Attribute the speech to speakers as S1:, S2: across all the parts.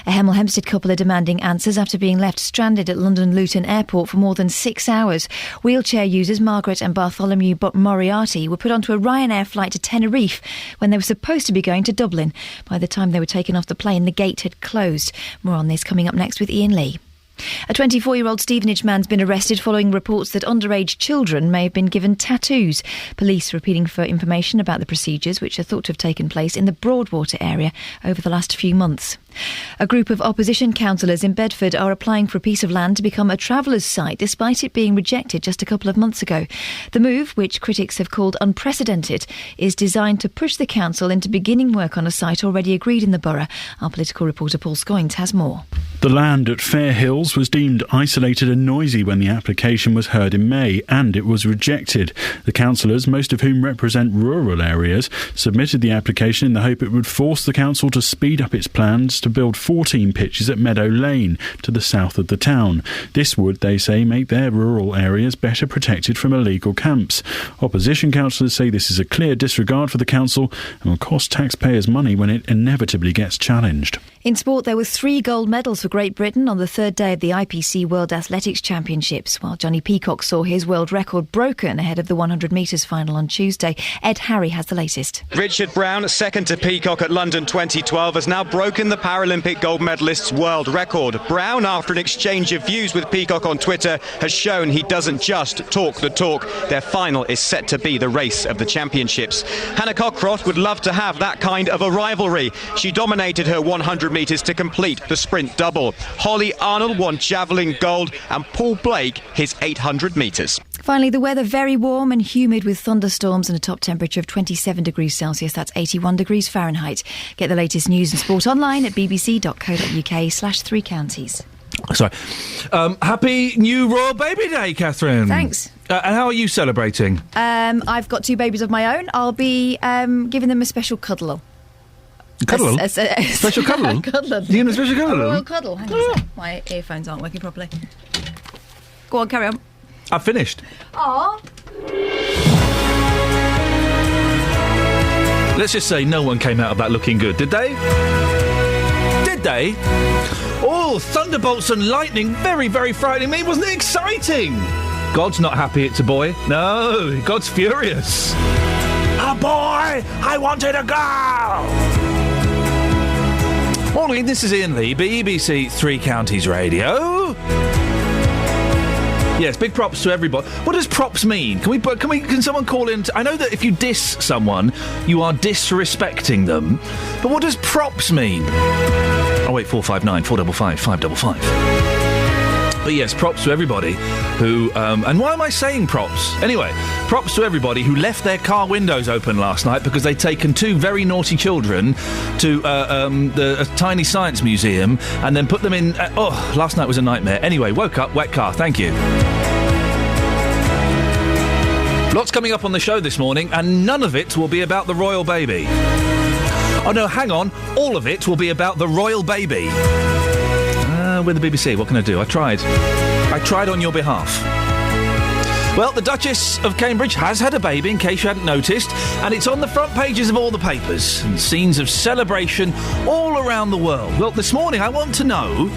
S1: A Hemel Hempstead couple are demanding answers after being left stranded at London Luton Airport for more than 6 hours. Wheelchair users Margaret and Bartholomew Moriarty were put onto a Ryanair flight to Tenerife when they were supposed to be going to Dublin. By the time they were taken off the plane, the gate had closed. More on this coming up next with Iain Lee. A 24-year-old Stevenage man's been arrested following reports that underage children may have been given tattoos. Police are appealing for information about the procedures which are thought to have taken place in the Broadwater area over the last few months. A group of opposition councillors in Bedford are applying for a piece of land to become a travellers' site despite it being rejected just a couple of months ago. The move, which critics have called unprecedented, is designed to push the council into beginning work on a site already agreed in the borough. Our political reporter Paul Scoynes has more.
S2: The land at Fair Hills was deemed isolated and noisy when the application was heard in May, and it was rejected. The councillors, most of whom represent rural areas, submitted the application in the hope it would force the council to speed up its plans to build 14 pitches at Meadow Lane to the south of the town. This would, they say, make their rural areas better protected from illegal camps. Opposition councillors say this is a clear disregard for the council and will cost taxpayers money when it inevitably gets challenged.
S1: In sport, there were 3 gold medals for Great Britain on the third day of the IPC World Athletics Championships, while Johnny Peacock saw his world record broken ahead of the 100 metres final on Tuesday. Ed Harry has the latest.
S3: Richard Brown, second to Peacock at London 2012, has now broken the Paralympic gold medalist's world record. Brown, after an exchange of views with Peacock on Twitter, has shown he doesn't just talk the talk. Their final is set to be the race of the championships. Hannah Cockcroft would love to have that kind of a rivalry. She dominated her 100 metres to complete the sprint double. Holly Arnold won javelin gold and Paul Blake his 800 metres.
S1: Finally, the weather very warm and humid with thunderstorms and a top temperature of 27 degrees Celsius. That's 81 degrees Fahrenheit. Get the latest news and sport online at bbc.co.uk/3 counties.
S4: Sorry. Happy new Royal Baby Day, Catherine.
S1: Thanks.
S4: And how are you celebrating?
S1: I've got 2 babies of my own. I'll be giving them a special cuddle.
S4: Cuddle? Special cuddle?
S1: Cuddle.
S4: You give them a special cuddle?
S1: A royal cuddle. Hang on a sec. My earphones aren't working properly. Go on, carry on.
S4: I've finished.
S1: Aww.
S4: Let's just say no one came out of that looking good, did they? Did they? Oh, thunderbolts and lightning, very, very frightening me. Wasn't it exciting? God's not happy it's a boy. No, God's furious. A boy! I wanted a girl! Morning, this is Iain Lee, BBC Three Counties Radio. Yes, big props to everybody. What does props mean? Can someone call in? I know that if you diss someone, you are disrespecting them. But what does props mean? Oh wait, 459 455 555. But yes, props to everybody who... and why am I saying props? Anyway, props to everybody who left their car windows open last night because they'd taken 2 very naughty children to a tiny science museum and then put them in... last night was a nightmare. Anyway, woke up, wet car, thank you. Lots coming up on the show this morning, and none of it will be about the royal baby. Oh no, hang on, all of it will be about the royal baby. With the BBC, what can I do? I tried on your behalf. Well, the Duchess of Cambridge has had a baby, in case you hadn't noticed, and it's on the front pages of all the papers, and scenes of celebration all around the world. Well, this morning I want to know,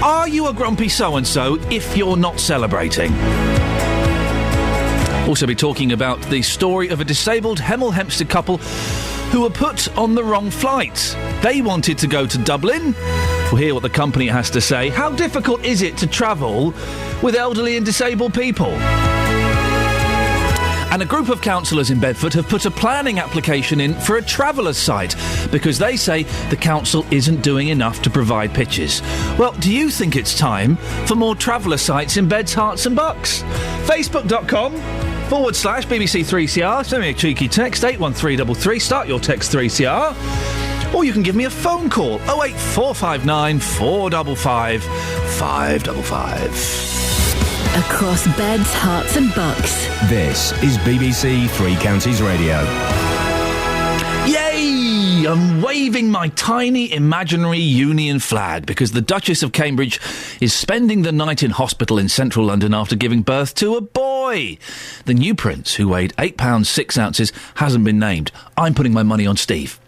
S4: are you a grumpy so-and-so if you're not celebrating? Also be talking about the story of a disabled Hemel Hempstead couple who were put on the wrong flight. They wanted to go to Dublin. We'll hear what the company has to say. How difficult is it to travel with elderly and disabled people? And a group of councillors in Bedford have put a planning application in for a travellers' site because they say the council isn't doing enough to provide pitches. Well, do you think it's time for more traveller sites in Beds, Herts and Bucks? Facebook.com/BBC3CR. Send me a cheeky text, 81333. Start your text 3CR. Or you can give me a phone call, 08459 455 555.
S5: Across Beds, Herts and Bucks.
S6: This is BBC Three Counties Radio.
S4: Yay! I'm waving my tiny imaginary Union flag because the Duchess of Cambridge is spending the night in hospital in central London after giving birth to a boy. The new prince, who weighed £8 6 ounces, hasn't been named. I'm putting my money on Steve.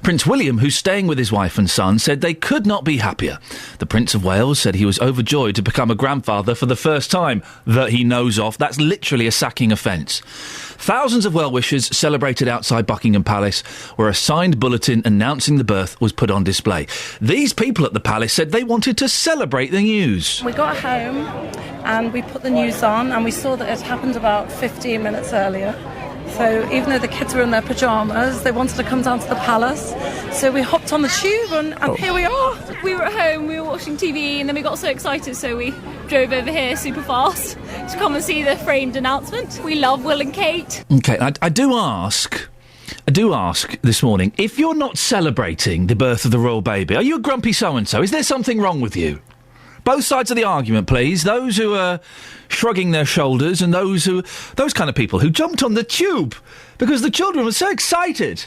S4: Prince William, who's staying with his wife and son, said they could not be happier. The Prince of Wales said he was overjoyed to become a grandfather for the first time that he knows of. That's literally a sacking offence. Thousands of well-wishers celebrated outside Buckingham Palace, where a signed bulletin announcing the birth was put on display. These people at the palace said they wanted to celebrate the news.
S7: We got home and we put the news on and we saw that it happened about 15 minutes earlier. So even though the kids were in their pyjamas, they wanted to come down to the palace. So we hopped on the tube and here we are.
S8: We were at home, we were watching TV, and then we got so excited, so we drove over here super fast to come and see the framed announcement. We love Will and Kate.
S4: OK, I do ask this morning, if you're not celebrating the birth of the royal baby, are you a grumpy so-and-so? Is there something wrong with you? Both sides of the argument, please. Those who are shrugging their shoulders and those kind of people who jumped on the tube because the children were so excited.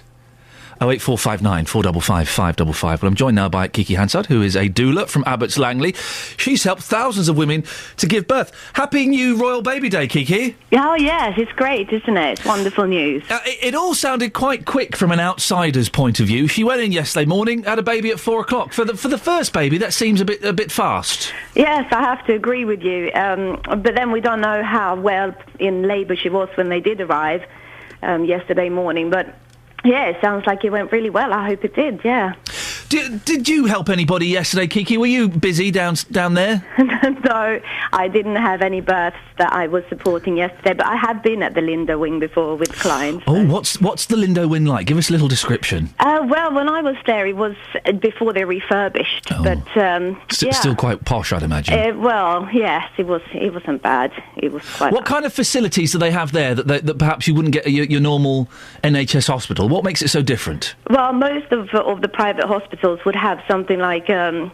S4: 08459 455 555. Well, I'm joined now by Kiki Hansard, who is a doula from Abbots Langley. She's helped thousands of women to give birth. Happy new Royal Baby Day, Kiki.
S9: Oh, yes, it's great, isn't it? It's wonderful news.
S4: It all sounded quite quick from an outsider's point of view. She went in yesterday morning, had a baby at 4 o'clock. For the first baby, that seems a bit fast.
S9: Yes, I have to agree with you. But then we don't know how well in labour she was when they did arrive yesterday morning. But yeah, it sounds like it went really well. I hope it did, yeah.
S4: Did you help anybody yesterday, Kiki? Were you busy down there?
S9: No, I didn't have any births that I was supporting yesterday, but I have been at the Lindo Wing before with clients.
S4: Oh, what's the Lindo Wing like? Give us a little description.
S9: Well, when I was there, it was before they refurbished, but
S4: still quite posh, I'd imagine.
S9: Well, yes, it wasn't bad. It was quite.
S4: What kind of facilities do they have there that perhaps you wouldn't get at your normal NHS hospital? What makes it so different?
S9: Well, most of the private hospitals would have something like a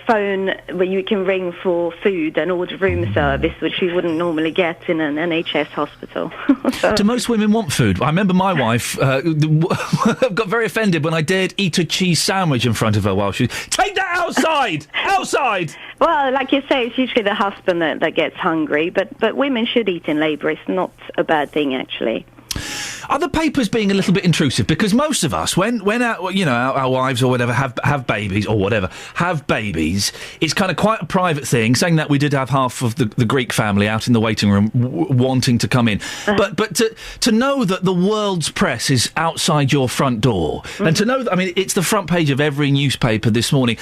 S9: phone where you can ring for food and order room service, which you wouldn't normally get in an NHS hospital.
S4: Do most women want food? I remember my wife got very offended when I dared eat a cheese sandwich in front of her while she... Take that outside! Outside!
S9: Well, like you say, it's usually the husband that gets hungry, but women should eat in labour. It's not a bad thing, actually.
S4: Are the papers being a little bit intrusive? Because most of us, when our wives or whatever have babies, it's kind of quite a private thing. Saying that, we did have half of the Greek family out in the waiting room wanting to come in. But to know that the world's press is outside your front door, and to know that, I mean, it's the front page of every newspaper this morning,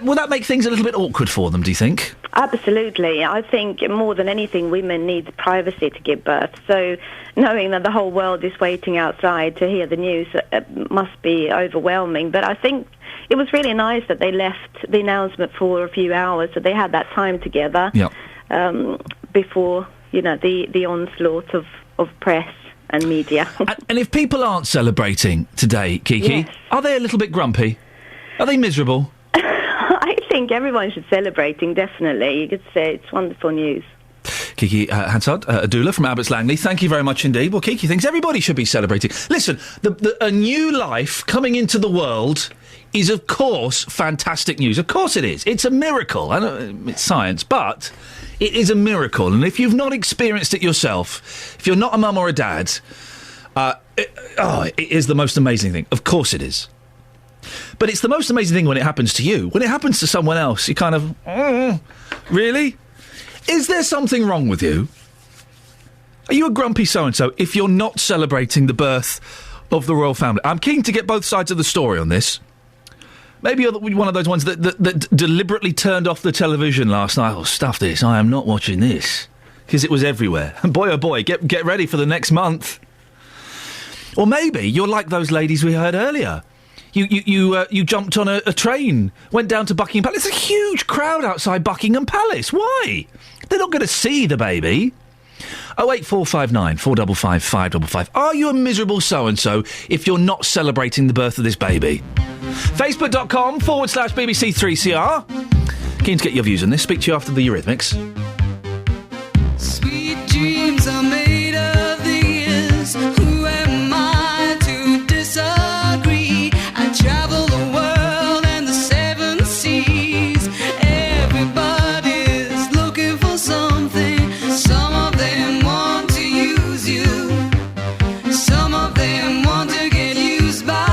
S4: will that make things a little bit awkward for them, do you think?
S9: Absolutely. I think more than anything, women need privacy to give birth. So knowing that the whole world is waiting outside to hear the news must be overwhelming. But I think it was really nice that they left the announcement for a few hours, so they had that time together before, the onslaught of press and media.
S4: And if people aren't celebrating today, Kiki, Are they a little bit grumpy? Are they miserable?
S9: I think everyone should celebrating, definitely. You could say it's wonderful news.
S4: Kiki Hansard, a doula from Abbots Langley, thank you very much indeed. Well, Kiki thinks everybody should be celebrating. Listen, a new life coming into the world is, of course, fantastic news. Of course it is. It's a miracle. I know it's science, but it is a miracle. And if you've not experienced it yourself, if you're not a mum or a dad, it is the most amazing thing. Of course it is. But it's the most amazing thing when it happens to you. When it happens to someone else, you kind of, really? Is there something wrong with you? Are you a grumpy so-and-so if you're not celebrating the birth of the royal family? I'm keen to get both sides of the story on this. Maybe you're one of those ones that deliberately turned off the television last night. Oh, stuff this. I am not watching this. Because it was everywhere. And boy, oh boy, get ready for the next month. Or maybe you're like those ladies we heard earlier. You jumped on a train, went down to Buckingham Palace. There's a huge crowd outside Buckingham Palace. Why? They're not going to see the baby. 08459 455 555. Are you a miserable so-and-so if you're not celebrating the birth of this baby? Facebook.com/BBC3CR. Keen to get your views on this. Speak to you after the Eurythmics.
S10: Sweet dreams are made of these. Who am I to disagree? I travel the world and the seven seas. Everybody's looking for something. Some of them want to use you. Some of them want to get used by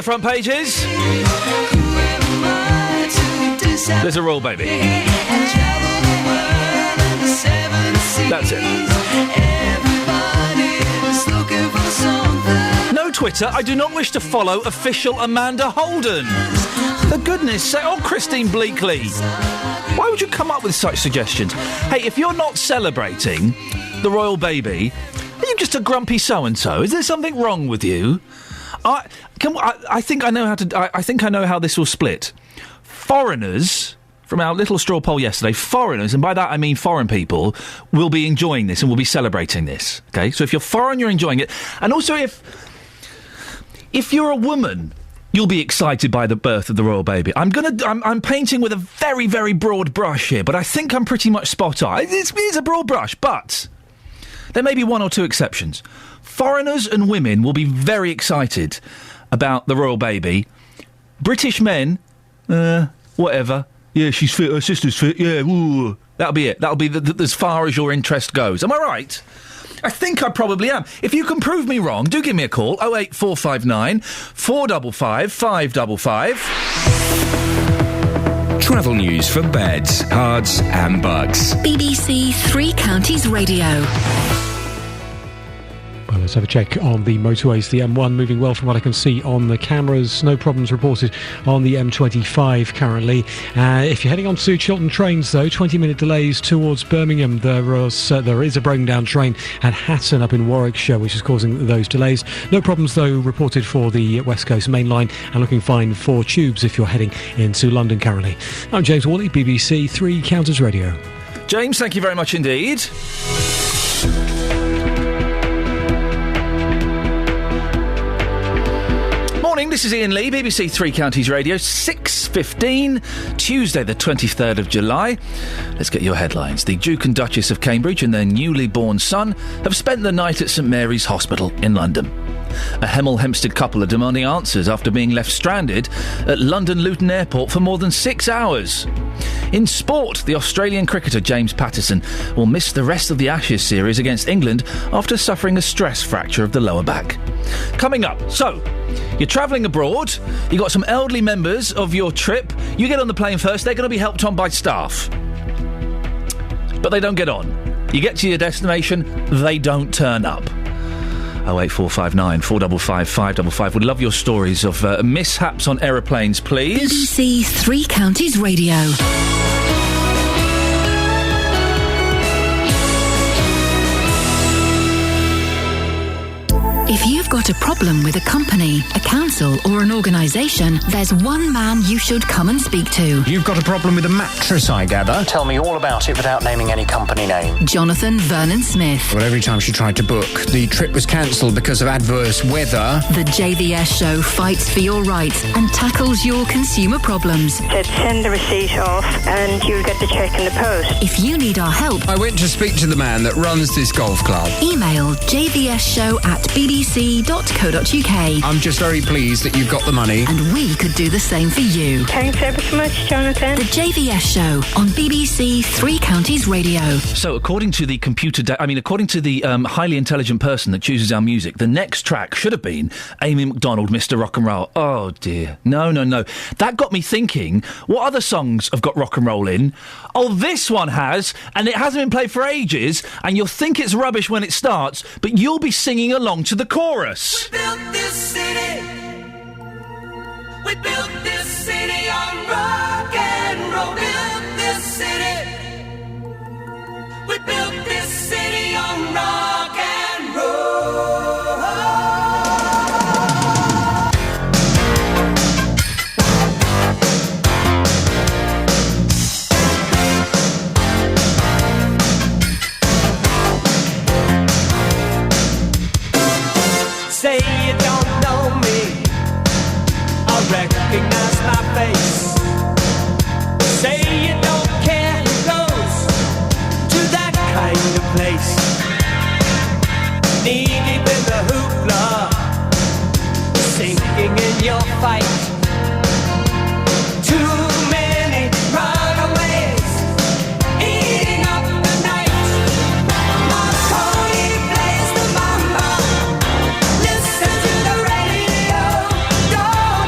S4: the front pages. There's a royal baby. That's it. No Twitter. I do not wish to follow official Amanda Holden. For goodness sake. Oh, Christine Bleakley. Why would you come up with such suggestions? Hey, if you're not celebrating the royal baby, are you just a grumpy so-and-so? Is there something wrong with you? I think I know how to. I think I know how this will split. Foreigners, from our little straw poll yesterday, foreigners, and by that I mean foreign people, will be enjoying this and will be celebrating this. Okay, so if you're foreign, you're enjoying it, and also if you're a woman, you'll be excited by the birth of the royal baby. I'm painting with a very, very broad brush here, but I think I'm pretty much spot on. It's a broad brush, but there may be one or two exceptions. Foreigners and women will be very excited about the royal baby. British men, whatever. Yeah, she's fit, her sister's fit, yeah, ooh. That'll be it. That'll be as far as your interest goes. Am I right? I think I probably am. If you can prove me wrong, do give me a call. 08459 455 555.
S6: Travel news for beds, cards and bugs.
S5: BBC Three Counties Radio.
S11: Well, let's have a check on the motorways. The M1 moving well from what I can see on the cameras. No problems reported on the M25 currently. If you're heading on to Chiltern trains, though, 20-minute delays towards Birmingham. There is a broken down train at Hatton up in Warwickshire, which is causing those delays. No problems, though, reported for the West Coast main line, and looking fine for tubes if you're heading into London currently. I'm James Worley, BBC Three Counties Radio.
S4: James, thank you very much indeed. Morning, this is Iain Lee, BBC Three Counties Radio, 6:15, Tuesday the 23rd of July. Let's get your headlines. The Duke and Duchess of Cambridge and their newly born son have spent the night at St Mary's Hospital in London. A Hemel Hempstead couple are demanding answers after being left stranded at London Luton Airport for more than 6 hours. In sport, the Australian cricketer James Patterson will miss the rest of the Ashes series against England after suffering a stress fracture of the lower back. Coming up, so, you're travelling abroad, you've got some elderly members of your trip, you get on the plane first, they're going to be helped on by staff. But they don't get on. You get to your destination, they don't turn up. 08459 455 555. We'd love your stories of mishaps on aeroplanes, please.
S5: BBC Three Counties Radio. If you've got a problem with a company, a council or an organisation, there's one man you should come and speak to.
S12: You've got a problem with a mattress, I gather. Tell me all about it without naming any company name.
S5: Jonathan Vernon Smith.
S12: Well, every time she tried to book, the trip was cancelled because of adverse weather.
S5: The JVS show fights for your rights and tackles your consumer problems.
S13: Just send the receipt off and you'll get the cheque in the post.
S5: If you need our help,
S12: I went to speak to the man that runs this golf club.
S5: Email jvsshow@bbc.co.uk.
S12: I'm just very pleased that you've got the money.
S5: And we could do the same for you.
S13: Thanks ever so much, Jonathan.
S5: The JVS show on BBC Three Counties Radio.
S4: So, according to the according to the highly intelligent person that chooses our music, the next track should have been Amy McDonald, Mr. Rock and Roll. Oh dear, no. That got me thinking. What other songs have got rock and roll in? Oh, this one has, and it hasn't been played for ages. And you'll think it's rubbish when it starts, but you'll be singing along to the chorus.
S10: We built this city. We built this city on rock and roll. Built this city. We built this city on rock and roll.
S14: Say you don't know me, I recognize my face. Say you don't care who goes to that kind of place. Knee deep in the hoopla, sinking in your fight. Too many runaways, eating up the night. Marconi plays the mama. Listen to the radio, don't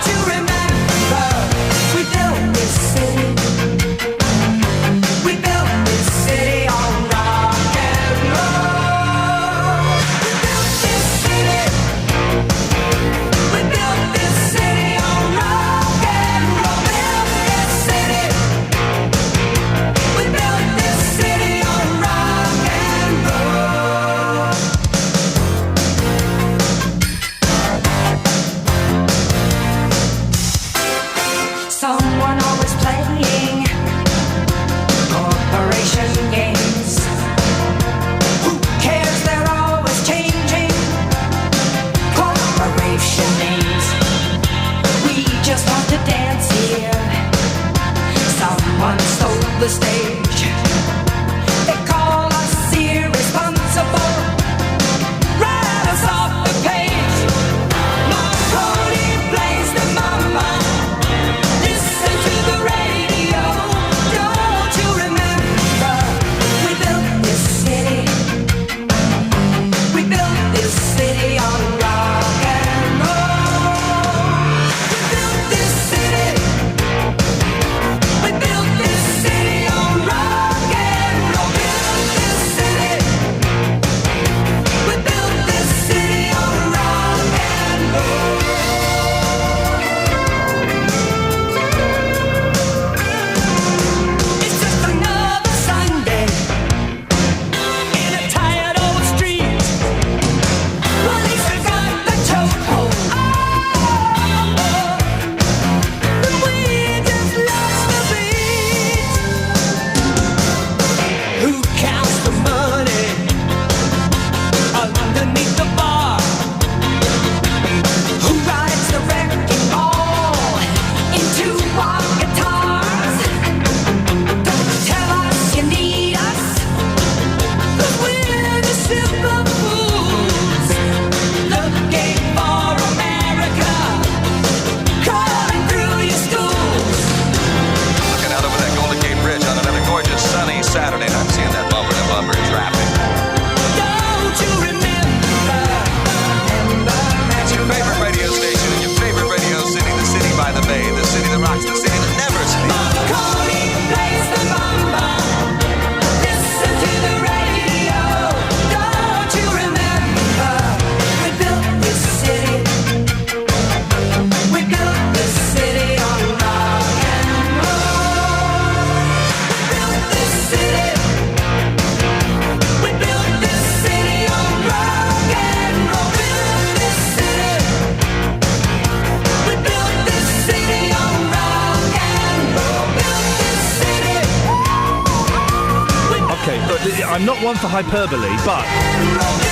S4: I'm not one for hyperbole, but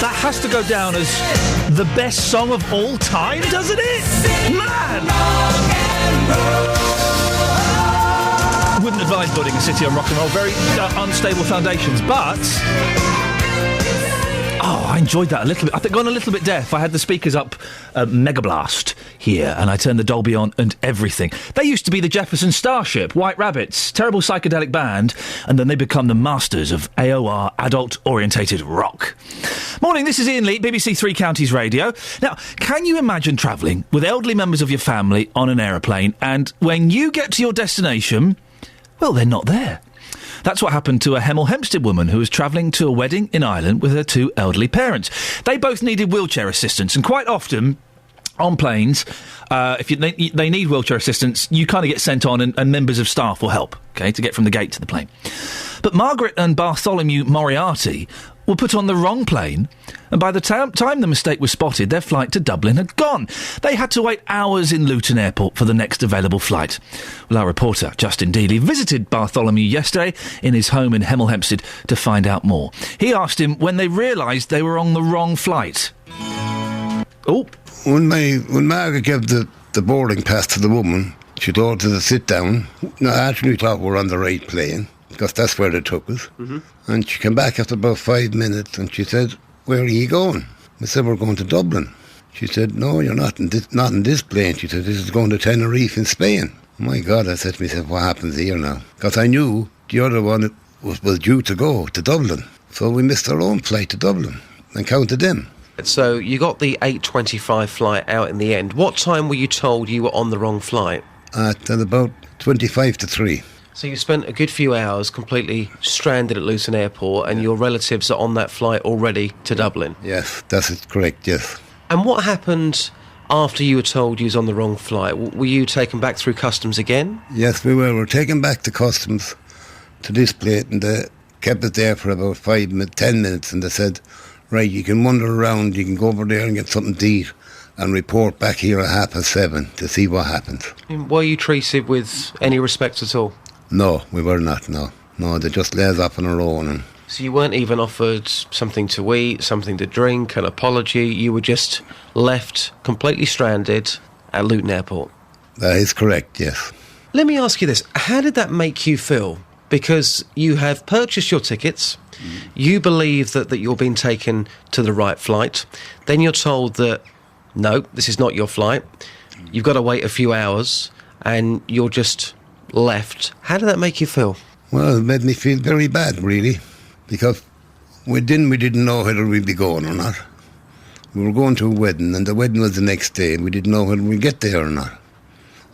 S4: that has to go down as the best song of all time, doesn't it? Man! Wouldn't advise building a city on rock and roll. Very unstable foundations, but... Oh, I enjoyed that a little bit. I think gone a little bit deaf. I had the speakers up Mega Blast here, and I turned the Dolby on and everything. They used to be the Jefferson Starship, White Rabbits, terrible psychedelic band, and then they become the masters of AOR, adult-orientated rock. Morning, this is Iain Lee, BBC Three Counties Radio. Now, can you imagine travelling with elderly members of your family on an aeroplane, and when you get to your destination, well, they're not there? That's what happened to a Hemel Hempstead woman who was travelling to a wedding in Ireland with her two elderly parents. They both needed wheelchair assistance, and quite often on planes, if they need wheelchair assistance, you kind of get sent on and members of staff will help, OK, to get from the gate to the plane. But Margaret and Bartholomew Moriarty were put on the wrong plane, and by the time the mistake was spotted, their flight to Dublin had gone. They had to wait hours in Luton Airport for the next available flight. Well, our reporter, Justin Dealey, visited Bartholomew yesterday in his home in Hemel Hempstead to find out more. He asked him when they realised they were on the wrong flight. Oh.
S15: When Margaret gave the boarding pass to the woman, she told her to sit down. Now, actually, we thought we were on the right plane, because that's where they took us. Mm-hmm. And she came back after about 5 minutes and she said, "Where are you going?" I said, "We're going to Dublin." She said, "No, you're not in this plane." She said, "This is going to Tenerife in Spain." Oh my God, I said to myself, what happens here now? Because I knew the other one was due to go to Dublin. So we missed our own flight to Dublin and counted them.
S16: So you got the 8:25 flight out in the end. What time were you told you were on the wrong flight?
S15: At about 25 to 3.
S16: So you spent a good few hours completely stranded at Luton Airport, and your relatives are on that flight already to Dublin?
S15: Yes, that's correct, yes.
S16: And what happened after you were told you was on the wrong flight? Were you taken back through customs again?
S15: Yes, we were. We were taken back to customs to this plate, and they kept it there for about 10 minutes, and they said, "Right, you can wander around, you can go over there and get something to eat, and report back here at 7:30 to see what happens."
S16: Were you treated with any respect at all?
S15: No, we were not, no. No, they just let us off on our own. And
S16: so you weren't even offered something to eat, something to drink, an apology? You were just left completely stranded at Luton Airport?
S15: That is correct, yes.
S16: Let me ask you this. How did that make you feel? Because you have purchased your tickets, you believe that you're being taken to the right flight, then you're told that, no, this is not your flight, you've got to wait a few hours, and you're just left. How did that make you feel?
S15: Well, it made me feel very bad, really, because we didn't know whether we'd be going or not. We were going to a wedding, and the wedding was the next day, and we didn't know whether we'd get there or not.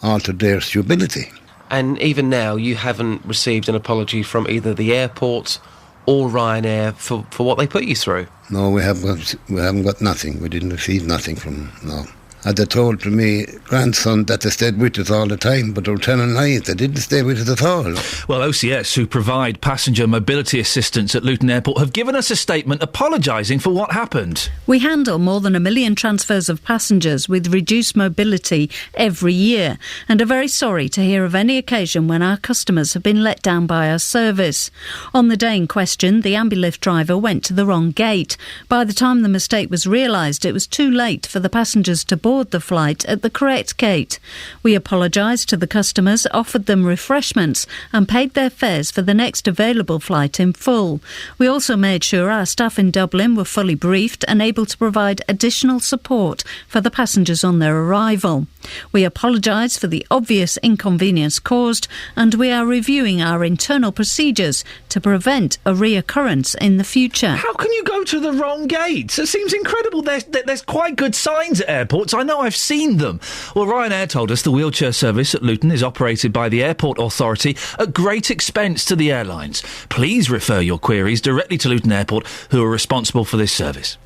S15: Altered their stability.
S16: And even now, you haven't received an apology from either the airport or Ryanair for what they put you through?
S15: No, we haven't got nothing. We didn't receive nothing from them, no. And they told to me grandson that they stayed with us all the time, but they were telling lies. They didn't stay with us at all.
S4: Well, OCS, who provide passenger mobility assistance at Luton Airport, have given us a statement apologising for what happened.
S17: "We handle more than 1 million transfers of passengers with reduced mobility every year, and are very sorry to hear of any occasion when our customers have been let down by our service. On the day in question, the Ambilift driver went to the wrong gate. By the time the mistake was realised, it was too late for the passengers to board the flight at the correct gate. We apologised to the customers, offered them refreshments and paid their fares for the next available flight in full. We also made sure our staff in Dublin were fully briefed and able to provide additional support for the passengers on their arrival. We apologise for the obvious inconvenience caused, and we are reviewing our internal procedures to prevent a reoccurrence in the future."
S4: How can you go to the wrong gate? It seems incredible. There's quite good signs at airports. I know, I've seen them. Well, Ryanair told us the wheelchair service at Luton is operated by the airport authority at great expense to the airlines. Please refer your queries directly to Luton Airport, who are responsible for this service.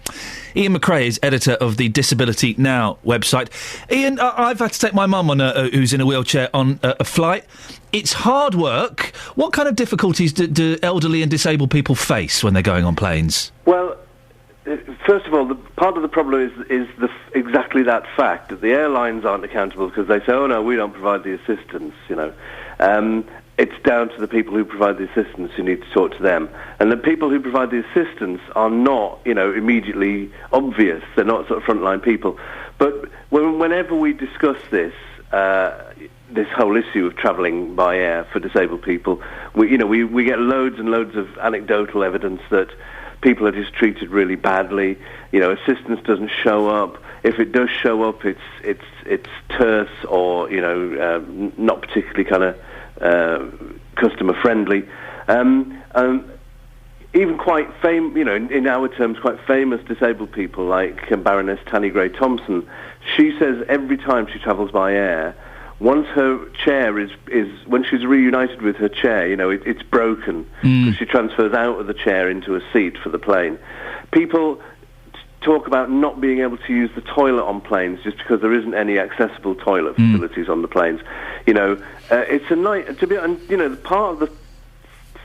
S4: Iain McRae is editor of the Disability Now website. Iain, I've had to take my mum on who's in a wheelchair on a flight. It's hard work. What kind of difficulties do elderly and disabled people face when they're going on planes?
S18: Well, first of all, part of the problem is exactly that fact, that the airlines aren't accountable because they say, "Oh no, we don't provide the assistance," you know. it's down to the people who provide the assistance who need to talk to them. And the people who provide the assistance are not, immediately obvious. They're not sort of frontline people. But whenever we discuss this whole issue of travelling by air for disabled people, we get loads and loads of anecdotal evidence that people are just treated really badly. Assistance doesn't show up. If it does show up, it's terse or not particularly kind of customer friendly. Even quite in our terms, quite famous disabled people like Baroness Tanny Gray-Thompson, she says every time she travels by air, once her chair is when she's reunited with her chair, it's broken because she transfers out of the chair into a seat for the plane. People talk about not being able to use the toilet on planes just because there isn't any accessible toilet facilities on the planes. It's a night to be, and part of the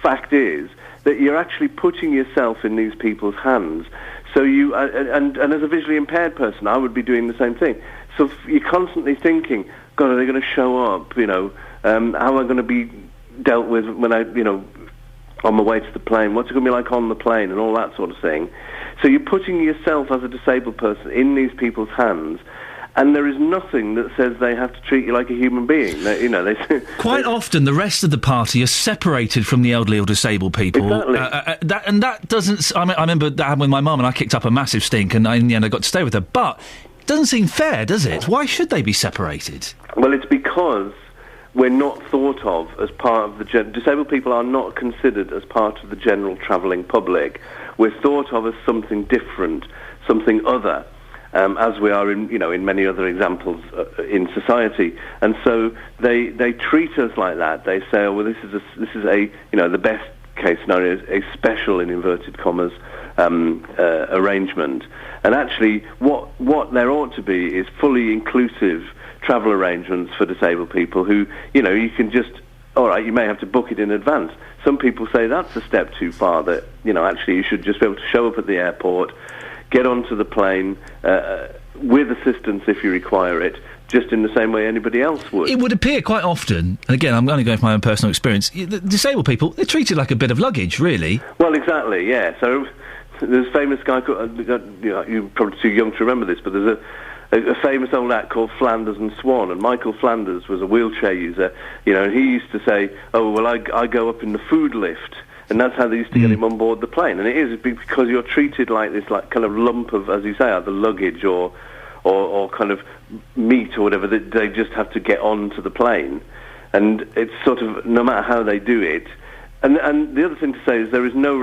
S18: fact is that you're actually putting yourself in these people's hands. So you, and as a visually impaired person, I would be doing the same thing. So you're constantly thinking, God, are they going to show up? How am I going to be dealt with when on my way to the plane? What's it going to be like on the plane and all that sort of thing? So you're putting yourself as a disabled person in these people's hands, and there is nothing that says they have to treat you like a human being.
S4: Quite often, the rest of the party are separated from the elderly or disabled people.
S18: Exactly.
S4: That doesn't... I remember that happened with my mum, and I kicked up a massive stink, and in the end I got to stay with her. But it doesn't seem fair, does it? Why should they be separated?
S18: Well, it's because we're not thought of as part of the... disabled people are not considered as part of the general travelling public. We're thought of as something different, something other. As we are in many other examples in society, and so they treat us like that. They say, "Oh, well, this is the best case scenario is a special, in inverted commas, arrangement." And actually, what there ought to be is fully inclusive travel arrangements for disabled people who you can just. All right, you may have to book it in advance. Some people say that's a step too far. That actually you should just be able to show up at the airport, get onto the plane with assistance if you require it, just in the same way anybody else would.
S4: It would appear quite often, and again, I'm only going from my own personal experience, the disabled people, they're treated like a bit of luggage, really.
S18: Well, exactly, yeah. So there's a famous guy called, you're probably too young to remember this, but there's a famous old act called Flanders and Swan, and Michael Flanders was a wheelchair user, and he used to say, "Oh, well, I go up in the food lift." And that's how they used to get him on board the plane. And it is because you're treated like this, like kind of lump of, as you say, either luggage or kind of meat or whatever, that they just have to get onto the plane. And it's sort of, no matter how they do it. And the other thing to say is there's no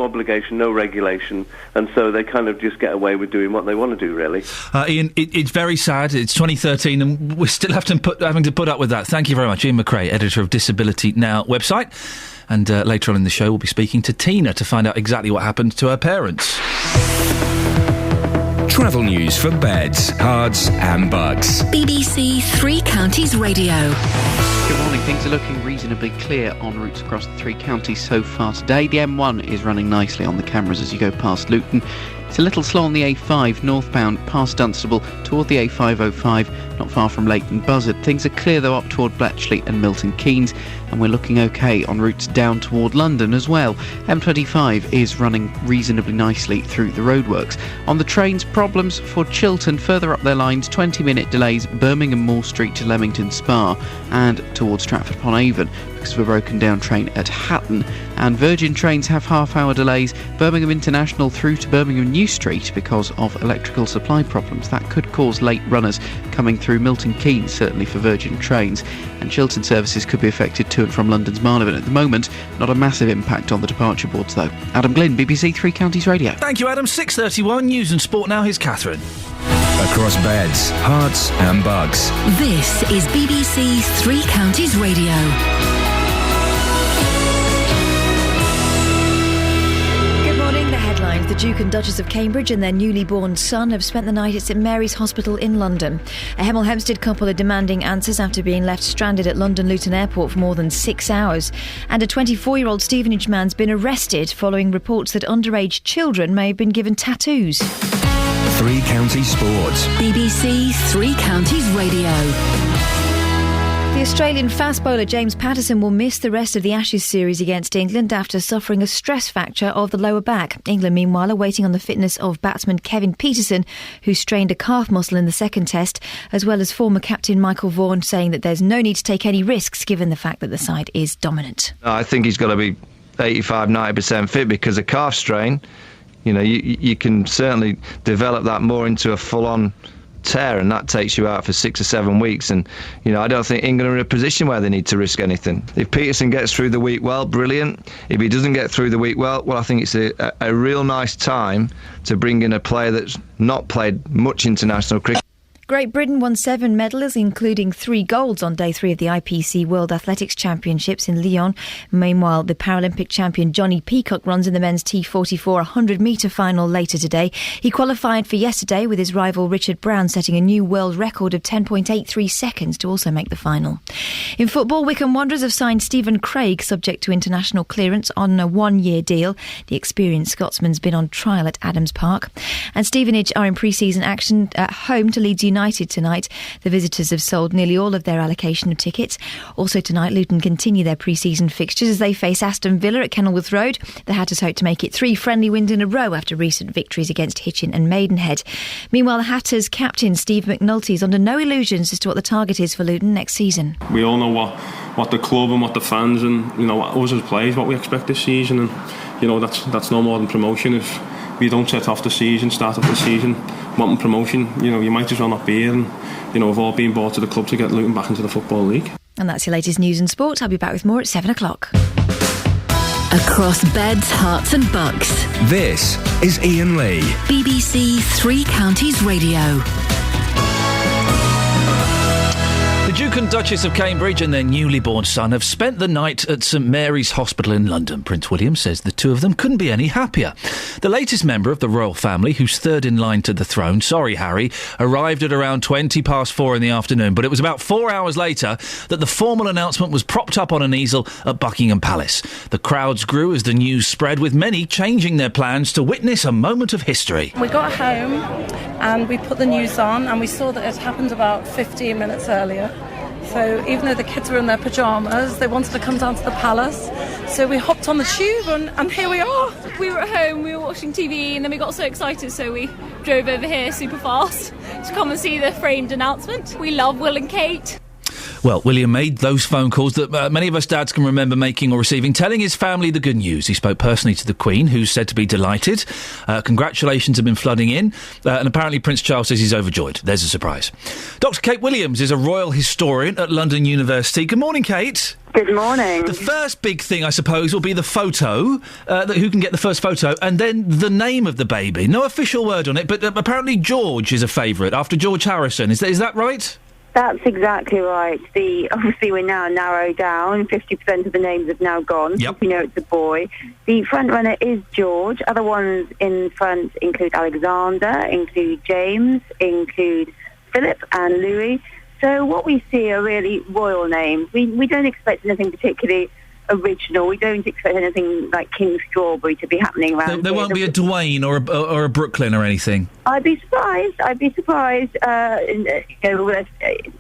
S18: obligation, no regulation, and so they kind of just get away with doing what they want to do, really.
S4: Iain, it's very sad. It's 2013, and we're still having to put up with that. Thank you very much. Iain McRae, editor of Disability Now website. And later on in the show, we'll be speaking to Tina to find out exactly what happened to her parents.
S6: Travel news for beds, cards and bugs.
S5: BBC Three Counties Radio.
S19: Good morning. Things are looking reasonably clear on routes across the three counties so far today. The M1 is running nicely on the cameras as you go past Luton. It's a little slow on the A5 northbound past Dunstable toward the A505, not far from Leighton Buzzard. Things are clear though up toward Bletchley and Milton Keynes, and we're looking okay on routes down toward London as well. M25 is running reasonably nicely through the roadworks. On the trains, problems for Chiltern further up their lines, 20-minute delays Birmingham Moor Street to Leamington Spa and towards Stratford upon Avon because of a broken down train at Hatton. And Virgin trains have half-hour delays Birmingham International through to Birmingham New Street because of electrical supply problems. That could cause late runners coming through Milton Keynes, certainly for Virgin trains. And Chiltern services could be affected to and from London's Marylebone. At the moment, not a massive impact on the departure boards, though. Adam Glynn, BBC Three Counties Radio.
S4: Thank you, Adam. 6:31, News and Sport now. Here's Catherine.
S6: Across beds, hearts and bugs.
S5: This is BBC Three Counties Radio.
S1: The Duke and Duchess of Cambridge and their newly born son have spent the night at St Mary's Hospital in London. A Hemel Hempstead couple are demanding answers after being left stranded at London Luton Airport for more than 6 hours. And a 24-year-old Stevenage man's been arrested following reports that underage children may have been given tattoos.
S6: Three Counties Sports.
S5: BBC Three Counties Radio.
S1: The The Australian fast bowler James Patterson will miss the rest of the Ashes series against England after suffering a stress fracture of the lower back. England, meanwhile, are waiting on the fitness of batsman Kevin Peterson, who strained a calf muscle in the second test, as well as former captain Michael Vaughan saying that there's no need to take any risks given the fact that the side is dominant.
S20: I think he's got to be 85-90% fit because a calf strain, you can certainly develop that more into a full-on tear, and that takes you out for 6 or 7 weeks. And I don't think England are in a position where they need to risk anything. If Peterson gets through the week well, brilliant. If he doesn't get through the week well, I think it's a real nice time to bring in a player that's not played much international cricket.
S1: Great Britain won 7 medals, including 3 golds on day 3 of the IPC World Athletics Championships in Lyon. Meanwhile, the Paralympic champion Johnny Peacock runs in the men's T44 100-metre final later today. He qualified for yesterday with his rival Richard Brown setting a new world record of 10.83 seconds to also make the final. In football, Wycombe Wanderers have signed Stephen Craig, subject to international clearance, on a 1-year deal. The experienced Scotsman's been on trial at Adams Park. And Stevenage are in pre-season action at home to Leeds United tonight. The visitors have sold nearly all of their allocation of tickets. Also tonight, Luton continue their pre-season fixtures as they face Aston Villa at Kenilworth Road. The Hatters hope to make it 3 friendly wins in a row after recent victories against Hitchin and Maidenhead. Meanwhile, the Hatters captain Steve McNulty is under no illusions as to what the target is for Luton next season.
S21: We all know what the club and what the fans and what us as players, what we expect this season, and that's no more than promotion. If we don't start off the season wanting promotion, you might as well not be here. And we've all been brought to the club to get Luton back into the Football League.
S1: And that's your latest news and sport. I'll be back with more at 7 o'clock.
S5: Across beds, hearts and bucks.
S6: This is Iain Lee.
S5: BBC Three Counties Radio.
S4: The Duke and Duchess of Cambridge and their newly born son have spent the night at St Mary's Hospital in London. Prince William says the two of them couldn't be any happier. The latest member of the royal family, who's third in line to the throne, sorry Harry, arrived at around 4:20 in the afternoon, but it was about 4 hours later that the formal announcement was propped up on an easel at Buckingham Palace. The crowds grew as the news spread, with many changing their plans to witness a moment of history.
S7: We got home and we put the news on and we saw that it happened about 15 minutes earlier. So even though the kids were in their pyjamas, they wanted to come down to the palace. So we hopped on the tube and here we are.
S8: We were at home, we were watching TV, and then we got so excited, so we drove over here super fast to come and see the framed announcement. We love Will and Kate.
S4: Well, William made those phone calls that many of us dads can remember making or receiving, telling his family the good news. He spoke personally to the Queen, who's said to be delighted. Congratulations have been flooding in, and apparently Prince Charles says he's overjoyed. There's a surprise. Dr. Kate Williams is a royal historian at London University. Good morning, Kate.
S22: Good morning.
S4: The first big thing, I suppose, will be the photo, who can get the first photo, and then the name of the baby. No official word on it, but apparently George is a favourite, after George Harrison. Is that right?
S22: That's exactly right. Obviously, we're now narrowed down. 50% of the names have now gone.
S4: Yep.
S22: We know it's a boy. The front runner is George. Other ones in front include Alexander, include James, include Philip and Louis. So what we see are really royal names. We don't expect anything particularly original. We don't expect anything like King Strawberry to be happening around
S4: There won't be a Dwayne or a Brooklyn or anything.
S22: I'd be surprised. So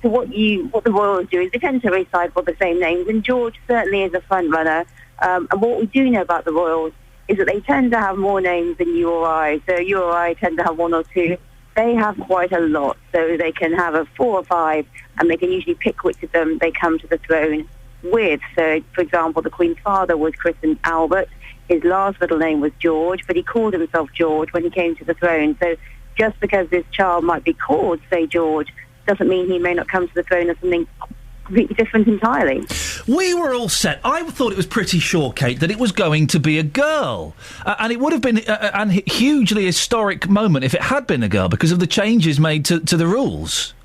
S22: what the royals do is they tend to recycle the same names, and George certainly is a front runner. And what we do know about the royals is that they tend to have more names than you or I. So you or I tend to have 1 or 2. They have quite a lot, so they can have a 4 or 5, and they can usually pick which of them they come to the throne with. So, for example, the Queen's father was christened Albert. His last middle name was George, but he called himself George when he came to the throne. So just because this child might be called, say, George, doesn't mean he may not come to the throne as something completely different entirely.
S4: We were all set. I thought it was pretty sure, Kate, that it was going to be a girl. And it would have been a hugely historic moment if it had been a girl because of the changes made to the rules.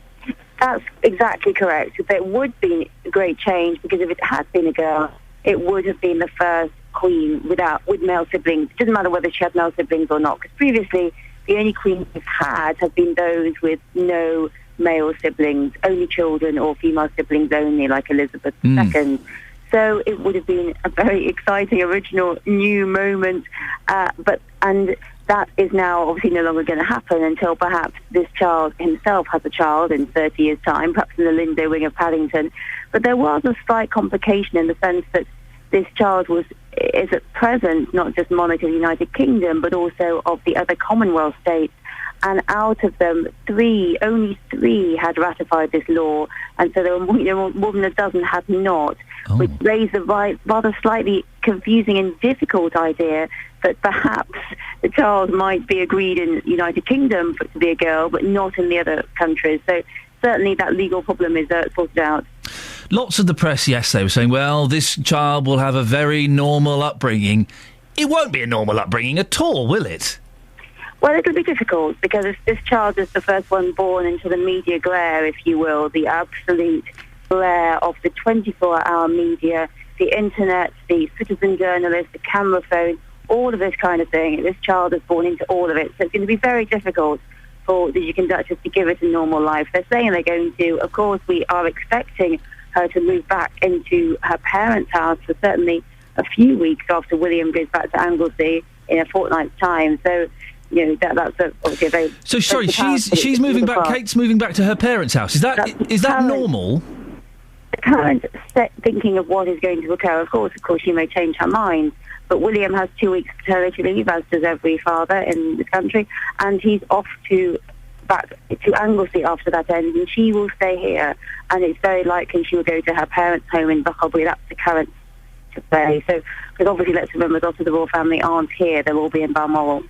S22: That's exactly correct. There would be a great change because if it had been a girl, it would have been the first queen with male siblings. It doesn't matter whether she had male siblings or not, because previously the only queens we've had have been those with no male siblings, only children or female siblings only, like Elizabeth II. So it would have been a very exciting, original, new moment. And that is now obviously no longer going to happen until perhaps this child himself has a child in 30 years' time, perhaps in the Lindo wing of Paddington. But there was a slight complication in the sense that this child is at present not just monarch of the United Kingdom, but also of the other Commonwealth states. And out of them, only three had ratified this law, and so there were more than a dozen had not, which raised the rather slightly confusing and difficult idea that perhaps the child might be agreed in the United Kingdom for it to be a girl, but not in the other countries. So certainly that legal problem is sorted out.
S4: Lots of the press yesterday were saying, well, this child will have a very normal upbringing. It won't be a normal upbringing at all, will it?
S22: Well, it'll be difficult because this child is the first one born into the media glare, if you will, the absolute glare of the 24-hour media, the internet, the citizen journalist, the camera phone, all of this kind of thing. This child is born into all of it. So it's going to be very difficult for the Duke and Duchess to give it a normal life. They're saying they're going to. Of course, we are expecting her to move back into her parents' house for certainly a few weeks after William goes back to Anglesey in a fortnight's time. So, that's obviously a very...
S4: So, sorry, she's moving back, Kate's moving back to her parents' house. Is that normal?
S22: The current thinking of what is going to occur, of course, she may change her mind, but William has 2 weeks paternity leave, as does every father in this country, and he's off back to Anglesey after that ends, and she will stay here, and it's very likely she will go to her parents' home in Bucklebury. That's the current to say. So, because obviously, let's remember, lots of the royal family aren't here; they'll all be in Balmoral.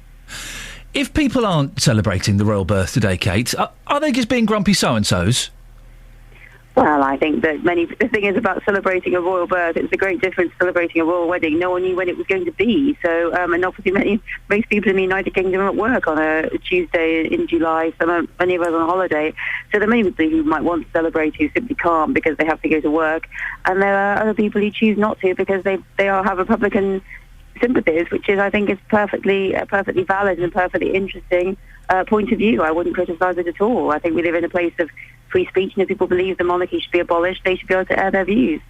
S4: If people aren't celebrating the royal birth today, Kate, are they just being grumpy so-and-sos?
S22: Well, I think that the thing is about celebrating a royal birth, it's a great difference celebrating a royal wedding. No one knew when it was going to be. So, and obviously most people in the United Kingdom are at work on a Tuesday in July, many of us on holiday. So there are many people who might want to celebrate who simply can't because they have to go to work. And there are other people who choose not to because they all have Republican sympathies, which is, I think, is perfectly valid and perfectly interesting point of view. I wouldn't criticise it at all. I think we live in a place of free speech, and if people believe the monarchy should be abolished, they should be able to air their views.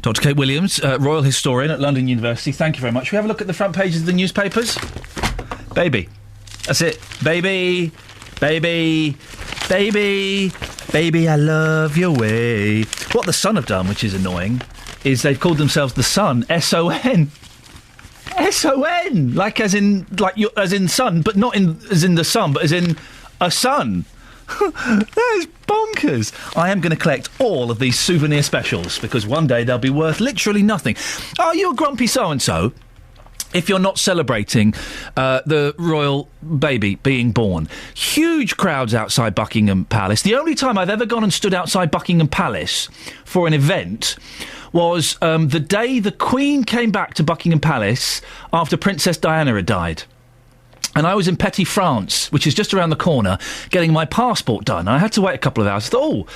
S4: Dr. Kate Williams, royal historian at London University, thank you very much. Shall we have a look at the front pages of the newspapers? Baby. That's it. Baby, baby, baby, baby, I love your way. What the Sun have done, which is annoying, is they've called themselves the Sun, S-O-N. S-O-N! As in sun, but not as in the sun, but as in a sun. That is bonkers. I am going to collect all of these souvenir specials because one day they'll be worth literally nothing. Are you a grumpy so-and-so if you're not celebrating the royal baby being born? Huge crowds outside Buckingham Palace. The only time I've ever gone and stood outside Buckingham Palace for an event was the day the Queen came back to Buckingham Palace after Princess Diana had died. And I was in Petty, France, which is just around the corner, getting my passport done. I had to wait a couple of hours. I thought,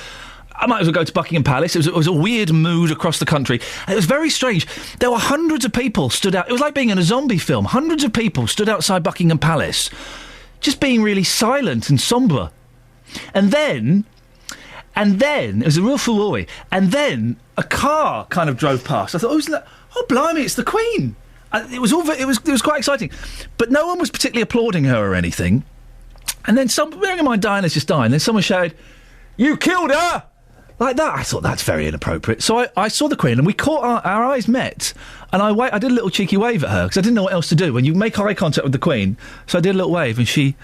S4: I might as well go to Buckingham Palace. It was a weird mood across the country. And it was very strange. There were hundreds of people stood out. It was like being in a zombie film. Hundreds of people stood outside Buckingham Palace, just being really silent and sombre. And then, it was a real furore. And then a car kind of drove past. I thought, oh, blimey, it's the Queen. It was quite exciting, but no one was particularly applauding her or anything. And then bearing in mind Diana's just died, and then someone shouted, "You killed her!" Like that. I thought that's very inappropriate. So I saw the Queen, and we caught our eyes met, and I did a little cheeky wave at her because I didn't know what else to do when you make eye contact with the Queen. So I did a little wave, and she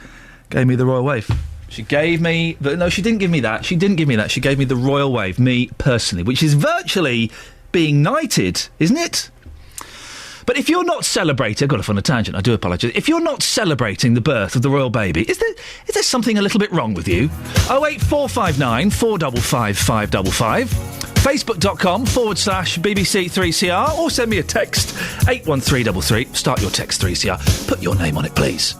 S4: gave me the royal wave. She gave me no, she didn't give me that. She didn't give me that. She gave me the royal wave, me personally, which is virtually being knighted, isn't it? But if you're not celebrating... I've got off on a tangent, I do apologise. If you're not celebrating the birth of the royal baby, is there something a little bit wrong with you? 08459 455 555, facebook.com/BBC3CR, or send me a text, 81333. Start your text 3CR. Put your name on it, please.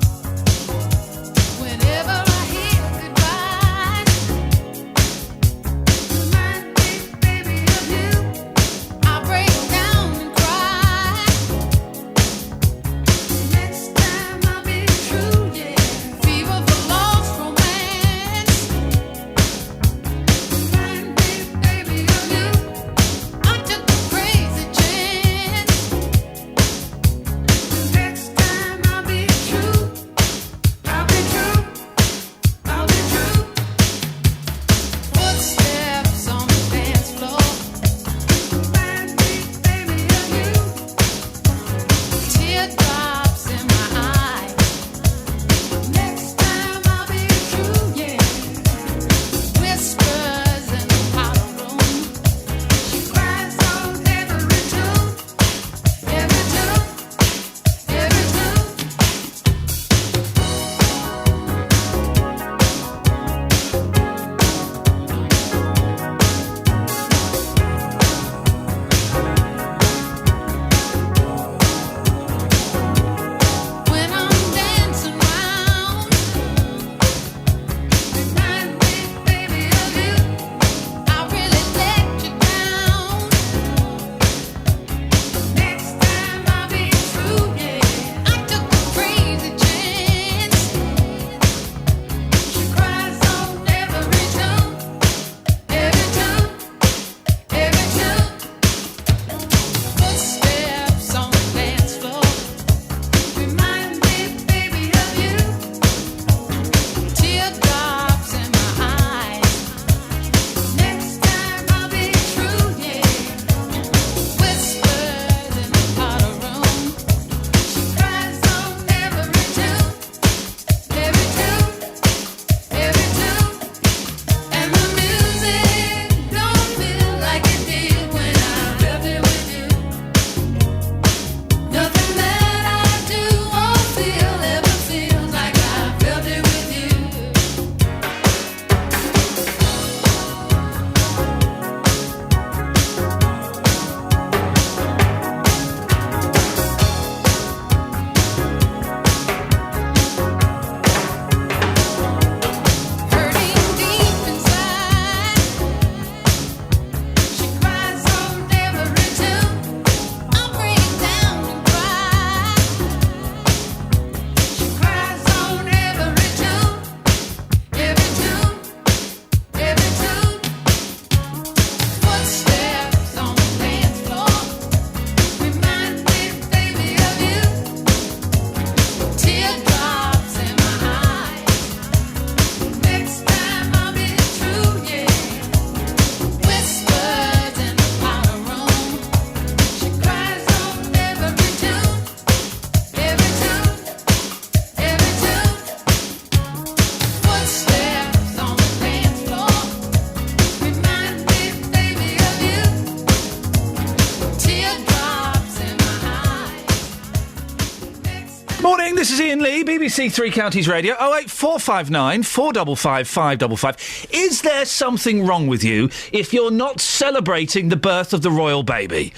S4: This is Iain Lee, BBC Three Counties Radio, 08459 455 555. Is there something wrong with you if you're not celebrating the birth of the royal baby?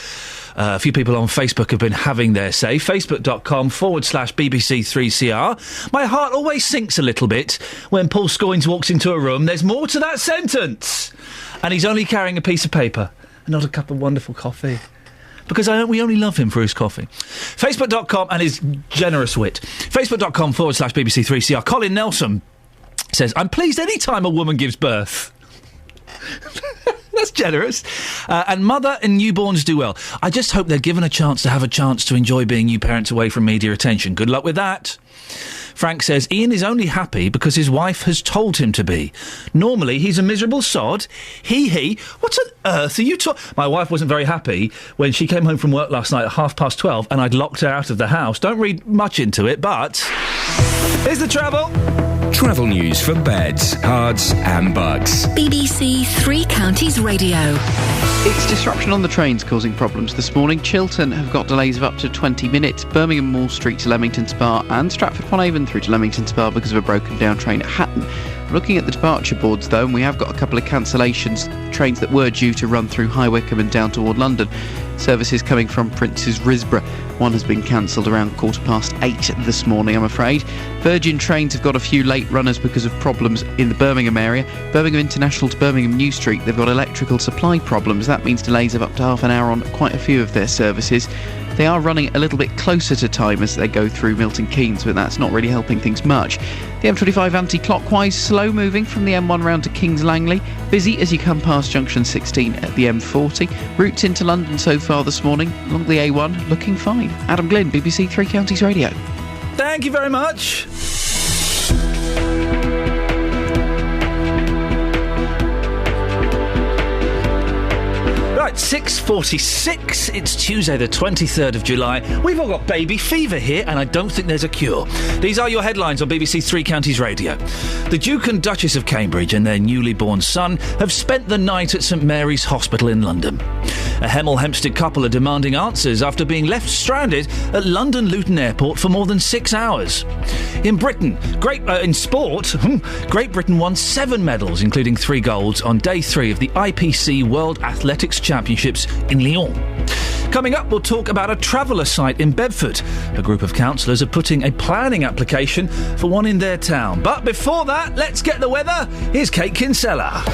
S4: A few people on Facebook have been having their say. Facebook.com/BBC3CR. My heart always sinks a little bit when Paul Scoins walks into a room. There's more to that sentence. And he's only carrying a piece of paper and not a cup of wonderful coffee. Because we only love him for his coffee. Facebook.com and his generous wit. Facebook.com/BBC3CR. Colin Nelson says, I'm pleased any time a woman gives birth. That's generous. And mother and newborns do well. I just hope they're given a chance to enjoy being new parents away from media attention. Good luck with that. Frank says, Iain is only happy because his wife has told him to be. Normally, he's a miserable sod. He. What on earth are you talking... My wife wasn't very happy when she came home from work last night at 12:30 and I'd locked her out of the house. Don't read much into it, but... Here's the travel.
S6: Travel news for beds, cards and bugs.
S5: BBC Three Counties Radio.
S19: It's disruption on the trains causing problems this morning. Chiltern have got delays of up to 20 minutes. Birmingham Moor Street to Leamington Spa and Stratford-upon-Avon through to Leamington Spa because of a broken down train at Hatton. Looking at the departure boards though, and we have got a couple of cancellations, trains that were due to run through High Wycombe and down toward London. Services coming from Prince's Risborough. One has been cancelled around 8:15 this morning, I'm afraid. Virgin Trains have got a few late runners because of problems in the Birmingham area. Birmingham International to Birmingham New Street, they've got electrical supply problems. That means delays of up to half an hour on quite a few of their services. They are running a little bit closer to time as they go through Milton Keynes, but that's not really helping things much. The M25 anti-clockwise, slow moving from the M1 round to Kings Langley. Busy as you come past junction 16 at the M40. Routes into London so far this morning, along the A1, looking fine. Adam Glynn, BBC Three Counties Radio.
S4: Thank you very much. Right, 6:46. It's Tuesday, the 23rd of July. We've all got baby fever here, and I don't think there's a cure. These are your headlines on BBC Three Counties Radio. The Duke and Duchess of Cambridge and their newly born son have spent the night at St Mary's Hospital in London. A Hemel Hempstead couple are demanding answers after being left stranded at London Luton Airport for more than 6 hours. In Britain, in sport, Great Britain won 7 medals, including 3 golds, on day 3 of the IPC World Athletics Championships in Lyon. Coming up, we'll talk about a traveller site in Bedford. A group of councillors are putting a planning application for one in their town. But before that, let's get the weather. Here's Kate Kinsella.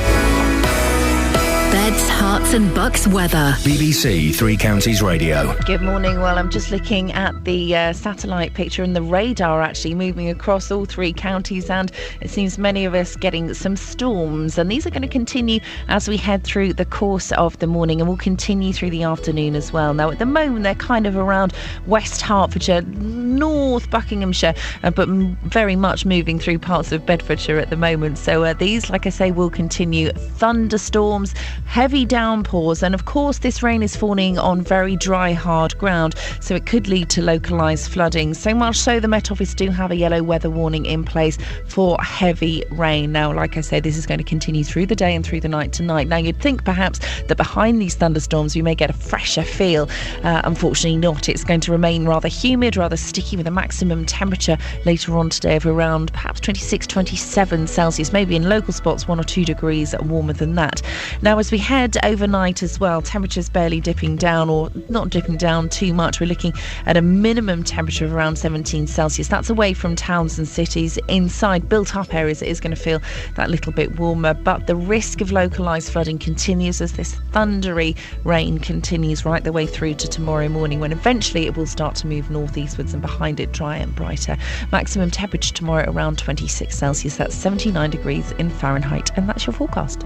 S5: Beds, Herts and Bucks weather.
S6: BBC Three Counties Radio.
S2: Good morning. Well, I'm just looking at the satellite picture and the radar actually moving across all 3 counties, and it seems many of us getting some storms, and these are going to continue as we head through the course of the morning and will continue through the afternoon as well. Now, at the moment, they're kind of around West Hertfordshire, North Buckinghamshire, but very much moving through parts of Bedfordshire at the moment. So these, like I say, will continue. Thunderstorms, heavy downpours, and of course this rain is falling on very dry, hard ground, so it could lead to localised flooding. So much so the Met Office do have a yellow weather warning in place for heavy rain. Now, like I said, this is going to continue through the day and through the night tonight. Now, you'd think perhaps that behind these thunderstorms we may get a fresher feel. Unfortunately not. It's going to remain rather humid, rather sticky, with a maximum temperature later on today of around perhaps 26, 27 Celsius, maybe in local spots 1 or 2 degrees warmer than that. Now, as we head overnight as well, temperatures barely dipping down, or not dipping down too much. We're looking at a minimum temperature of around 17 Celsius. That's away from towns and cities. Inside built up areas, it is going to feel that little bit warmer, but the risk of localised flooding continues as this thundery rain continues right the way through to tomorrow morning, when eventually it will start to move northeastwards and behind it dry and brighter. Maximum temperature tomorrow around 26 Celsius. That's 79 degrees in Fahrenheit, and that's your forecast.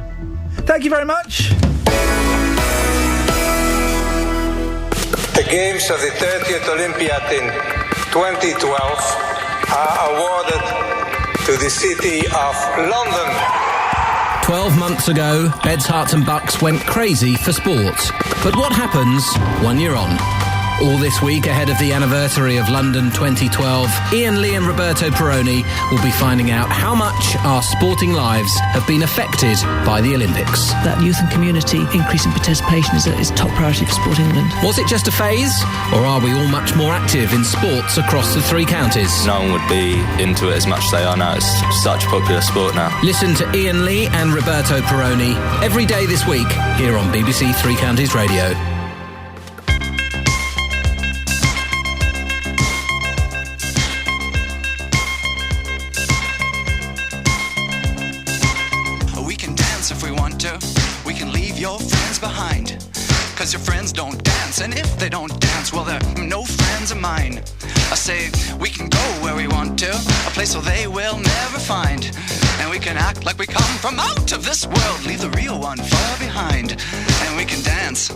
S4: Thank you very much.
S3: The Games of the 30th Olympiad in 2012 are awarded to the city of London.
S23: 12 months ago, Beds, Herts and Bucks went crazy for sports. But what happens when you're on? All this week, ahead of the anniversary of London 2012, Iain Lee and Roberto Perrone will be finding out how much our sporting lives have been affected by the Olympics.
S9: That youth and community increasing participation is top priority for Sport England.
S23: Was it just a phase, or are we all much more active in sports across the three counties?
S11: No one would be into it as much as they are now. It's such a popular sport now.
S23: Listen to Iain Lee and Roberto Perrone every day this week here on BBC Three Counties Radio.
S12: We can dance if we want to. We can leave your friends behind. 'Cause your friends don't dance, and if they don't dance, well, they're no friends of mine. I say, we can go where we want to, a place where they will never find. And we can act like we come from out of this world, leave the real one far behind. And we can dance.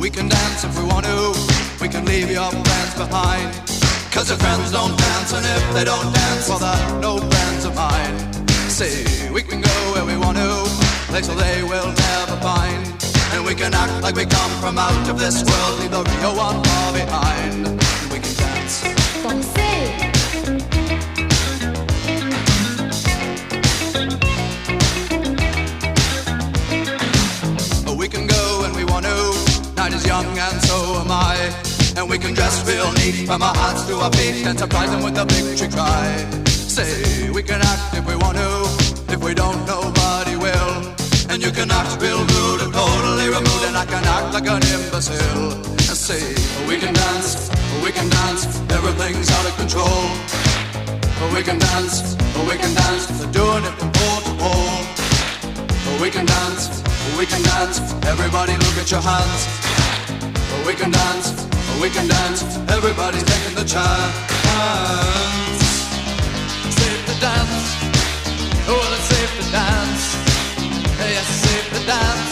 S12: We can dance if we want to. We can leave your friends behind. 'Cause your friends don't dance, and if they don't dance, well, they're no friends of mine. See, we can go where we want to, place where they will never find. And we can act like we come from out of this world, leave the real one far behind. And we can dance. We can go when we want to. Night is young and so am I. And we can dress real neat from our hearts to our feet and surprise them with a victory cry. Say, we can act if we want to. If we don't, nobody will. And you can act real rude and totally removed, and I can act like an imbecile. And say, we can dance, everything's out of control. We can dance, they're doing it from pole to pole. We can dance, everybody look at your hands. We can dance, everybody's taking the chance. Safe to dance, well, it's safe to dance. Yes, it's safe to dance.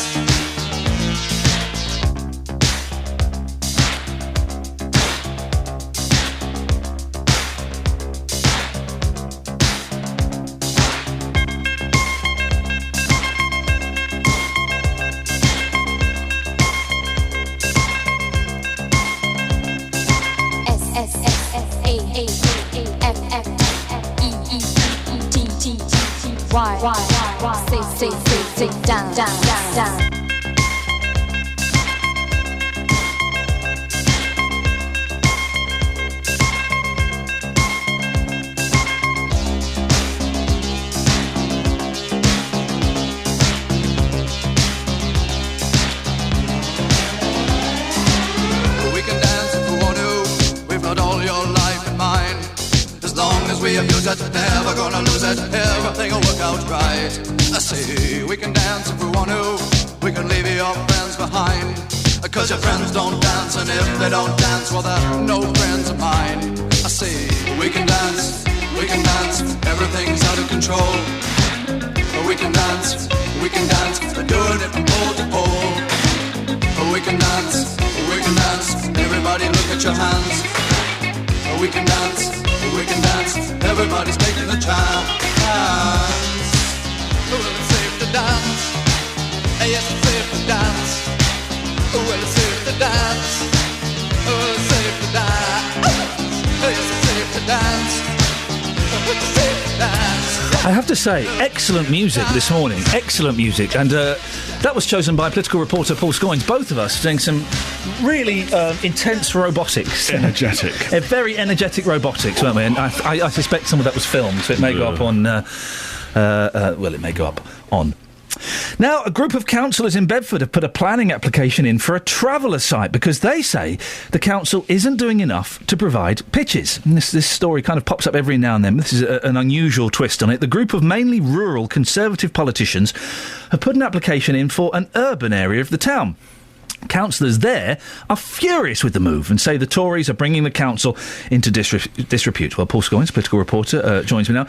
S24: Say down, down, down, down.
S12: We can dance if we want to. We've got all your life in mind. As long as we abuse it, never gonna lose it. Everything will work out right. I say we can dance if we want to. We can leave your friends behind. 'Cause your friends don't dance, and if they don't dance, well, they're no friends of mine. I say we can dance, everything's out of control. We can dance, they're doing it from pole to pole. We can dance, everybody look at your hands. We can dance, everybody's taking the chance. Well, it's safe to dance. Yes, it's safe to dance. Well, it's safe to dance. Oh, it's safe to dance. Yes, it's safe to dance. It's safe to dance.
S4: I have to say, excellent music this morning. Excellent music. And that was chosen by political reporter Paul Scoynes. Both of us doing some really intense robotics.
S25: Energetic.
S4: Very energetic robotics, weren't we? And I suspect some of that was filmed, so it may go up on... well, it may go up on... Now, a group of councillors in Bedford have put a planning application in for a traveller site because they say the council isn't doing enough to provide pitches. And this story kind of pops up every now and then. This is an unusual twist on it. The group of mainly rural Conservative politicians have put an application in for an urban area of the town. Councillors there are furious with the move and say the Tories are bringing the council into disrepute. Well, Paul Scoins, political reporter, joins me now.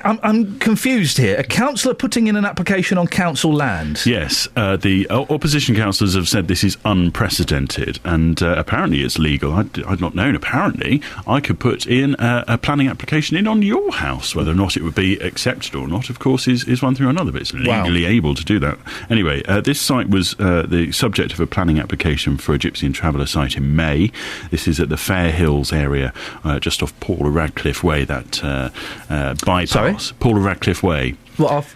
S4: I'm confused here. A councillor putting in an application on council land?
S10: Yes. The opposition councillors have said this is unprecedented, and apparently it's legal. I'd not known. Apparently, I could put in a planning application in on your house. Whether or not it would be accepted or not, of course, is one thing or another, but it's legally able to do that. Anyway, this site was the subject of a planning application for a Gypsy and Traveller site in May. This is at the Fair Hills area, just off Paula Radcliffe Way, that bypass.
S4: Sorry?
S10: Paula Radcliffe Way.
S4: What,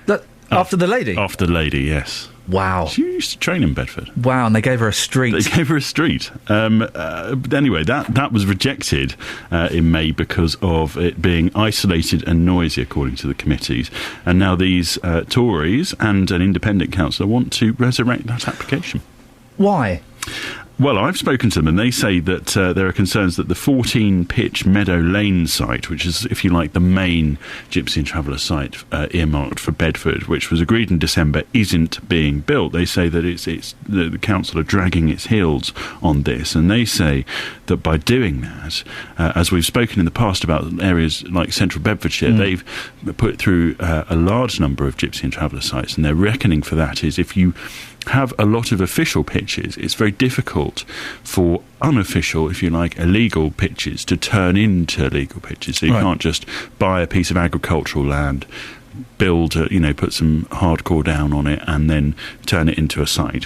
S4: after the lady?
S10: After the lady, yes.
S4: Wow.
S10: She used to train in Bedford.
S4: Wow, and they gave her a street.
S10: Anyway, that was rejected in May because of it being isolated and noisy, according to the committees. And now these Tories and an independent councillor want to resurrect that application.
S4: Why?
S10: Well, I've spoken to them, and they say that there are concerns that the 14-pitch Meadow Lane site, which is, if you like, the main Gypsy and Traveller site earmarked for Bedford, which was agreed in December, isn't being built. They say that it's the council are dragging its heels on this, and they say that by doing that, as we've spoken in the past about areas like central Bedfordshire, they've put through a large number of Gypsy and Traveller sites, and their reckoning for that is if you have a lot of official pitches, it's very difficult for unofficial, if you like, illegal pitches to turn into legal pitches. So you can't just buy a piece of agricultural land, build, put some hardcore down on it, and then turn it into a site.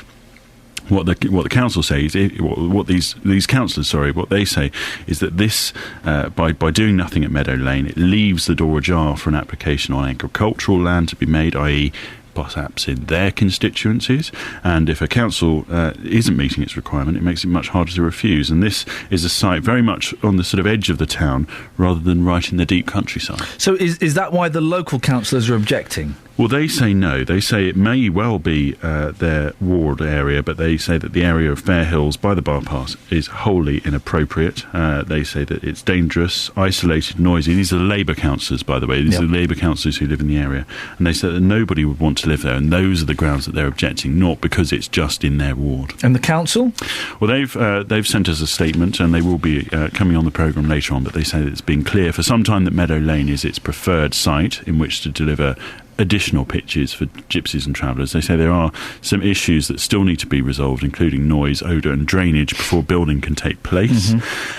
S10: What the council says, what these councillors, what they say is that this, by doing nothing at Meadow Lane, it leaves the door ajar for an application on agricultural land to be made, i.e. perhaps in their constituencies, and if a council isn't meeting its requirement, it makes it much harder to refuse. And this is a site very much on the sort of edge of the town rather than right in the deep countryside.
S4: So is that why the local councillors are objecting?
S10: Well, they say no. They say it may well be their ward area, but they say that the area of Fair Hills by the bypass is wholly inappropriate. They say that it's dangerous, isolated, noisy. These are Labour councillors, by the way. These are Labour councillors who live in the area. And they say that nobody would want to live there, and those are the grounds that they're objecting, not because it's just in their ward.
S4: And the council?
S10: Well, they've sent us a statement, and they will be coming on the programme later on, but they say that it's been clear for some time that Meadow Lane is its preferred site in which to deliver additional pitches for gypsies and travellers. They say there are some issues that still need to be resolved, including noise, odour and drainage before building can take place.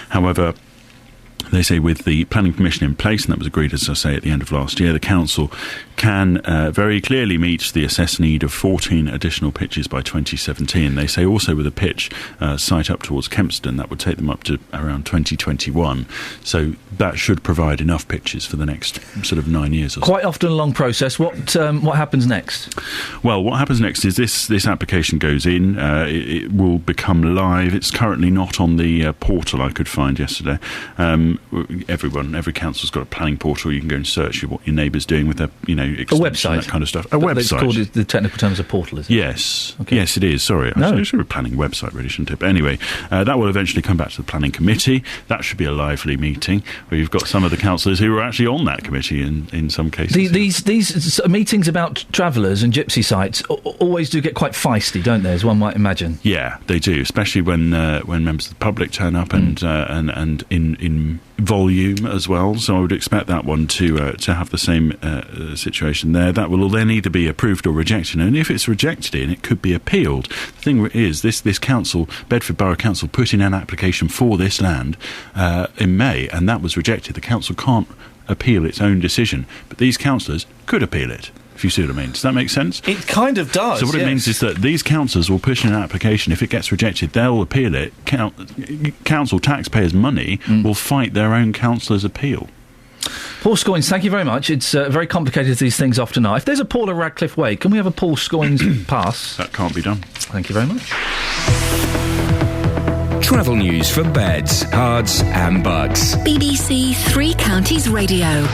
S10: However, they say with the planning permission in place, and that was agreed, as I say, at the end of last year, the council can very clearly meet the assessed need of 14 additional pitches by 2017. They say also with a pitch site up towards Kempston, that would take them up to around 2021. So that should provide enough pitches for the next sort of 9 years or so.
S4: Quite often a long process. What happens next?
S10: Well, what happens next is this application goes in. It will become live. It's currently not on the portal I could find yesterday. Every council's got a planning portal. You can go and search what your neighbour's doing with their,
S4: a website,
S10: that kind of stuff. A website.
S4: It's called, the technical terms of portal, is it?
S10: Yes. Okay. Yes, it is. Sorry. It's a planning website, really, shouldn't it? But anyway, that will eventually come back to the planning committee. That should be a lively meeting where you've got some of the councillors who are actually on that committee in some cases.
S4: These meetings about travellers and gypsy sites always do get quite feisty, don't they, as one might imagine?
S10: Yeah, they do, especially when members of the public turn up and in volume as well. So I would expect that one to have the same situation there. That will then either be approved or rejected, and if it's rejected, it could be appealed. The thing is, this council, Bedford Borough Council, put in an application for this land in May, and that was rejected. The council can't appeal its own decision, but these councillors could appeal it, if you see what I mean. Does that make sense?
S4: It kind of does.
S10: So what it means is that these councillors will push in an application. If it gets rejected, they'll appeal it. Council taxpayers' money will fight their own councillors' appeal.
S4: Paul Scoins, thank you very much. It's very complicated as these things often are. If there's a Paula Radcliffe Way, can we have a Paul Scoins pass?
S10: That can't be done.
S4: Thank you very much.
S6: Travel news for beds, cards and bugs.
S5: BBC Three Counties Radio.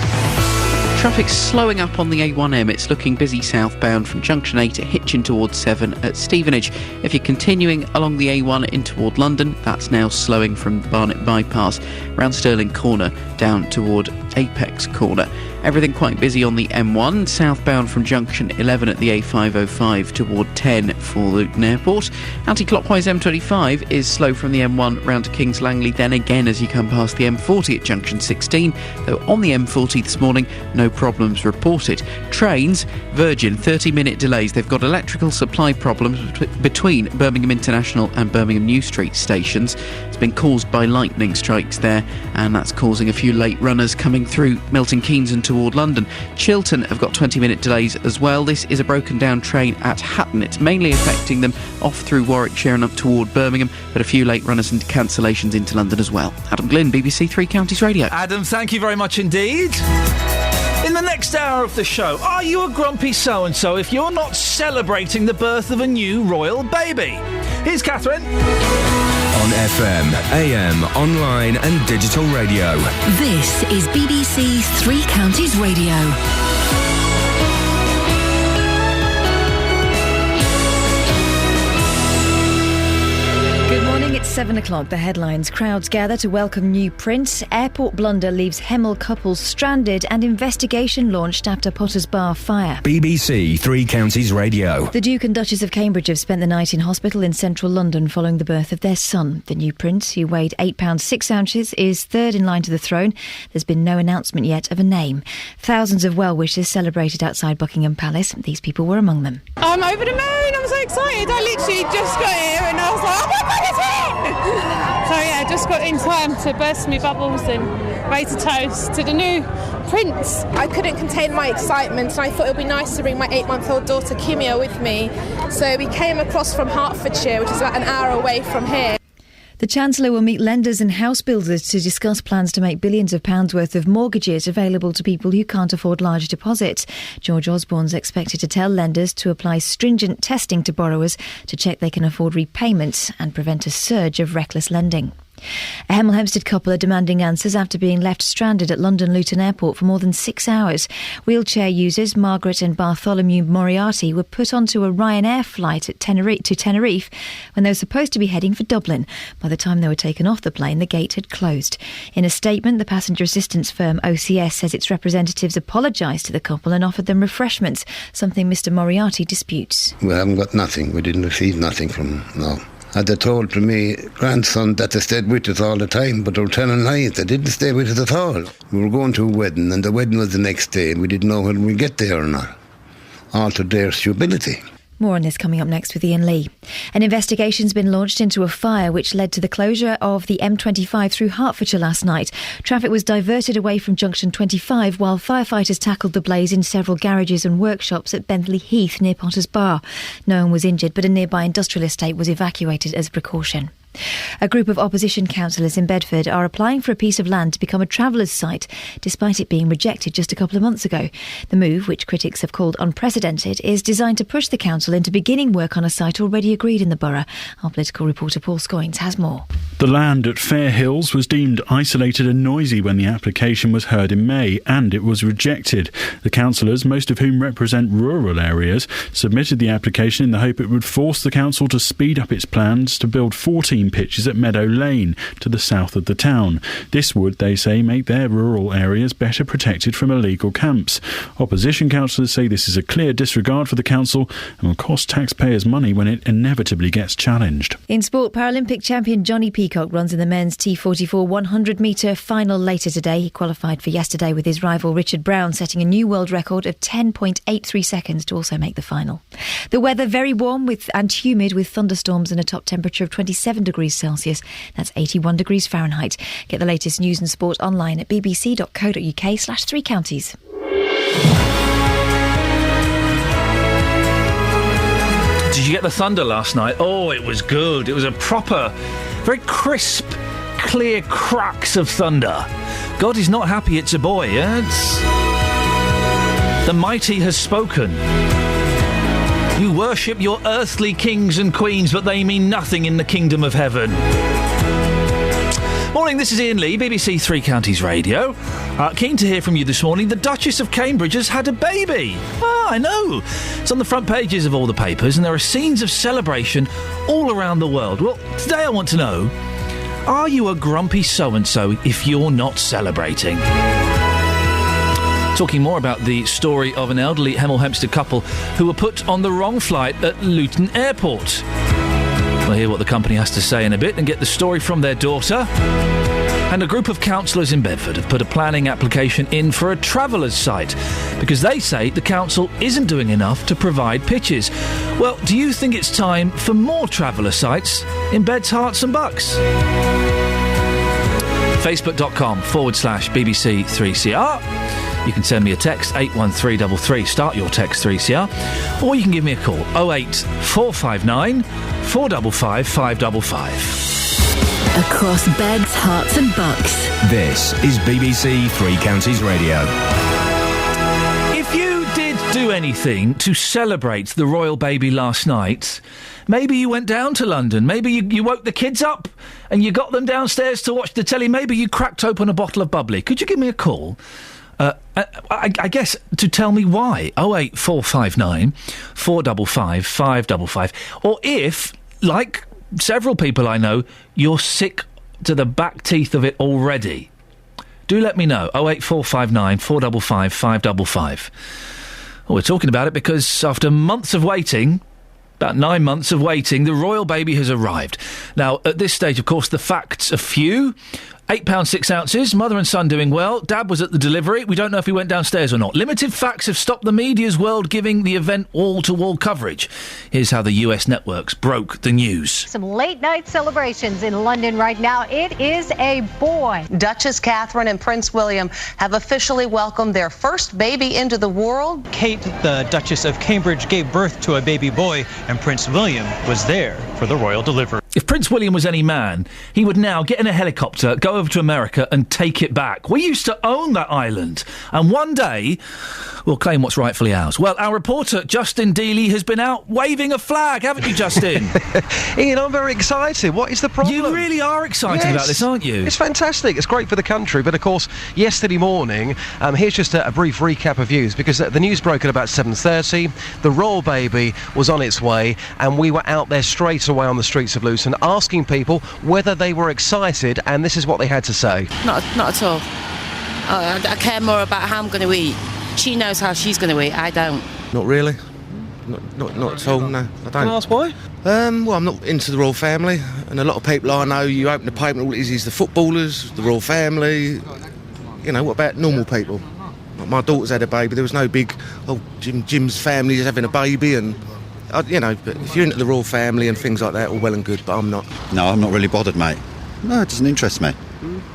S19: Traffic's slowing up on the A1M. It's looking busy southbound from Junction 8 at Hitchin towards 7 at Stevenage. If you're continuing along the A1 in toward London, that's now slowing from Barnet Bypass round Stirling Corner down toward Apex Corner. Everything quite busy on the M1, southbound from junction 11 at the A505 toward 10 for Luton Airport. Anti-clockwise M25 is slow from the M1 round to Kings Langley, then again as you come past the M40 at junction 16, though on the M40 this morning, no problems reported. Trains, Virgin, 30-minute delays. They've got electrical supply problems between Birmingham International and Birmingham New Street stations. It's been caused by lightning strikes there, and that's causing a few late runners coming through Milton Keynes and toward London. Chiltern have got 20-minute delays as well. This is a broken down train at Hatton. It's mainly affecting them off through Warwickshire and up toward Birmingham, but a few late runners and cancellations into London as well. Adam Glynn, BBC Three Counties Radio.
S4: Adam, thank you very much indeed. In the next hour of the show, are you a grumpy so-and-so if you're not celebrating the birth of a new royal baby? Here's Catherine.
S6: On FM, AM, online and digital radio.
S5: This is BBC Three Counties Radio.
S1: Good morning, it's 7 o'clock. The headlines. Crowds gather to welcome new prince. Airport blunder leaves Hemel couple stranded, and investigation launched after Potter's Bar fire.
S6: BBC Three Counties Radio.
S1: The Duke and Duchess of Cambridge have spent the night in hospital in central London following the birth of their son. The new prince, who weighed £8 6 ounces, is third in line to the throne. There's been no announcement yet of a name. Thousands of well-wishers celebrated outside Buckingham Palace. These people were among them.
S13: I'm over the moon. I'm so excited. I literally just got here and I was like, oh my God, it's here! So yeah, just got in time to burst my bubbles and raise a toast to the new prince.
S14: I couldn't contain my excitement, and I thought it would be nice to bring my 8-month-old daughter Kimia with me. So we came across from Hertfordshire, which is about an hour away from here.
S1: The Chancellor will meet lenders and house builders to discuss plans to make billions of pounds worth of mortgages available to people who can't afford large deposits. George Osborne's expected to tell lenders to apply stringent testing to borrowers to check they can afford repayments and prevent a surge of reckless lending. A Hemel Hempstead couple are demanding answers after being left stranded at London Luton Airport for more than 6 hours. Wheelchair users Margaret and Bartholomew Moriarty were put onto a Ryanair flight to Tenerife when they were supposed to be heading for Dublin. By the time they were taken off the plane, the gate had closed. In a statement, the passenger assistance firm OCS says its representatives apologised to the couple and offered them refreshments, something Mr Moriarty disputes.
S15: We haven't got nothing. We didn't receive nothing from them, no. Had they told to me grandson that they stayed with us all the time, but they were telling lies. They didn't stay with us at all. We were going to a wedding, and the wedding was the next day, and we didn't know whether we'd get there or not. Altered their stupidity.
S1: More on this coming up next with Iain Lee. An investigation's been launched into a fire which led to the closure of the M25 through Hertfordshire last night. Traffic was diverted away from junction 25 while firefighters tackled the blaze in several garages and workshops at Bentley Heath near Potter's Bar. No one was injured, but a nearby industrial estate was evacuated as a precaution. A group of opposition councillors in Bedford are applying for a piece of land to become a traveller's site, despite it being rejected just a couple of months ago. The move, which critics have called unprecedented, is designed to push the council into beginning work on a site already agreed in the borough. Our political reporter Paul Scoynes has more.
S10: The land at Fair Hills was deemed isolated and noisy when the application was heard in May, and it was rejected. The councillors, most of whom represent rural areas, submitted the application in the hope it would force the council to speed up its plans to build 14 pitches at Meadow Lane to the south of the town. This would, they say, make their rural areas better protected from illegal camps. Opposition councillors say this is a clear disregard for the council and will cost taxpayers money when it inevitably gets challenged.
S1: In sport, Paralympic champion Johnny Peacock runs in the men's T44 100-metre final later today. He qualified for yesterday with his rival Richard Brown setting a new world record of 10.83 seconds to also make the final. The weather very warm and humid with thunderstorms and a top temperature of 27 degrees Celsius. That's 81 degrees Fahrenheit. Get the latest news and sport online at bbc.co.uk/3counties.
S4: Did you get the thunder last night? Oh, it was good. It was a proper, very crisp, clear cracks of thunder. God is not happy it's a boy, yeah? The mighty has spoken. You worship your earthly kings and queens, but they mean nothing in the kingdom of heaven. Morning, this is Iain Lee, BBC Three Counties Radio. Keen to hear from you this morning. The Duchess of Cambridge has had a baby. I know. It's on the front pages of all the papers, and there are scenes of celebration all around the world. Well, today I want to know, are you a grumpy so-and-so if you're not celebrating? Talking more about the story of an elderly Hemel Hempstead couple who were put on the wrong flight at Luton Airport. We'll hear what the company has to say in a bit and get the story from their daughter. And a group of councillors in Bedford have put a planning application in for a travellers' site because they say the council isn't doing enough to provide pitches. Well, do you think it's time for more traveller sites in Beds, Herts and Bucks? Facebook.com/BBC3CR. You can send me a text, 81333, start your text 3CR, or you can give me a call, 08459 455 555.
S5: Across Beds, Herts and Bucks.
S6: This is BBC Three Counties Radio.
S4: If you did do anything to celebrate the royal baby last night, maybe you went down to London, maybe you woke the kids up and you got them downstairs to watch the telly, maybe you cracked open a bottle of bubbly. Could you give me a call? I guess to tell me why. 08459 455 555. Or if, like several people I know, you're sick to the back teeth of it already. Do let me know. 08459 455 555. Well, we're talking about it because after months of waiting, about 9 months of waiting, the royal baby has arrived. Now, at this stage, of course, the facts are few. £8 6 ounces, mother and son doing well. Dad was at the delivery. We don't know if he went downstairs or not. Limited facts have stopped the media's world giving the event wall-to-wall coverage. Here's how the US networks broke the news.
S16: Some late-night celebrations in London right now. It is a boy.
S17: Duchess Catherine and Prince William have officially welcomed their first baby into the world.
S18: Kate, the Duchess of Cambridge, gave birth to a baby boy, and Prince William was there for the royal delivery.
S4: If Prince William was any man, he would now get in a helicopter, go over to America and take it back. We used to own that island, and one day we'll claim what's rightfully ours. Well, our reporter, Justin Dealey, has been out waving a flag, haven't you, Justin?
S20: Ian, I'm very excited. What is the problem?
S4: You really are excited about this, aren't you?
S20: It's fantastic. It's great for the country. But, of course, yesterday morning, here's just a brief recap of news, because the news broke at about 7:30. The royal baby was on its way, and we were out there straight away on the streets of Luton asking people whether they were excited, and this is what they had to say.
S25: Not at all. I care more about how I'm going to eat. She knows how she's going to eat. I don't.
S26: Not really. Not at all, no. I don't.
S20: Can I ask why?
S26: Well, I'm not into the royal family, and a lot of people I know, you open the paper and all it is the footballers, the royal family. You know, what about normal people? My daughter's had a baby, there was no big, Jim's family is having a baby, and but if you're into the royal family and things like that, all well and good, but I'm not.
S27: No, I'm not really bothered, mate. No, it doesn't interest me.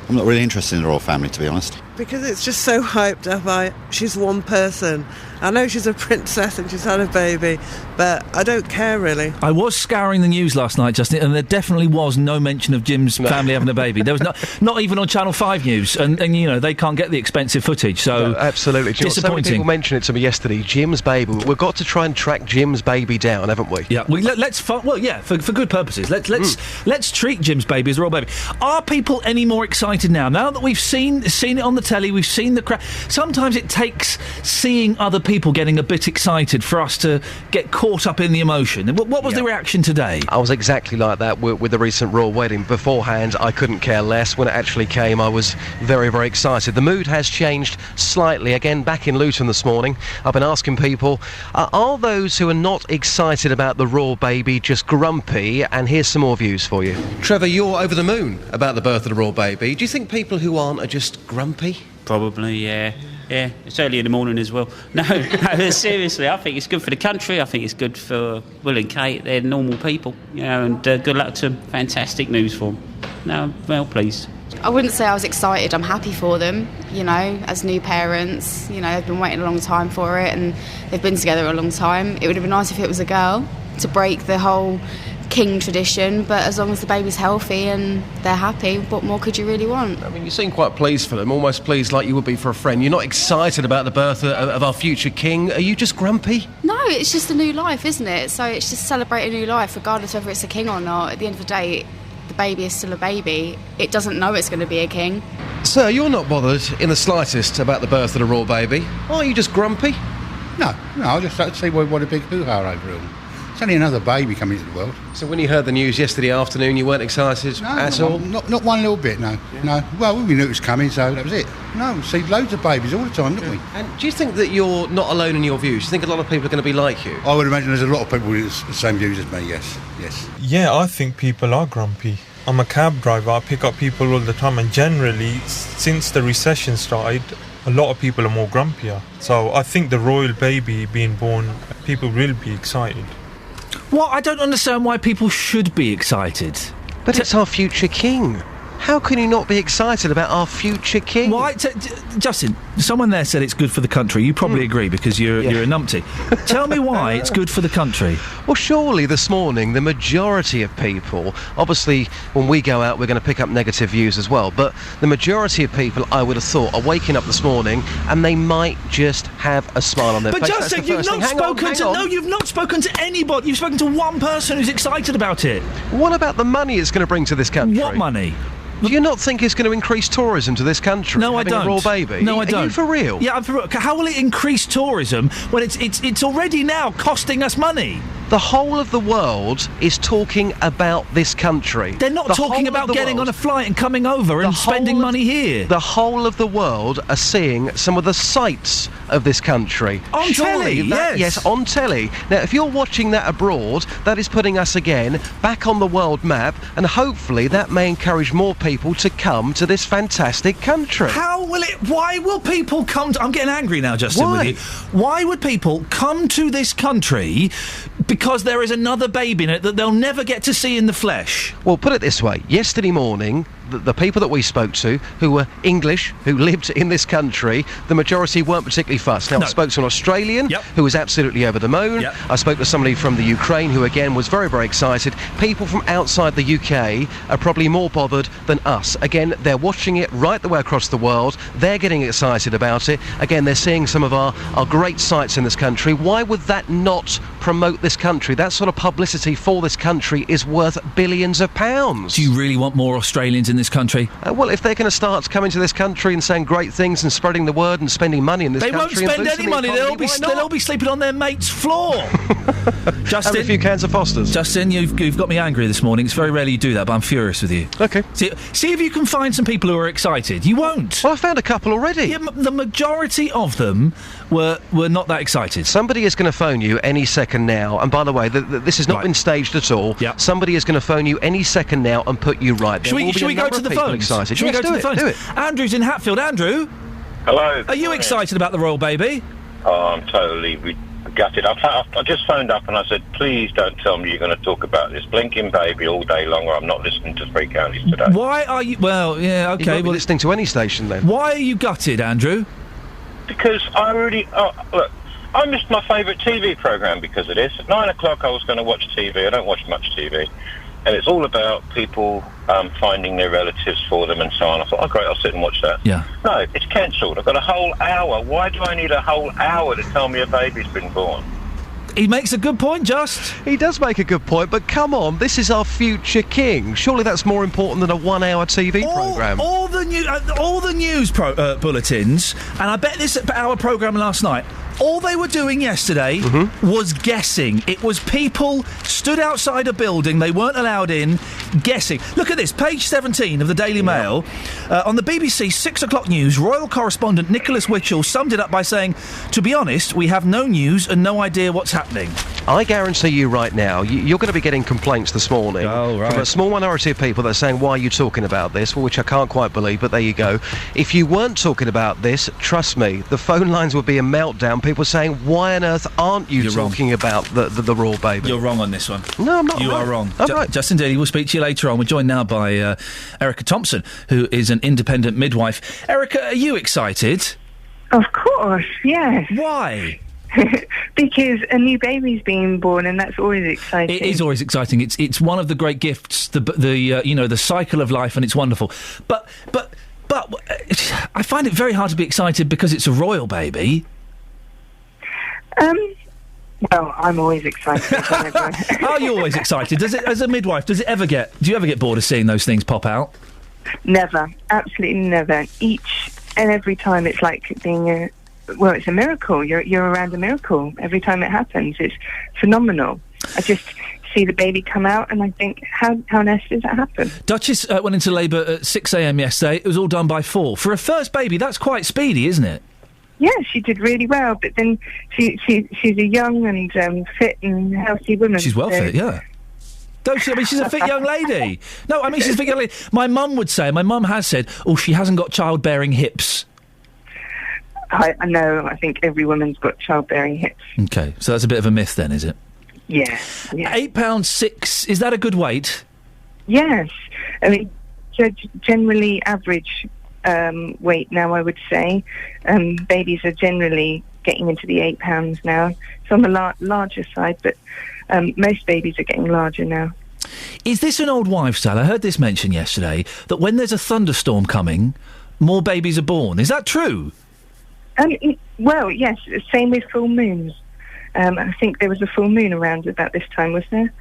S27: I'm not really interested in the royal family, to be honest.
S28: Because it's just so hyped up. She's one person. I know she's a princess and she's had a baby, but I don't care, really.
S4: I was scouring the news last night, Justin, and there definitely was no mention of Jim's family having a baby. There was not even on Channel 5 News, and they can't get the expensive footage, so...
S20: No, absolutely.
S4: Disappointing.
S20: So many people mentioned it to me yesterday, Jim's baby. We've got to try and track Jim's baby down, haven't we?
S4: Yeah, for good purposes. Let's treat Jim's baby as a royal baby. Are people any more excited now? Now that we've seen it on the telly, we've seen the crowd. Sometimes it takes seeing other people getting a bit excited for us to get caught up in the emotion. What was the reaction today?
S20: I was exactly like that with the recent royal wedding. Beforehand, I couldn't care less. When it actually came, I was very, very excited. The mood has changed slightly. Again, back in Luton this morning, I've been asking people, are those who are not excited about the royal baby just grumpy? And here's some more views for you. Trevor, you're over the moon about the birth of the royal baby. Do you think people who aren't are just grumpy?
S29: Probably, yeah. Yeah, it's early in the morning as well. No, seriously, I think it's good for the country. I think it's good for Will and Kate. They're normal people, and good luck to fantastic news for them. No, well pleased.
S30: I wouldn't say I was excited. I'm happy for them, as new parents. They've been waiting a long time for it, and they've been together a long time. It would have been nice if it was a girl to break the whole king tradition, but as long as the baby's healthy and they're happy, what more could you really want?
S20: I mean, you seem quite pleased for them, almost pleased like you would be for a friend. You're not excited about the birth of our future king. Are you just grumpy?
S30: No, it's just a new life, isn't it? So it's just celebrate a new life, regardless whether it's a king or not. At the end of the day, the baby is still a baby. It doesn't know it's going to be a king.
S20: Sir, you're not bothered in the slightest about the birth of the royal baby. Are you just grumpy?
S15: No, I just don't see what a big hoo-ha over him.
S2: It's only another baby coming into the world.
S20: So when you heard the news yesterday afternoon, you weren't excited at all?
S2: Not one little bit, no. No. Well, we knew it was coming, so that was it. No, we see loads of babies all the time, don't we?
S20: And do you think that you're not alone in your views? Do you think a lot of people are going to be like you?
S2: I would imagine there's a lot of people with the same views as me, yes.
S3: Yeah, I think people are grumpy. I'm a cab driver, I pick up people all the time, and generally, since the recession started, a lot of people are more grumpier. So I think the royal baby being born, people will be excited.
S4: What? I don't understand why people should be excited.
S20: But it's our future king. How can you not be excited about our future king?
S4: Why, Justin? Someone there said it's good for the country. You probably agree because you're a numpty. Tell me why it's good for the country.
S20: Well, surely this morning the majority of people, obviously when we go out we're going to pick up negative views as well, but the majority of people, I would have thought, are waking up this morning and they might just have a smile on their face.
S4: But Justin, you've not spoken to anybody. You've spoken to one person who's excited about it.
S20: What about the money it's going to bring to this country?
S4: What money?
S20: Do you not think it's going to increase tourism to this country?
S4: No, I don't.
S20: A royal baby?
S4: No, I don't.
S20: Are you for real?
S4: Yeah, I'm for real. How will it increase tourism when it's already now costing us money?
S20: The whole of the world is talking about this country.
S4: They're not talking about getting on a flight and coming over and spending money here.
S20: The whole of the world are seeing some of the sights of this country.
S4: On telly, yes.
S20: Yes, on telly. Now, if you're watching that abroad, that is putting us again back on the world map, and hopefully that may encourage more people to come to this fantastic country.
S4: Why will people come to... I'm getting angry now, Justin, with you. Why would people come to this country because there is another baby in it that they'll never get to see in the flesh?
S20: Well, put it this way. Yesterday morning, the people that we spoke to, who were English, who lived in this country, the majority weren't particularly fussed. Now, I spoke to an Australian who was absolutely over the moon. I spoke to somebody from the Ukraine who, again, was very, very excited. People from outside the UK are probably more bothered than us. Again, they're watching it right the way across the world. They're getting excited about it. Again, they're seeing some of our great sights in this country. Why would that not promote this country? That sort of publicity for this country is worth billions of pounds.
S4: Do you really want more Australians in this country?
S20: Well, if they're going to start coming to this country and saying great things and spreading the word and spending money in this country...
S4: They won't spend any money. They'll all be sleeping on their mate's floor. Justin,
S20: have a few cans of Foster's.
S4: Justin, you've got me angry this morning. It's very rarely you do that, but I'm furious with you.
S20: OK.
S4: See if you can find some people who are excited. You won't.
S20: Well, I found a couple already.
S4: Yeah, the majority of them were not that excited.
S20: Somebody is going to phone you any second now, and by the way, this has not been staged at all. Somebody is going to phone you any second now and put you right.
S4: Should we go to the phone? Should we go to the phone?
S20: Do it.
S4: Andrew's in Hatfield. Andrew?
S7: Hello.
S4: Are you excited about the royal baby?
S7: Oh, I'm totally gutted. I just phoned up and I said, please don't tell me you're going to talk about this blinking baby all day long, or I'm not listening to Three Counties today.
S4: Why are you... Well, yeah, OK.
S20: You won't be listening to any station then.
S4: Why are you gutted, Andrew?
S7: Because I really... look, I missed my favourite TV programme because of this. At 9 o'clock I was going to watch TV. I don't watch much TV. And it's all about people finding their relatives for them and so on. I thought, oh, great, I'll sit and watch that.
S4: Yeah.
S7: No, it's cancelled. I've got a whole hour. Why do I need a whole hour to tell me a baby's been born?
S4: He makes a good point, Just.
S20: He does make a good point, but come on, this is our future king. Surely that's more important than a 1-hour TV programme.
S4: All the news bulletins, and I bet this at our programme last night, all they were doing yesterday was guessing. It was people stood outside a building, they weren't allowed in, guessing. Look at this, page 17 of the Daily Mail. On the BBC 6 o'clock news, royal correspondent Nicholas Witchell summed it up by saying, to be honest, we have no news and no idea what's happening.
S20: I guarantee you right now, you're going to be getting complaints this morning
S4: from
S20: a small minority of people that are saying, why are you talking about this? Well, which I can't quite believe, but there you go. If you weren't talking about this, trust me, the phone lines would be a meltdown. People saying, why on earth aren't you talking about the royal baby?
S4: You're wrong on this one.
S20: No, I'm not.
S4: You are wrong.
S20: I'm right.
S4: Justin Daly, we'll speak to you later on. We're joined now by Erica Thompson, who is an independent midwife. Erica, are you excited?
S8: Of course, yes.
S4: Why?
S8: Because a new baby's being born, and that's always exciting.
S4: It is always exciting. It's one of the great gifts, the cycle of life, and it's wonderful. But I find it very hard to be excited because it's a royal baby.
S8: Well, I'm always excited.
S4: Are you always excited? Does it, as a midwife, do you ever get bored of seeing those things pop out?
S8: Never, absolutely never. Each and every time, it's like being it's a miracle. You're around a miracle every time it happens. It's phenomenal. I just see the baby come out and I think, how on earth does that happen?
S4: Duchess went into labour at 6 a.m. yesterday. It was all done by 4. For a first baby, that's quite speedy, isn't it?
S8: Yeah, she did really well, but then she's a young and fit and healthy woman.
S4: She's well fit, yeah. She's a fit young lady. No, I mean, she's a fit young lady. My mum has said, she hasn't got childbearing hips.
S8: I know, I think every woman's got childbearing hips.
S4: Okay, so that's a bit of a myth then, is it?
S8: Yeah.
S4: £8.6, is that a good weight?
S8: Yes. I mean, generally average weight now, I would say. Babies are generally getting into the £8 now. It's on the larger side, but most babies are getting larger now.
S4: Is this an old wives' tale? I heard this mentioned yesterday, that when there's a thunderstorm coming, more babies are born. Is that true?
S8: Well, yes, same with full moons. I think there was a full moon around about this time, was there?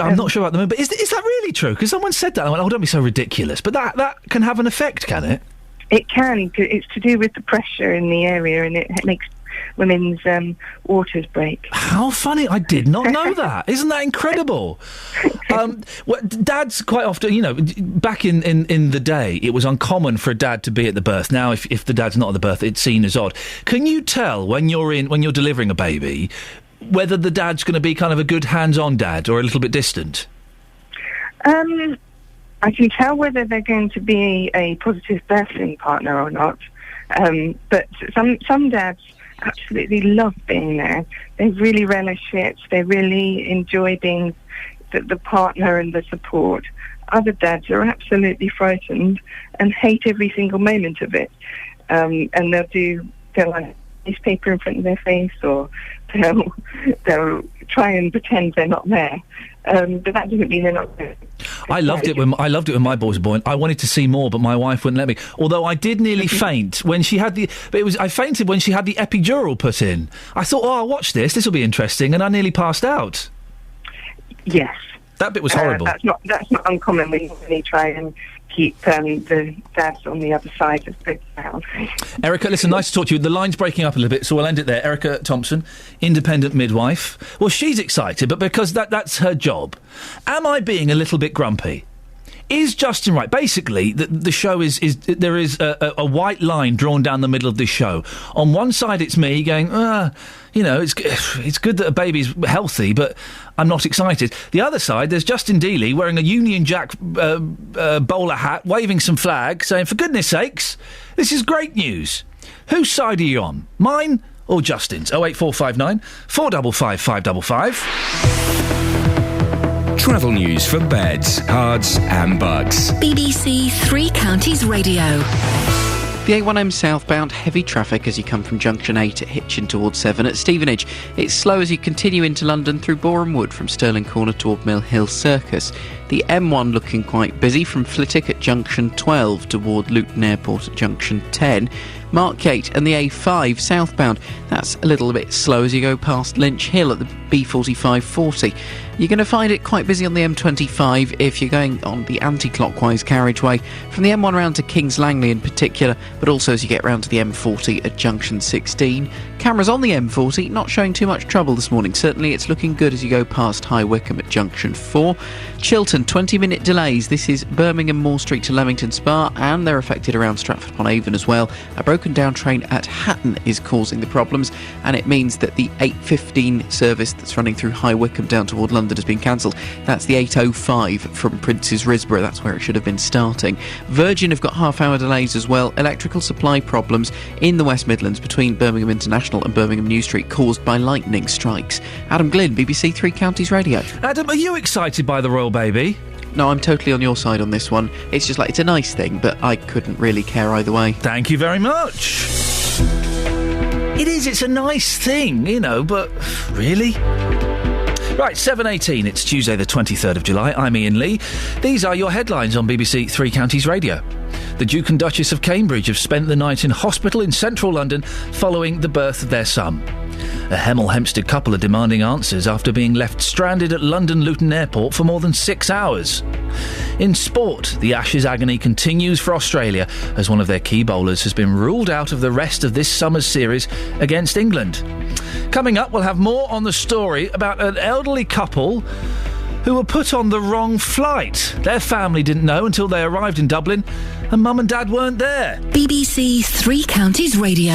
S4: I'm not sure about the moon, but is that really true? Because someone said that, and I went, don't be so ridiculous. But that can have an effect, can it?
S8: It can. It's to do with the pressure in the area, and it makes women's waters break.
S4: How funny. I did not know that. Isn't that incredible? Dads quite often, back in the day, it was uncommon for a dad to be at the birth. Now, if the dad's not at the birth, it's seen as odd. Can you tell when you're delivering a baby whether the dad's going to be kind of a good hands-on dad or a little bit distant?
S8: I can tell whether they're going to be a positive birthing partner or not. But some dads absolutely love being there. They really relish it. They really enjoy being the partner and the support. Other dads are absolutely frightened and hate every single moment of it. And they'll have a newspaper in front of their face, or they'll try and pretend they're not there. But that doesn't mean they're not there.
S4: I loved it when my boys were born. I wanted to see more, but my wife wouldn't let me. Although I did nearly faint when she had I fainted when she had the epidural put in. I thought, I'll watch this. This will be interesting, and I nearly passed out.
S8: Yes,
S4: that bit was horrible.
S8: That's not uncommon. We normally try and keep the dads on the other side of the town.
S4: Erica, listen, nice to talk to you. The line's breaking up a little bit, so we'll end it there. Erica Thompson, independent midwife. Well, she's excited, but because that's her job. Am I being a little bit grumpy? Is Justin right? Basically, the show is there is a white line drawn down the middle of this show. On one side, it's me going, it's good that a baby's healthy, but I'm not excited. The other side, there's Justin Dealey wearing a Union Jack bowler hat, waving some flags, saying, for goodness sakes, this is great news. Whose side are you on? Mine or Justin's? 08459 455 555.
S6: Travel news for beds, cards and bugs.
S5: BBC Three Counties Radio.
S9: The A1M southbound, heavy traffic as you come from Junction 8 at Hitchin towards 7 at Stevenage. It's slow as you continue into London through Boreham Wood from Stirling Corner toward Mill Hill Circus. The M1 looking quite busy from Flitwick at Junction 12 toward Luton Airport at Junction 10. Markgate and the A5 southbound, that's a little bit slow as you go past Lynch Hill at the B4540. You're going to find it quite busy on the M25 if you're going on the anti-clockwise carriageway from the M1 round to Kings Langley in particular, but also as you get round to the M40 at Junction 16. Cameras on the M40 not showing too much trouble this morning. Certainly it's looking good as you go past High Wycombe at Junction 4. Chiltern, 20-minute delays. This is Birmingham Moor Street to Leamington Spa, and they're affected around Stratford-upon-Avon as well. A broken down train at Hatton is causing the problems, and it means that the 8:15 service that's running through High Wycombe down toward London has been cancelled. That's the 8:05 from Prince's Risborough. That's where it should have been starting. Virgin have got half-hour delays as well. Electrical supply problems in the West Midlands between Birmingham International and Birmingham New Street caused by lightning strikes. Adam Glynn, BBC Three Counties Radio.
S4: Adam, are you excited by the royal baby?
S9: No, I'm totally on your side on this one. It's just like, it's a nice thing, but I couldn't really care either way.
S4: Thank you very much. It is, it's a nice thing, but really? Right, 7:18, it's Tuesday the 23rd of July. I'm Iain Lee. These are your headlines on BBC Three Counties Radio. The Duke and Duchess of Cambridge have spent the night in hospital in central London following the birth of their son. A Hemel Hempstead couple are demanding answers after being left stranded at London Luton Airport for more than 6 hours. In sport, the Ashes agony continues for Australia as one of their key bowlers has been ruled out of the rest of this summer's series against England. Coming up, we'll have more on the story about an elderly couple who were put on the wrong flight. Their family didn't know until they arrived in Dublin, and Mum and Dad weren't there.
S5: BBC Three Counties Radio.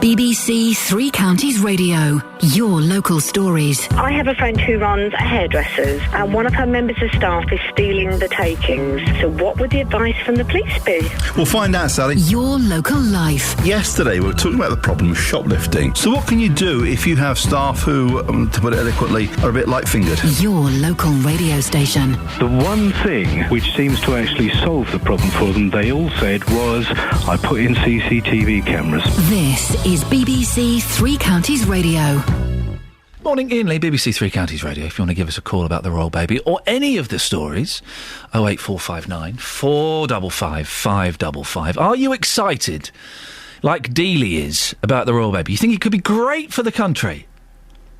S5: BBC Three Counties Radio. Your local stories.
S10: I have a friend who runs a hairdresser's, and one of her members of staff is stealing the takings. So what would the advice from the police be?
S11: We'll find out, Sally.
S5: Your local life.
S11: Yesterday we were talking about the problem of shoplifting. So what can you do if you have staff who, to put it eloquently, are a bit light-fingered?
S5: Your local radio station.
S12: The one thing which seems to actually solve the problem for them, they all said, was, I put in CCTV cameras.
S5: This is BBC Three Counties Radio.
S4: Morning, Iain Lee, BBC Three Counties Radio. If you want to give us a call about the royal baby or any of the stories, 08459 455 555. Are you excited, like Dealey is, about the royal baby? You think it could be great for the country?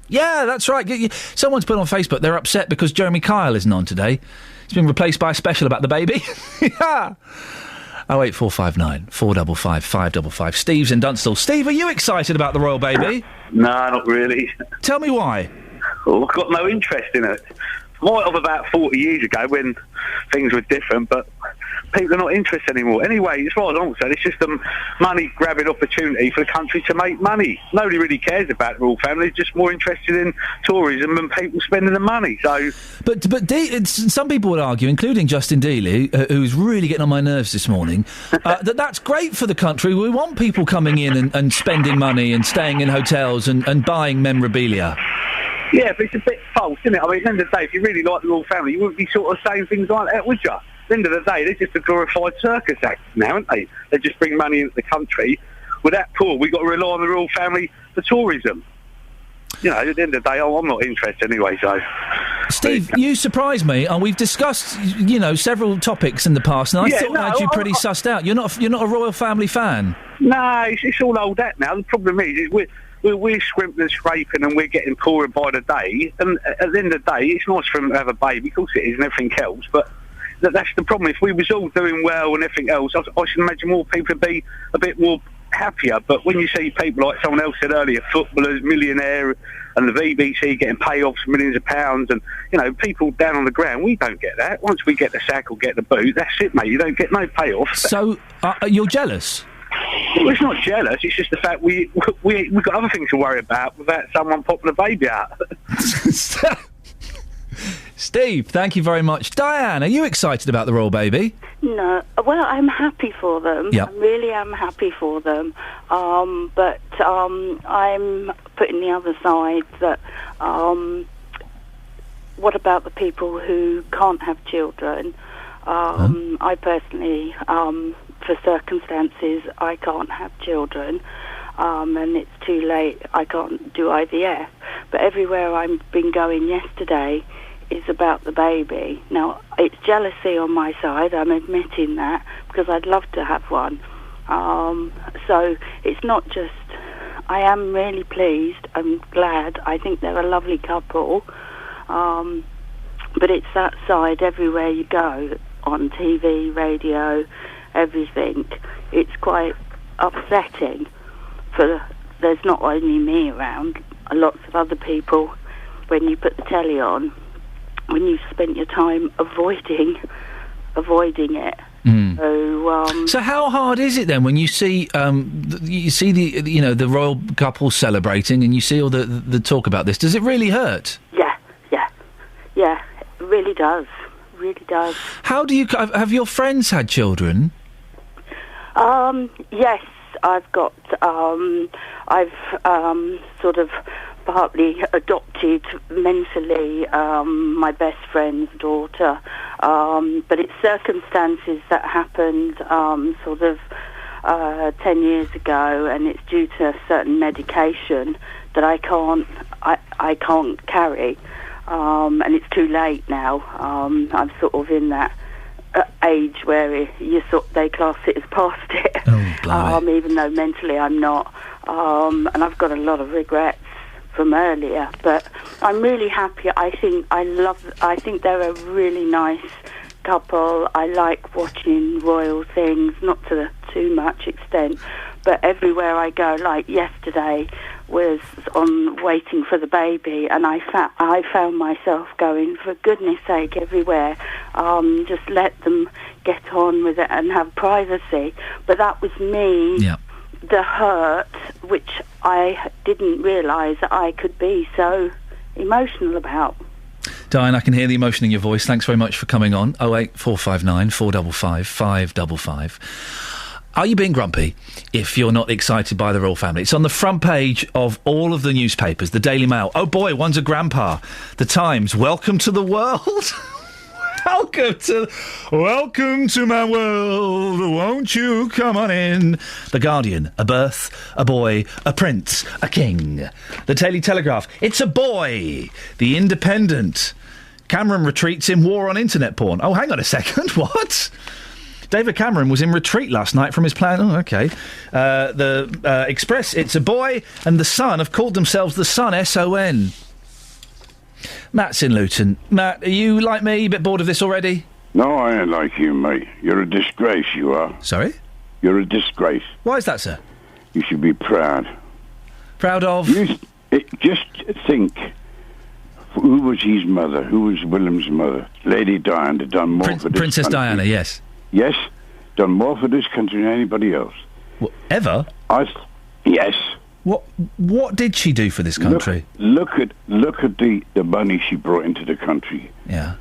S4: Yeah, that's right. Someone's put on Facebook they're upset because Jeremy Kyle isn't on today. He's been replaced by a special about the baby. Yeah. 08459 455 555. Steve's in Dunstall. Steve, are you excited about the royal baby?
S13: No, not really.
S4: Tell me why.
S13: Well, I've got no interest in it. Might have about 40 years ago when things were different, but people are not interested anymore. Anyway, as far as I'm concerned, it's just a money-grabbing opportunity for the country to make money. Nobody really cares about the royal family. They're just more interested in tourism and people spending the money. So,
S4: But some people would argue, including Justin Dealey, who's really getting on my nerves this morning, that's great for the country. We want people coming in and spending money and staying in hotels and buying memorabilia.
S13: yeah, but it's a bit false, isn't it? I mean, at the end of the day, if you really like the royal family, you wouldn't be sort of saying things like that, would you? At the end of the day, they're just a glorified circus act now, aren't they? They just bring money into the country. We're that poor, we've got to rely on the royal family for tourism. You know, at the end of the day, I'm not interested anyway, so...
S4: Steve, you surprise me, and we've discussed, several topics in the past, and I thought I had you pretty sussed out. You're not a royal family fan?
S13: No, it's all old that now. The problem is we're scrimping and scraping and we're getting poorer by the day, and at the end of the day, it's nice for them to have a baby, of course it is, and everything else, but that's the problem. If we was all doing well and everything else, I should imagine more people would be a bit more happier. But when you see people like someone else said earlier, footballers, millionaire, and the BBC getting payoffs for millions of pounds, and people down on the ground, we don't get that. Once we get the sack or get the boot, that's it, mate. You don't get no payoff.
S4: So you're jealous?
S13: Well, it's not jealous. It's just the fact we've got other things to worry about without someone popping a baby out.
S4: Steve, thank you very much. Diane, are you excited about the royal baby?
S14: No. Well, I'm happy for them.
S4: Yep.
S14: I really am happy for them. But I'm putting the other side that what about the people who can't have children? I personally, for circumstances, I can't have children. And it's too late. I can't do IVF. But everywhere I've been going yesterday is about the baby. Now, it's jealousy on my side, I'm admitting that, because I'd love to have one. So it's not just... I am really pleased, I'm glad, I think they're a lovely couple, but it's that side everywhere you go, on TV, radio, everything. It's quite upsetting. There's not only me around, lots of other people, when you put the telly on, when you've spent your time avoiding it.
S4: So how hard is it then when you see the royal couple celebrating and you see all the talk about this? Does it really hurt?
S14: Yeah, it really does. Really does.
S4: How do you have your friends had children?
S14: Yes, I've got. I've sort of partly adopted mentally my best friend's daughter, but it's circumstances that happened sort of 10 years ago, and it's due to certain medication that I can't carry, and it's too late now. I'm sort of in that age where they class it as past it, even though mentally I'm not, and I've got a lot of regrets from earlier, but I'm really happy. I think they're a really nice couple. I like watching royal things, not to too much extent, but everywhere I go, like yesterday was on Waiting for the Baby, and I found myself going, for goodness sake, everywhere, just let them get on with it and have privacy. But that was me, the hurt, which I didn't realise that I could be so emotional about.
S4: Diane, I can hear the emotion in your voice. Thanks very much for coming on. 08459 455 555. Are you being grumpy if you're not excited by the royal family? It's on the front page of all of the newspapers. The Daily Mail. Oh boy, one's a grandpa. The Times. Welcome to the world. Welcome to my world. Won't you come on in? The Guardian. A birth, a boy, a prince, a king. The Daily Telegraph. It's a boy. The Independent. Cameron retreats in war on internet porn. Oh, hang on a second. What? David Cameron was in retreat last night from his plan. Oh, OK. The Express. It's a boy and the Sun have called themselves the Sun, S-O-N. Matt's in Luton. Matt, are you like me, a bit bored of this already?
S1: No, I ain't like you, mate. You're a disgrace, you are.
S4: Sorry?
S1: You're a disgrace.
S4: Why is that, sir?
S1: You should be proud.
S4: Proud of?
S1: Just think, who was his mother? Who was William's mother? Lady Diana done more for this
S4: Princess
S1: country.
S4: Diana, yes.
S1: Yes, done more for this country than anybody else.
S4: What, ever?
S1: Yes.
S4: What did she do for this country?
S1: Look at the money she brought into the country.
S4: Yeah.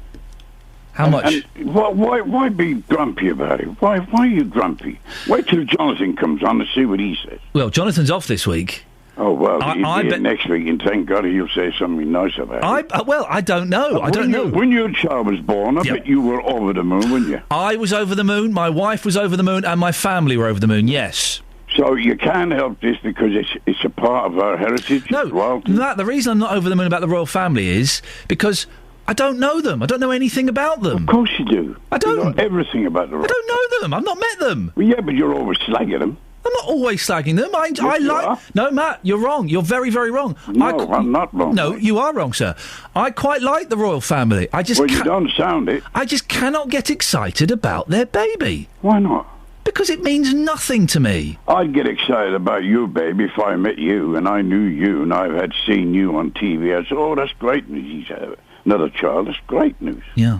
S4: How much?
S1: And why be grumpy about it? Why are you grumpy? Wait till Jonathan comes on and see what he says.
S4: Well, Jonathan's off this week.
S1: Oh, well, he'll be here next week, and thank God he'll say something nice about it.
S4: Well, I don't know. I don't know.
S1: When your child was born, I bet you were over the moon, weren't you?
S4: I was over the moon, my wife was over the moon, and my family were over the moon, yes.
S1: So you can't help this because it's a part of our heritage.
S4: No, the reason I'm not over the moon about the royal family is because I don't know them. I don't know anything about them.
S1: Of course you do.
S4: I don't.
S1: You know everything about the royal
S4: family. I don't know them. I've not met them.
S1: Well, yeah, but you're always slagging them.
S4: I'm not always slagging them. I like... No, Matt, you're wrong. You're very, very wrong.
S1: No, I'm not wrong.
S4: No, you are wrong, sir. I quite like the royal family.
S1: Well, you don't sound it.
S4: I just cannot get excited about their baby.
S1: Why not?
S4: Because it means nothing to me.
S1: I'd get excited about your baby if I met you and I knew you and I had seen you on TV. I'd say, oh, that's great news. He's had another child. That's great news.
S4: Yeah.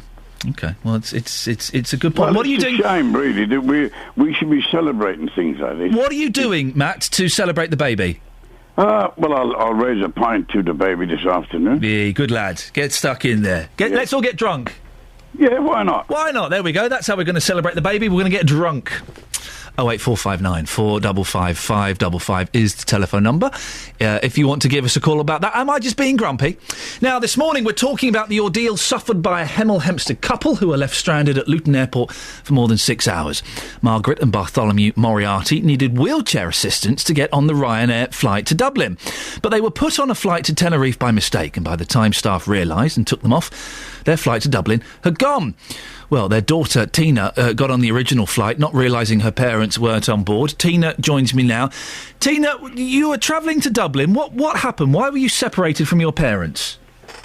S4: Okay. Well, it's a good point.
S1: Well,
S4: what are you doing?
S1: It's a shame, really, that we should be celebrating things like this.
S4: What are you doing, Matt, to celebrate the baby?
S1: Well, I'll raise a pint to the baby this afternoon.
S4: Yeah, good lad. Get stuck in there. Let's all get drunk.
S1: Yeah, why not?
S4: Why not? There we go. That's how we're going to celebrate the baby. We're going to get drunk. 08459 455 555 is the telephone number. If you want to give us a call about that. Am I just being grumpy? Now, this morning we're talking about the ordeal suffered by a Hemel Hempstead couple who were left stranded at Luton Airport for more than 6 hours. Margaret and Bartholomew Moriarty needed wheelchair assistance to get on the Ryanair flight to Dublin. But they were put on a flight to Tenerife by mistake, and by the time staff realised and took them off, their flight to Dublin had gone. Well, their daughter, Tina, got on the original flight, not realising her parents weren't on board. Tina joins me now. Tina, you were travelling to Dublin. What happened? Why were you separated from your parents?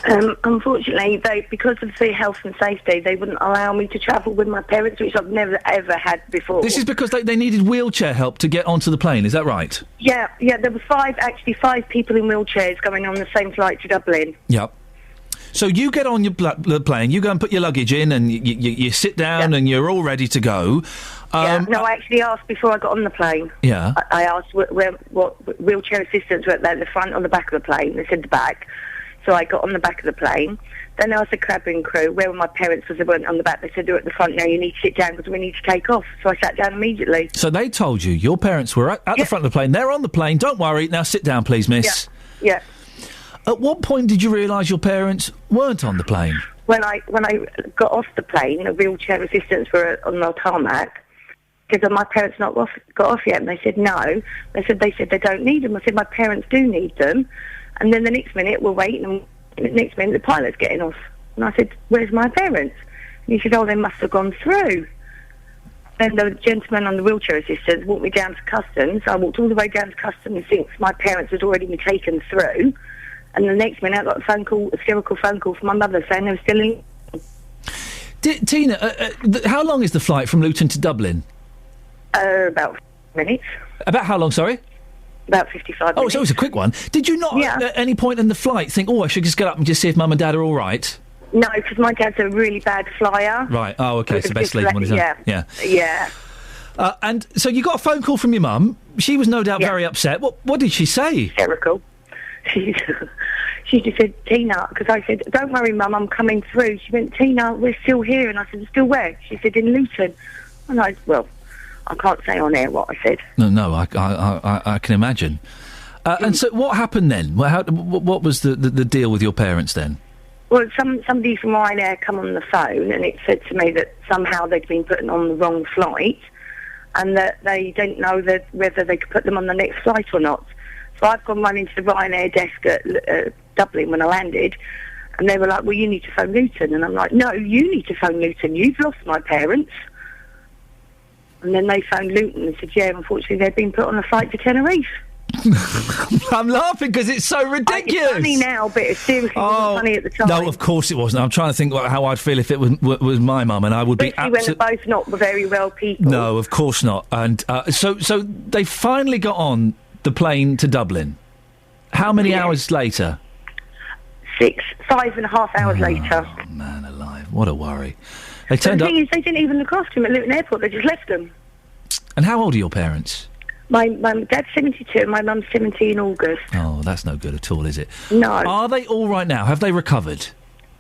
S8: Unfortunately, because of the health and safety, they wouldn't allow me to travel with my parents, which I've never, ever had before.
S4: This is because they needed wheelchair help to get onto the plane, is that right?
S8: Yeah, there were five people in wheelchairs going on the same flight to Dublin.
S4: Yep. So you get on the plane, you go and put your luggage in, and you sit down, and you're all ready to go.
S8: No, I actually asked before I got on the plane.
S4: Yeah.
S8: I asked what wheelchair assistants were at the front or the back of the plane. They said the back. So I got on the back of the plane. Then I asked the cabin crew where were my parents, because they weren't on the back. They said they're at the front now, you need to sit down because we need to take off. So I sat down immediately.
S4: So they told you your parents were at the front of the plane, they're on the plane, don't worry, now sit down please, miss.
S8: Yeah.
S4: At what point did you realise your parents weren't on the plane?
S8: When I got off the plane, the wheelchair assistants were on the tarmac. Because my parents not got off yet, and they said no. They said they don't need them. I said my parents do need them. And then the next minute we're waiting, and the next minute the pilot's getting off. And I said, where's my parents? And he said, oh, they must have gone through. Then the gentleman on the wheelchair assistants walked me down to customs. I walked all the way down to customs since my parents had already been taken through. And the next minute I got a hysterical phone call from my mother saying they were still in.
S4: Tina, how long is the flight from Luton to Dublin?
S8: About minutes.
S4: About how long, sorry?
S8: About 55 minutes.
S4: Oh, so it's a quick one. Did you not at any point in the flight think, I should just get up and just see if Mum and Dad are all right?
S8: No, because my dad's a really bad flyer.
S4: Right. Oh, okay. So best leave him on his own.
S8: Yeah.
S4: And so you got a phone call from your mum. She was no doubt very upset. What did she say?
S8: Hysterical. She just said, Tina, because I said, don't worry, Mum, I'm coming through. She went, Tina, we're still here. And I said, still where? She said, in Luton. And I can't say on air what I said.
S4: No, I can imagine. And so what happened then? What was the deal with your parents then?
S8: Well, somebody from Ryanair come on the phone and it said to me that somehow they'd been put on the wrong flight and that they didn't know whether they could put them on the next flight or not. So I've gone running to the Ryanair desk at Dublin when I landed, and they were like, well, you need to phone Luton. And I'm like, no, you need to phone Luton. You've lost my parents. And then they phoned Luton and said, yeah, unfortunately, they've been put on a flight to Tenerife.
S4: I'm laughing because it's so ridiculous.
S8: It's funny now, but it seriously wasn't funny at the time.
S4: No, of course it wasn't. I'm trying to think how I'd feel if it was my mum, and I would be
S8: when they're both not very well people.
S4: No, of course not. And so they finally got on the plane to Dublin. How many hours later?
S8: 5.5 hours later.
S4: Man alive, what a worry. They
S8: The
S4: turned up.
S8: thing is, they didn't even look after him at Luton Airport. They just left him.
S4: And how old are your parents?
S8: My dad's 72 and my mum's 70 in August.
S4: Oh, that's no good at all, is it?
S8: No.
S4: Are they all right now? Have they recovered?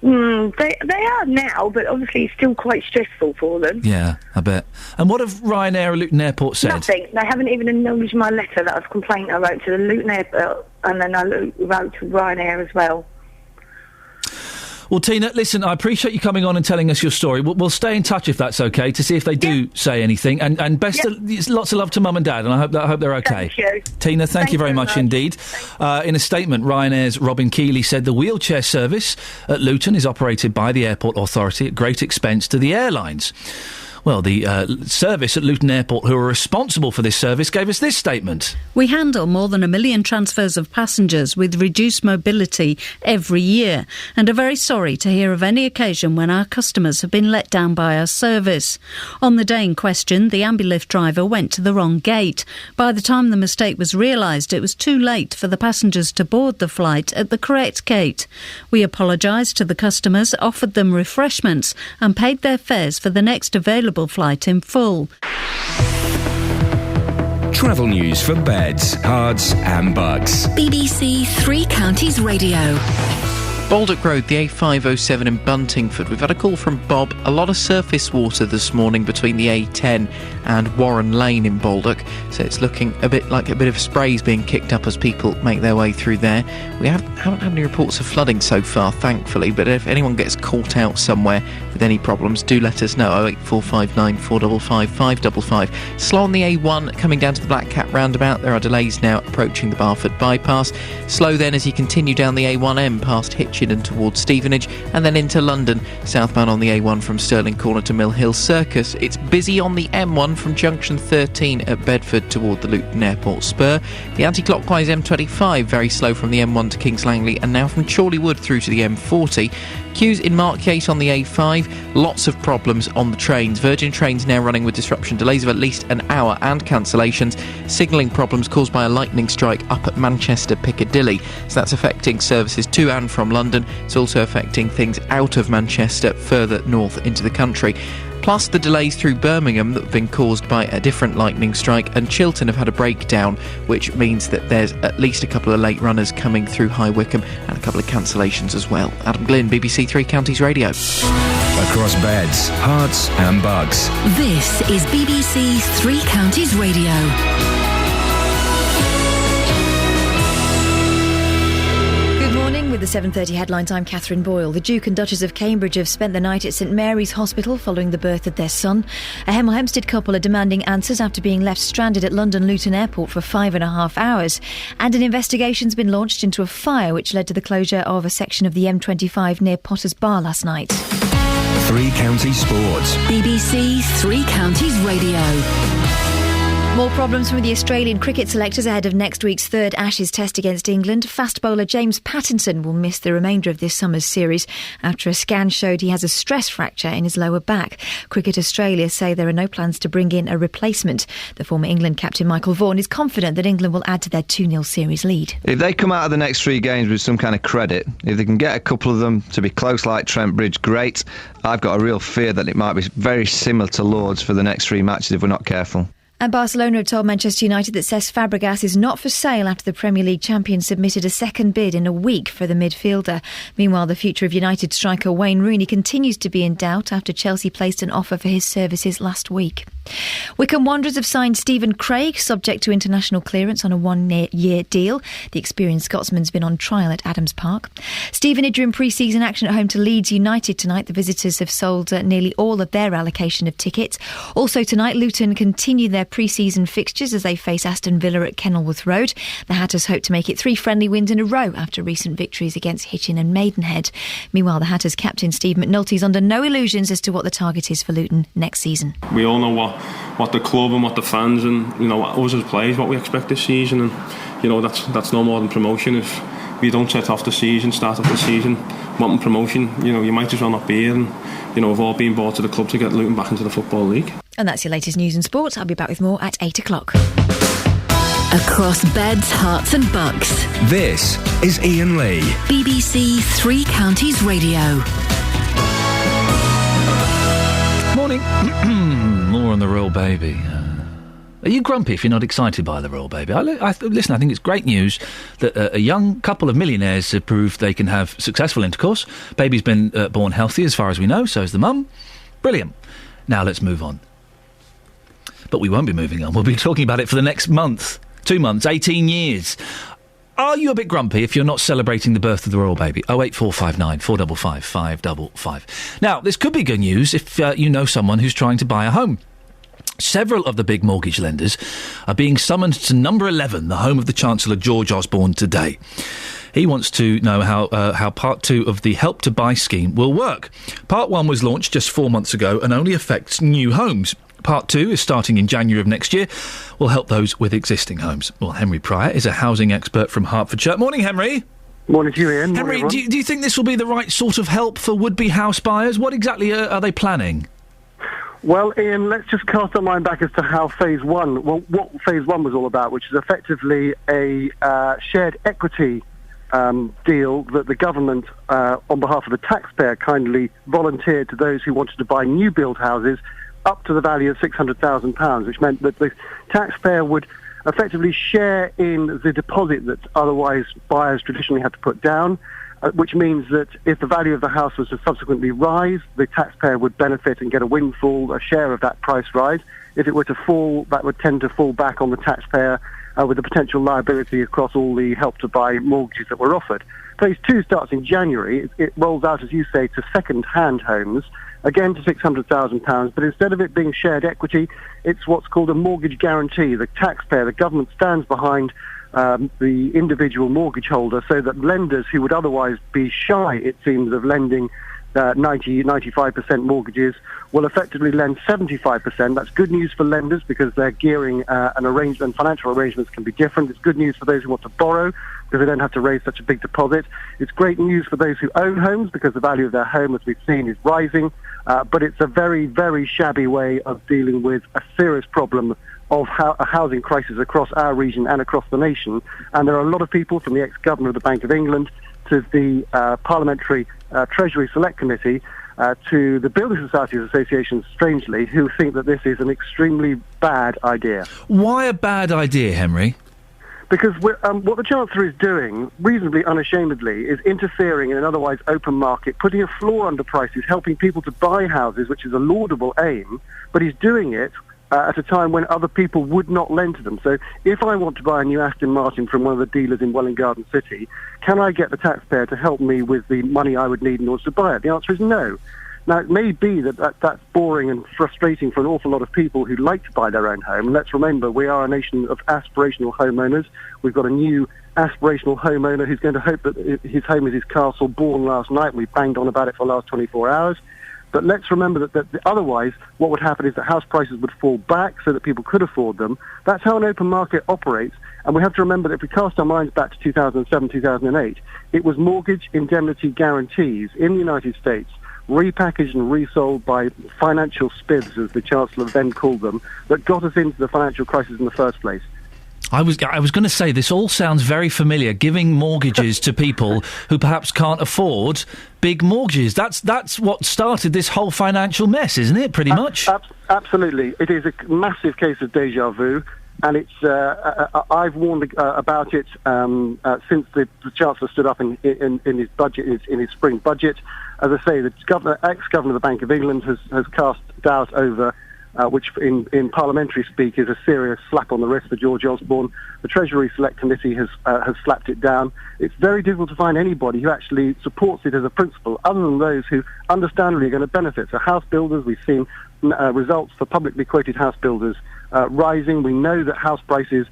S8: They are now, but obviously it's still quite stressful for them.
S4: Yeah, I bet. And what have Ryanair or Luton Airport said?
S8: Nothing. They haven't even acknowledged my letter that I've complained I wrote to the Luton Airport, and then I wrote to Ryanair as well.
S4: Well, Tina, listen, I appreciate you coming on and telling us your story. We'll stay in touch if that's okay, to see if they do say anything. And lots of love to Mum and Dad, and I hope they're okay.
S8: Thank you.
S4: Tina, thank you very much indeed. In a statement, Ryanair's Robin Keeley said the wheelchair service at Luton is operated by the airport authority at great expense to the airlines. Well, the service at Luton Airport, who are responsible for this service, gave us this statement.
S16: We handle more than 1 million transfers of passengers with reduced mobility every year and are very sorry to hear of any occasion when our customers have been let down by our service. On the day in question, the Ambilift driver went to the wrong gate. By the time the mistake was realised, it was too late for the passengers to board the flight at the correct gate. We apologised to the customers, offered them refreshments and paid their fares for the next available flight in full.
S6: Travel news for beds, cards and bugs.
S5: BBC Three Counties Radio.
S9: Baldock Road, the A507 in Buntingford. We've had a call from Bob. A lot of surface water this morning between the A10 and Warren Lane in Baldock. So it's looking a bit like a bit of sprays being kicked up as people make their way through there. We haven't had any reports of flooding so far, thankfully. But if anyone gets caught out somewhere with any problems, do let us know. 08459 455 555. Slow on the A1 coming down to the Black Cat roundabout. There are delays now approaching the Barford bypass. Slow then as you continue down the A1M past Hitchin and towards Stevenage, and then into London, southbound on the A1 from Stirling Corner to Mill Hill Circus. It's busy on the M1 from junction 13 at Bedford toward the Luton Airport Spur. The anti-clockwise M25 very slow from the M1 to Kings Langley, and now from Chorley Wood through to the M40. Queues in Markyate on the A5, lots of problems on the trains. Virgin Trains now running with disruption, delays of at least an hour and cancellations. Signalling problems caused by a lightning strike up at Manchester Piccadilly. So that's affecting services to and from London. It's also affecting things out of Manchester further north into the country. Plus the delays through Birmingham that have been caused by a different lightning strike, and Chiltern have had a breakdown, which means that there's at least a couple of late runners coming through High Wycombe and a couple of cancellations as well. Adam Glynn, BBC Three Counties Radio.
S6: Across beds, hearts and bugs.
S5: This is BBC Three Counties Radio.
S17: With the 7:30 headlines, I'm Catherine Boyle. The Duke and Duchess of Cambridge have spent the night at St Mary's Hospital following the birth of their son. A Hemel Hempstead couple are demanding answers after being left stranded at London Luton Airport for 5.5 hours. And an investigation's been launched into a fire which led to the closure of a section of the M25 near Potter's Bar last night.
S6: Three Counties Sports.
S5: BBC Three Counties Radio.
S17: More problems from the Australian cricket selectors ahead of next week's third Ashes test against England. Fast bowler James Pattinson will miss the remainder of this summer's series after a scan showed he has a stress fracture in his lower back. Cricket Australia say there are no plans to bring in a replacement. The former England captain Michael Vaughan is confident that England will add to their 2-0 series lead.
S18: If they come out of the next 3 games with some kind of credit, if they can get a couple of them to be close like Trent Bridge, great. I've got a real fear that it might be very similar to Lords for the next 3 matches if we're not careful.
S17: And Barcelona have told Manchester United that Cesc Fabregas is not for sale after the Premier League champion submitted a second bid in a week for the midfielder. Meanwhile, the future of United striker Wayne Rooney continues to be in doubt after Chelsea placed an offer for his services last week. Wycombe Wanderers have signed Stephen Craig, subject to international clearance on a 1-year deal. The experienced Scotsman's been on trial at Adams Park. Stevenage are in pre-season action at home to Leeds United tonight. The visitors have sold nearly all of their allocation of tickets. Also tonight, Luton continue their pre-season fixtures as they face Aston Villa at Kenilworth Road. The Hatters hope to make it 3 friendly wins in a row after recent victories against Hitchin and Maidenhead. Meanwhile, the Hatters captain Steve McNulty's under no illusions as to what the target is for Luton next season.
S19: We all know what the club and what the fans and us as players, what we expect this season, and that's no more than promotion. If we don't start off the season wanting promotion, you might as well not be here. And we've all been brought to the club to get Luton back into the Football League.
S17: And that's your latest news and sports. I'll be back with more at 8 o'clock.
S5: Across beds, hearts and bucks.
S6: This is Iain Lee.
S5: BBC Three Counties Radio.
S4: Morning. More on the Royal Baby. Are you grumpy if you're not excited by the Royal Baby? Listen, I think it's great news that a young couple of millionaires have proved they can have successful intercourse. Baby's been born healthy as far as we know, so is the mum. Brilliant. Now let's move on. But we won't be moving on. We'll be talking about it for the next month, 2 months, 18 years. Are you a bit grumpy if you're not celebrating the birth of the Royal Baby? 08459 455 555. Now, this could be good news if you know someone who's trying to buy a home. Several of the big mortgage lenders are being summoned to number 11, the home of the Chancellor George Osborne, today. He wants to know how Part 2 of the Help to Buy scheme will work. Part 1 was launched just 4 months ago and only affects new homes. Part 2 is starting in January of next year. Will help those with existing homes. Well, Henry Pryor is a housing expert from Hertfordshire. Morning, Henry.
S21: Morning to you, Ian.
S4: Henry, do you think this will be the right sort of help for would-be house buyers? What exactly are they planning?
S21: Well, Ian, let's just cast our mind back as to how what Phase 1 was all about, which is effectively a shared equity deal that the government, on behalf of the taxpayer, kindly volunteered to those who wanted to buy new build houses up to the value of £600,000, which meant that the taxpayer would effectively share in the deposit that otherwise buyers traditionally had to put down, which means that if the value of the house was to subsequently rise, the taxpayer would benefit and get a windfall, a share of that price rise. If it were to fall, that would tend to fall back on the taxpayer with the potential liability across all the Help to Buy mortgages that were offered. Phase 2 starts in January. It rolls out, as you say, to second-hand homes, again to £600,000, but instead of it being shared equity, it's what's called a mortgage guarantee. The taxpayer, the government, stands behind the individual mortgage holder so that lenders who would otherwise be shy, it seems, of lending 95% mortgages will effectively lend 75%. That's good news for lenders because their gearing and financial arrangements can be different. It's good news for those who want to borrow because they don't have to raise such a big deposit. It's great news for those who own homes because the value of their home, as we've seen, is rising. But it's a very, very shabby way of dealing with a serious problem of a housing crisis across our region and across the nation. And there are a lot of people, from the ex-governor of the Bank of England to the Parliamentary Treasury Select Committee to the Building Societies Association, strangely, who think that this is an extremely bad idea.
S4: Why a bad idea, Henry?
S21: Because what the Chancellor is doing, reasonably unashamedly, is interfering in an otherwise open market, putting a floor under prices, helping people to buy houses, which is a laudable aim, but he's doing it at a time when other people would not lend to them. So if I want to buy a new Aston Martin from one of the dealers in Welwyn Garden City, can I get the taxpayer to help me with the money I would need in order to buy it? The answer is no. Now, it may be that's boring and frustrating for an awful lot of people who like to buy their own home. And let's remember, we are a nation of aspirational homeowners. We've got a new aspirational homeowner who's going to hope that his home is his castle, born last night. We banged on about it for the last 24 hours. But let's remember that otherwise what would happen is that house prices would fall back so that people could afford them. That's how an open market operates. And we have to remember that if we cast our minds back to 2007, 2008, it was mortgage indemnity guarantees in the United States, repackaged and resold by financial spivs, as the Chancellor then called them, that got us into the financial crisis in the first place.
S4: I was going to say, this all sounds very familiar, giving mortgages to people who perhaps can't afford big mortgages. That's what started this whole financial mess, isn't it, pretty much?
S21: Absolutely. It is a massive case of déjà vu, and it's I've warned about it since the Chancellor stood up in his budget, in his spring budget. As I say, the ex-Governor of the Bank of England has cast doubt over which in parliamentary speak is a serious slap on the wrist for George Osborne. The Treasury Select Committee has slapped it down. It's very difficult to find anybody who actually supports it as a principle, other than those who understandably are going to benefit. So house builders, we've seen results for publicly quoted house builders rising. We know that house prices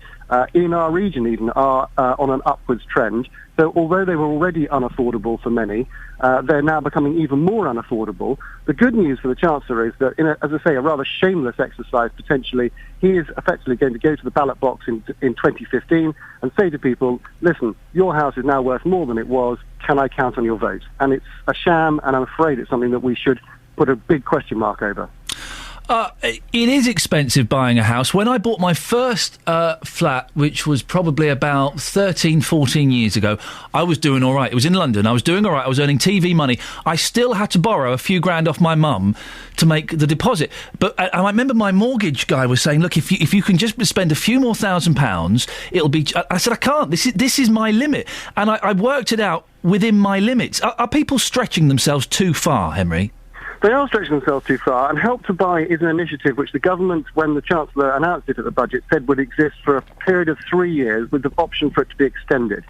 S21: in our region even are on an upwards trend. So although they were already unaffordable for many, they're now becoming even more unaffordable. The good news for the Chancellor is that, as I say, a rather shameless exercise, potentially, he is effectively going to go to the ballot box in 2015 and say to people, listen, your house is now worth more than it was, can I count on your vote? And it's a sham, and I'm afraid it's something that we should put a big question mark over.
S4: It is expensive buying a house. When I bought my first flat, which was probably about 13, 14 years ago, I was doing all right. It was in London. I was doing all right. I was earning TV money. I still had to borrow a few grand off my mum to make the deposit. But I remember my mortgage guy was saying, look, if you can just spend a few more £1,000, it'll be... I said, I can't. This is my limit. And I worked it out within my limits. Are people stretching themselves too far, Henry?
S21: They are stretching themselves too far, and Help to Buy is an initiative which the government, when the Chancellor announced it at the budget, said would exist for a period of 3 years with the option for it to be extended.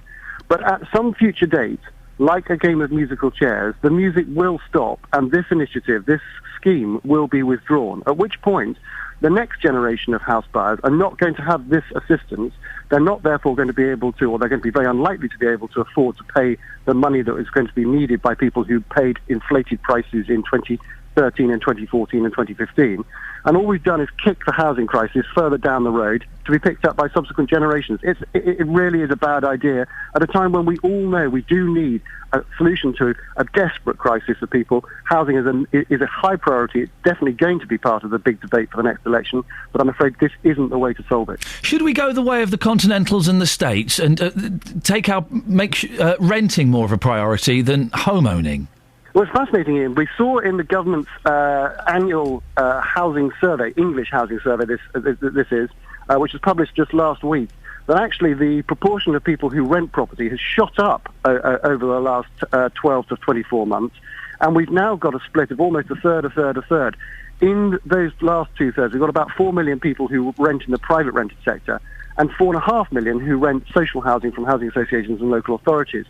S21: But at some future date, like a game of musical chairs, the music will stop and this initiative, this scheme, will be withdrawn, at which point the next generation of house buyers are not going to have this assistance. They're not therefore going to be able to, or they're going to be very unlikely to be able to afford to pay the money that is going to be needed by people who paid inflated prices in 2013 and 2014 and 2015. And all we've done is kick the housing crisis further down the road to be picked up by subsequent generations. It really is a bad idea at a time when we all know we do need a solution to a desperate crisis for people. Housing is a high priority. It's definitely going to be part of the big debate for the next election, but I'm afraid this isn't the way to solve it.
S4: Should we go the way of the Continentals and the States and make renting more of a priority than home owning?
S21: Well, it's fascinating, Ian. We saw in the government's annual housing survey, English housing survey, this is, which was published just last week, that actually the proportion of people who rent property has shot up over the last 12 to 24 months, and we've now got a split of almost a third. In those last two-thirds, we've got about 4 million people who rent in the private rented sector, and 4.5 million who rent social housing from housing associations and local authorities.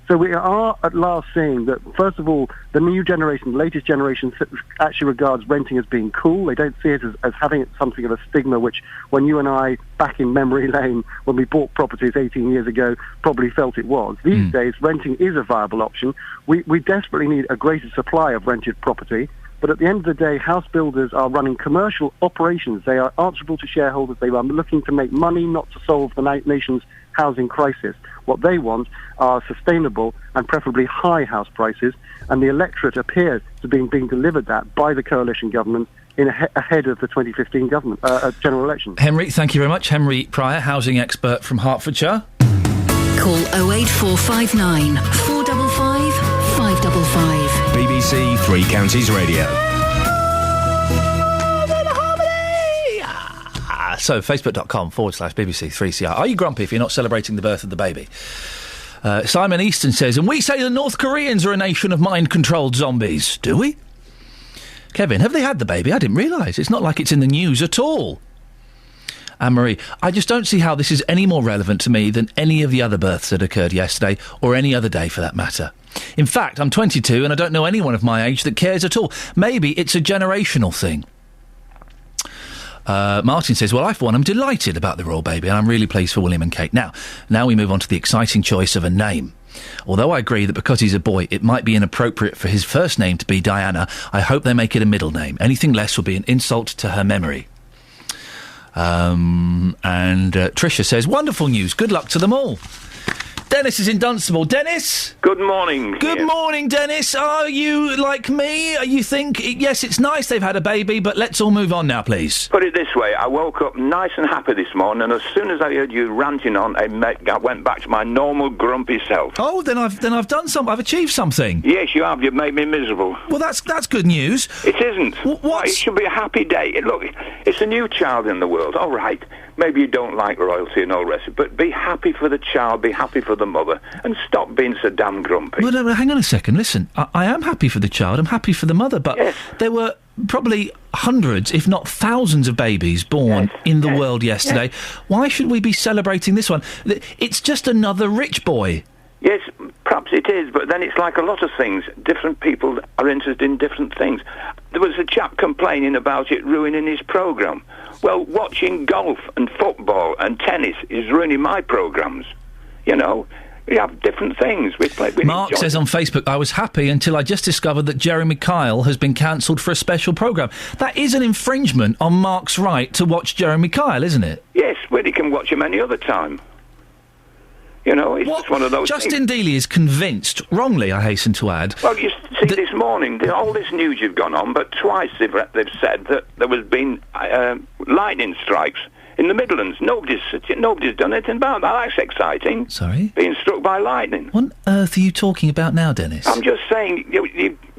S21: So we are at last seeing that, first of all, the new generation, the latest generation, actually regards renting as being cool. They don't see it as having something of a stigma, which when you and I, back in memory lane, when we bought properties 18 years ago, probably felt it was. These days, renting is a viable option. We desperately need a greater supply of rented property. But at the end of the day, house builders are running commercial operations. They are answerable to shareholders. They are looking to make money, not to solve the nation's housing crisis. What they want are sustainable and preferably high house prices, and the electorate appears to be being delivered that by the coalition government ahead of the 2015 government general election.
S4: Henry, thank you very much. Henry Pryor, housing expert from Hertfordshire.
S5: Call 08459 455 555.
S6: BBC Three Counties Radio.
S4: So, facebook.com/BBC3CR. Are you grumpy if you're not celebrating the birth of the baby? Simon Easton says, and we say the North Koreans are a nation of mind-controlled zombies. Do we? Kevin, have they had the baby? I didn't realise. It's not like it's in the news at all. Anne-Marie, I just don't see how this is any more relevant to me than any of the other births that occurred yesterday, or any other day for that matter. In fact, I'm 22 and I don't know anyone of my age that cares at all. Maybe it's a generational thing. Martin says, well, I for one am delighted about the royal baby and I'm really pleased for William and Kate. Now we move on to the exciting choice of a name. Although I agree that because he's a boy, it might be inappropriate for his first name to be Diana, I hope they make it a middle name. Anything less will be an insult to her memory. And Tricia says, wonderful news. Good luck to them all. Dennis is in Dunstable. Dennis?
S15: Good morning.
S4: Good morning, Dennis. Are you like me? You think, yes, it's nice they've had a baby, but let's all move on now, please.
S15: Put it this way, I woke up nice and happy this morning, and as soon as I heard you ranting on, I went back to my normal grumpy self.
S4: Oh, then I've done something. I've achieved something.
S15: Yes, you have. You've made me miserable.
S4: Well, that's good news.
S15: It isn't. What? It should be a happy day. Look, it's a new child in the world. All right. Maybe you don't like royalty and all the rest of it, but be happy for the child, be happy for the mother, and stop being so damn grumpy.
S4: Well, no, hang on a second. Listen, I am happy for the child, I'm happy for the mother, but there were probably hundreds, if not thousands of babies born in the world yesterday. Why should we be celebrating this one? It's just another rich boy.
S15: Yes, perhaps it is, but then it's like a lot of things. Different people are interested in different things. There was a chap complaining about it ruining his programme. Well, watching golf and football and tennis is ruining my programmes. You know, we have different things.
S4: Mark says on Facebook, I was happy until I just discovered that Jeremy Kyle has been cancelled for a special programme. That is an infringement on Mark's right to watch Jeremy Kyle, isn't it?
S15: Yes, well, he can watch him any other time. You know, it's just one of those
S4: Justin Dealey is convinced, wrongly, I hasten to add.
S15: Well, you see, this morning, all this news you've gone on, but twice they've said that there has been lightning strikes in the Midlands. Nobody's done anything about that. That's exciting.
S4: Sorry?
S15: Being struck by lightning.
S4: What on earth are you talking about now, Dennis?
S15: I'm just saying,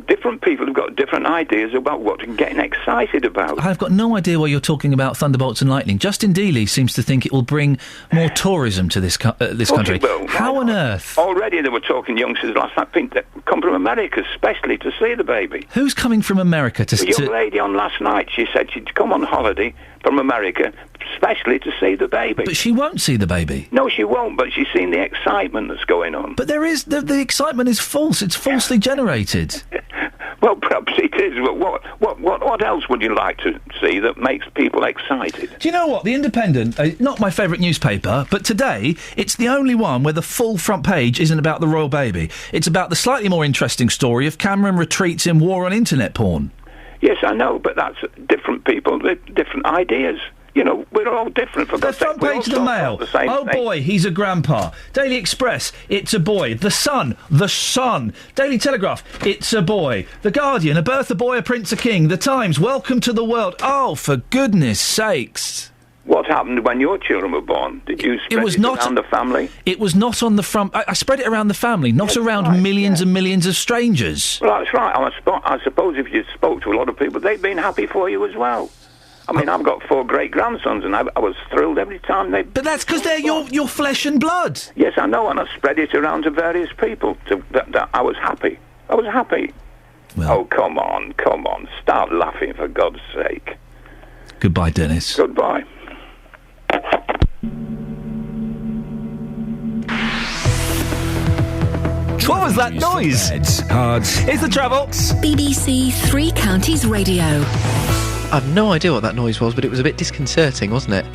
S15: different people have got different ideas about what they're getting excited about.
S4: I've got no idea why you're talking about thunderbolts and lightning. Justin Dealey seems to think it will bring more tourism to this country. How on earth?
S15: Already they were talking youngsters last night that come from America, especially to see the baby.
S4: Who's coming from America to see?
S15: A young lady on last night, she said she'd come on holiday from America, especially to see the baby.
S4: But she won't see the baby.
S15: No, she won't, but she's seen the excitement that's going on.
S4: But there is, the excitement is false. It's falsely generated.
S15: Well, perhaps it is, but what else would you like to see that makes people excited?
S4: Do you know what? The Independent, not my favourite newspaper, but today it's the only one where the full front page isn't about the royal baby. It's about the slightly more interesting story of Cameron retreats in war on internet porn.
S15: Yes, I know, but that's different people with different ideas. You know, we're all different. For
S4: the front page of the Mail. Boy, he's a grandpa. Daily Express, it's a boy. The Sun. Daily Telegraph, it's a boy. The Guardian, a birth, a boy, a prince, a king. The Times, welcome to the world. Oh, for goodness sakes.
S15: What happened when your children were born? Did you spread it around the family?
S4: It was not on the front. I spread it around the family, not around millions and millions of strangers.
S15: Well, that's right. I suppose if you spoke to a lot of people, they've been happy for you as well. I mean, I've got 4 great-grandsons, and I was thrilled every time they...
S4: But that's because they're your flesh and blood.
S15: Yes, I know, and I spread it around to various people. That I was happy. I was happy. Well, oh, come on. Start laughing, for God's sake.
S4: Goodbye, Dennis.
S15: Goodbye.
S4: What was that noise? It's the travel.
S5: BBC Three Counties Radio.
S9: I've no idea what that noise was, but it was a bit disconcerting, wasn't it?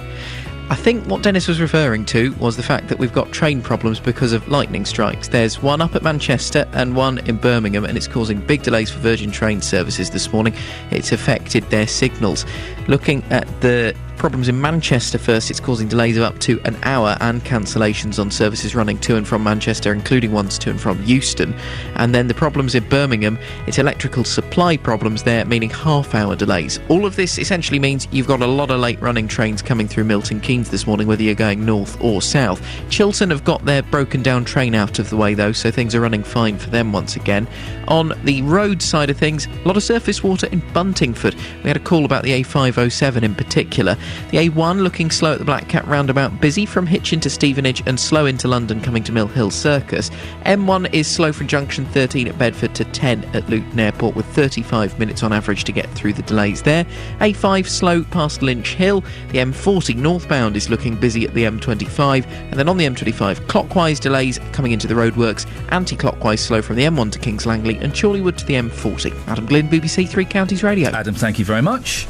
S9: I think what Dennis was referring to was the fact that we've got train problems because of lightning strikes. There's one up at Manchester and one in Birmingham, and it's causing big delays for Virgin train services this morning. It's affected their signals. Looking at the problems in Manchester first, it's causing delays of up to an hour and cancellations on services running to and from Manchester, including ones to and from Euston. And then the problems in Birmingham, it's electrical supply problems there, meaning half-hour delays. All of this essentially means you've got a lot of late-running trains coming through Milton Keynes this morning, whether you're going north or south. Chiltern have got their broken-down train out of the way, though, so things are running fine for them once again. On the road side of things, a lot of surface water in Buntingford. We had a call about the A507 in particular. The A1 looking slow at the Black Cat roundabout, busy from Hitchin to Stevenage and slow into London coming to Mill Hill Circus. M1 is slow from junction 13 at Bedford to 10 at Luton Airport, with 35 minutes on average to get through the delays there. A5 slow past Lynch Hill. The M40 northbound is looking busy at the M25, and then on the M25 clockwise delays coming into the roadworks, anti-clockwise slow from the M1 to Kings Langley and Chorleywood to the M40. Adam Glynn, BBC Three Counties Radio.
S4: Adam, thank you very much.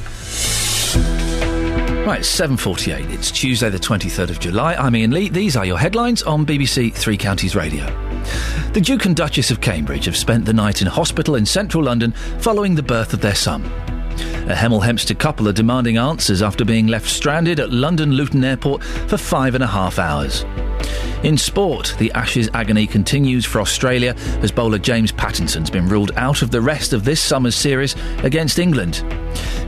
S4: Right, 7:48. It's Tuesday the 23rd of July. I'm Iain Lee. These are your headlines on BBC Three Counties Radio. The Duke and Duchess of Cambridge have spent the night in hospital in central London following the birth of their son. A Hemel Hempstead couple are demanding answers after being left stranded at London Luton Airport for 5.5 hours. In sport, the Ashes agony continues for Australia as bowler James Pattinson's been ruled out of the rest of this summer's series against England.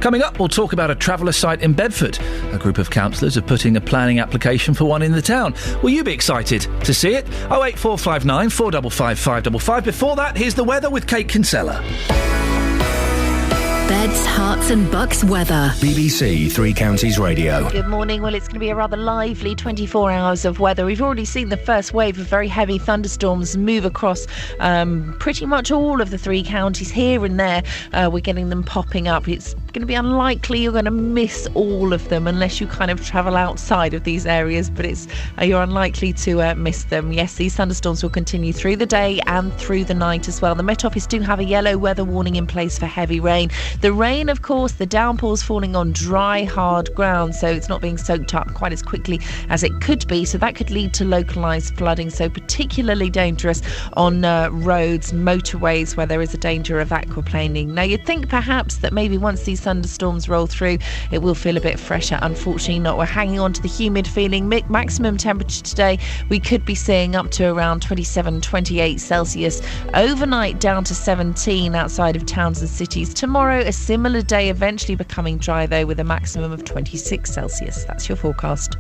S4: Coming up, we'll talk about a traveller site in Bedford. A group of councillors are putting a planning application for one in the town. Will you be excited to see it? 08459 455 555. Before that, here's the weather with Kate Kinsella.
S5: Beds, Herts and Bucks weather.
S6: BBC Three Counties Radio.
S2: Good morning. Well, it's going to be a rather lively 24 hours of weather. We've already seen the first wave of very heavy thunderstorms move across pretty much all of the three counties. Here and there, we're getting them popping up. It's going to be unlikely you're going to miss all of them unless you kind of travel outside of these areas, but you're unlikely to miss them. Yes, these thunderstorms will continue through the day and through the night as well. The Met Office do have a yellow weather warning in place for heavy rain. The rain, of course, the downpours falling on dry, hard ground, so it's not being soaked up quite as quickly as it could be, so that could lead to localised flooding, so particularly dangerous on roads, motorways where there is a danger of aquaplaning. Now, you'd think perhaps that maybe once these thunderstorms roll through, it will feel a bit fresher. Unfortunately not. We're hanging on to the humid feeling. Maximum temperature today, we could be seeing up to around 27, 28 Celsius. Overnight down to 17 outside of towns and cities. Tomorrow, a similar day, eventually becoming dry though, with a maximum of 26 Celsius. That's your forecast.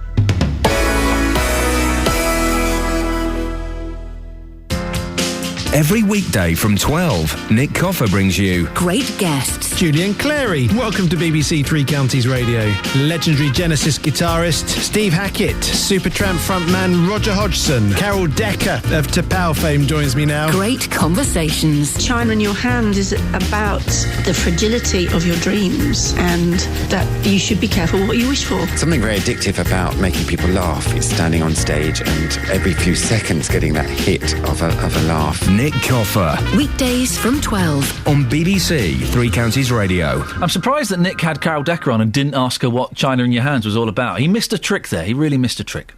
S6: Every weekday from 12, Nick Coffer brings you
S5: great guests.
S22: Julian Clary, welcome to BBC Three Counties Radio. Legendary Genesis guitarist Steve Hackett, Supertramp frontman Roger Hodgson, Carol Decker of Tapao fame joins me now.
S5: Great conversations.
S23: China in Your Hand is about the fragility of your dreams and that you should be careful what you wish for.
S24: Something very addictive about making people laugh is standing on stage and every few seconds getting that hit of a laugh.
S6: Nick Coffer.
S5: Weekdays from 12
S6: on BBC Three Counties Radio.
S4: I'm surprised that Nick had Carol Decker on and didn't ask her what China in Your Hands was all about. He missed a trick there. He really missed a trick.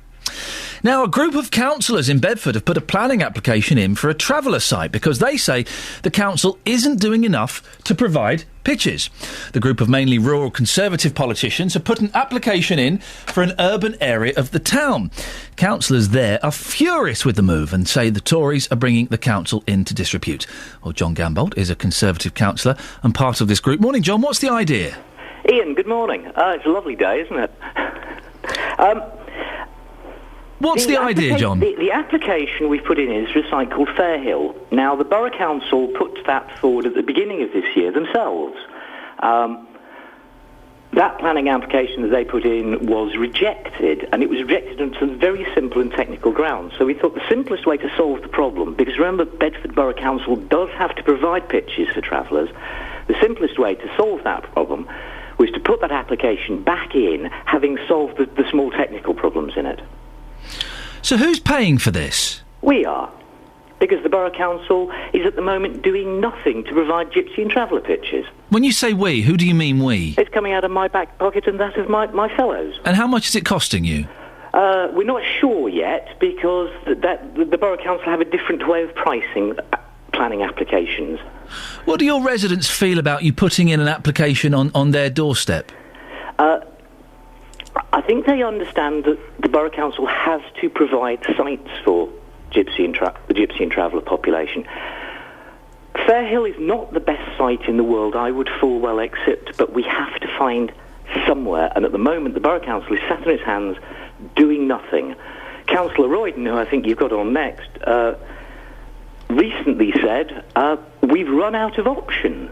S4: Now, a group of councillors in Bedford have put a planning application in for a traveller site because they say the council isn't doing enough to provide pitches. The group of mainly rural Conservative politicians have put an application in for an urban area of the town. Councillors there are furious with the move and say the Tories are bringing the council into disrepute. Well, John Gambold is a Conservative councillor and part of this group. Morning, John. What's the idea?
S25: Iain, good morning. It's a lovely day, isn't it?
S4: What's the idea, John?
S25: The application we've put in is for a site called Fairhill. Now, the Borough Council put that forward at the beginning of this year themselves. That planning application that they put in was rejected, and it was rejected on some very simple and technical grounds. So we thought the simplest way to solve the problem, because remember, Bedford Borough Council does have to provide pitches for travellers, the simplest way to solve that problem was to put that application back in, having solved the small technical problems in it.
S4: So who's paying for this?
S25: We are. Because the Borough Council is at the moment doing nothing to provide gypsy and traveller pitches.
S4: When you say we, who do you mean we?
S25: It's coming out of my back pocket and that of my fellows.
S4: And how much is it costing you?
S25: We're not sure yet because the Borough Council have a different way of pricing planning applications.
S4: What do your residents feel about you putting in an application on their doorstep?
S25: I think they understand that the Borough Council has to provide sites for the gypsy and traveller population. Fairhill is not the best site in the world, I would full well accept, but we have to find somewhere, and at the moment the Borough Council is sat on its hands doing nothing. Councillor Royden, who I think you've got on next, recently said, we've run out of options.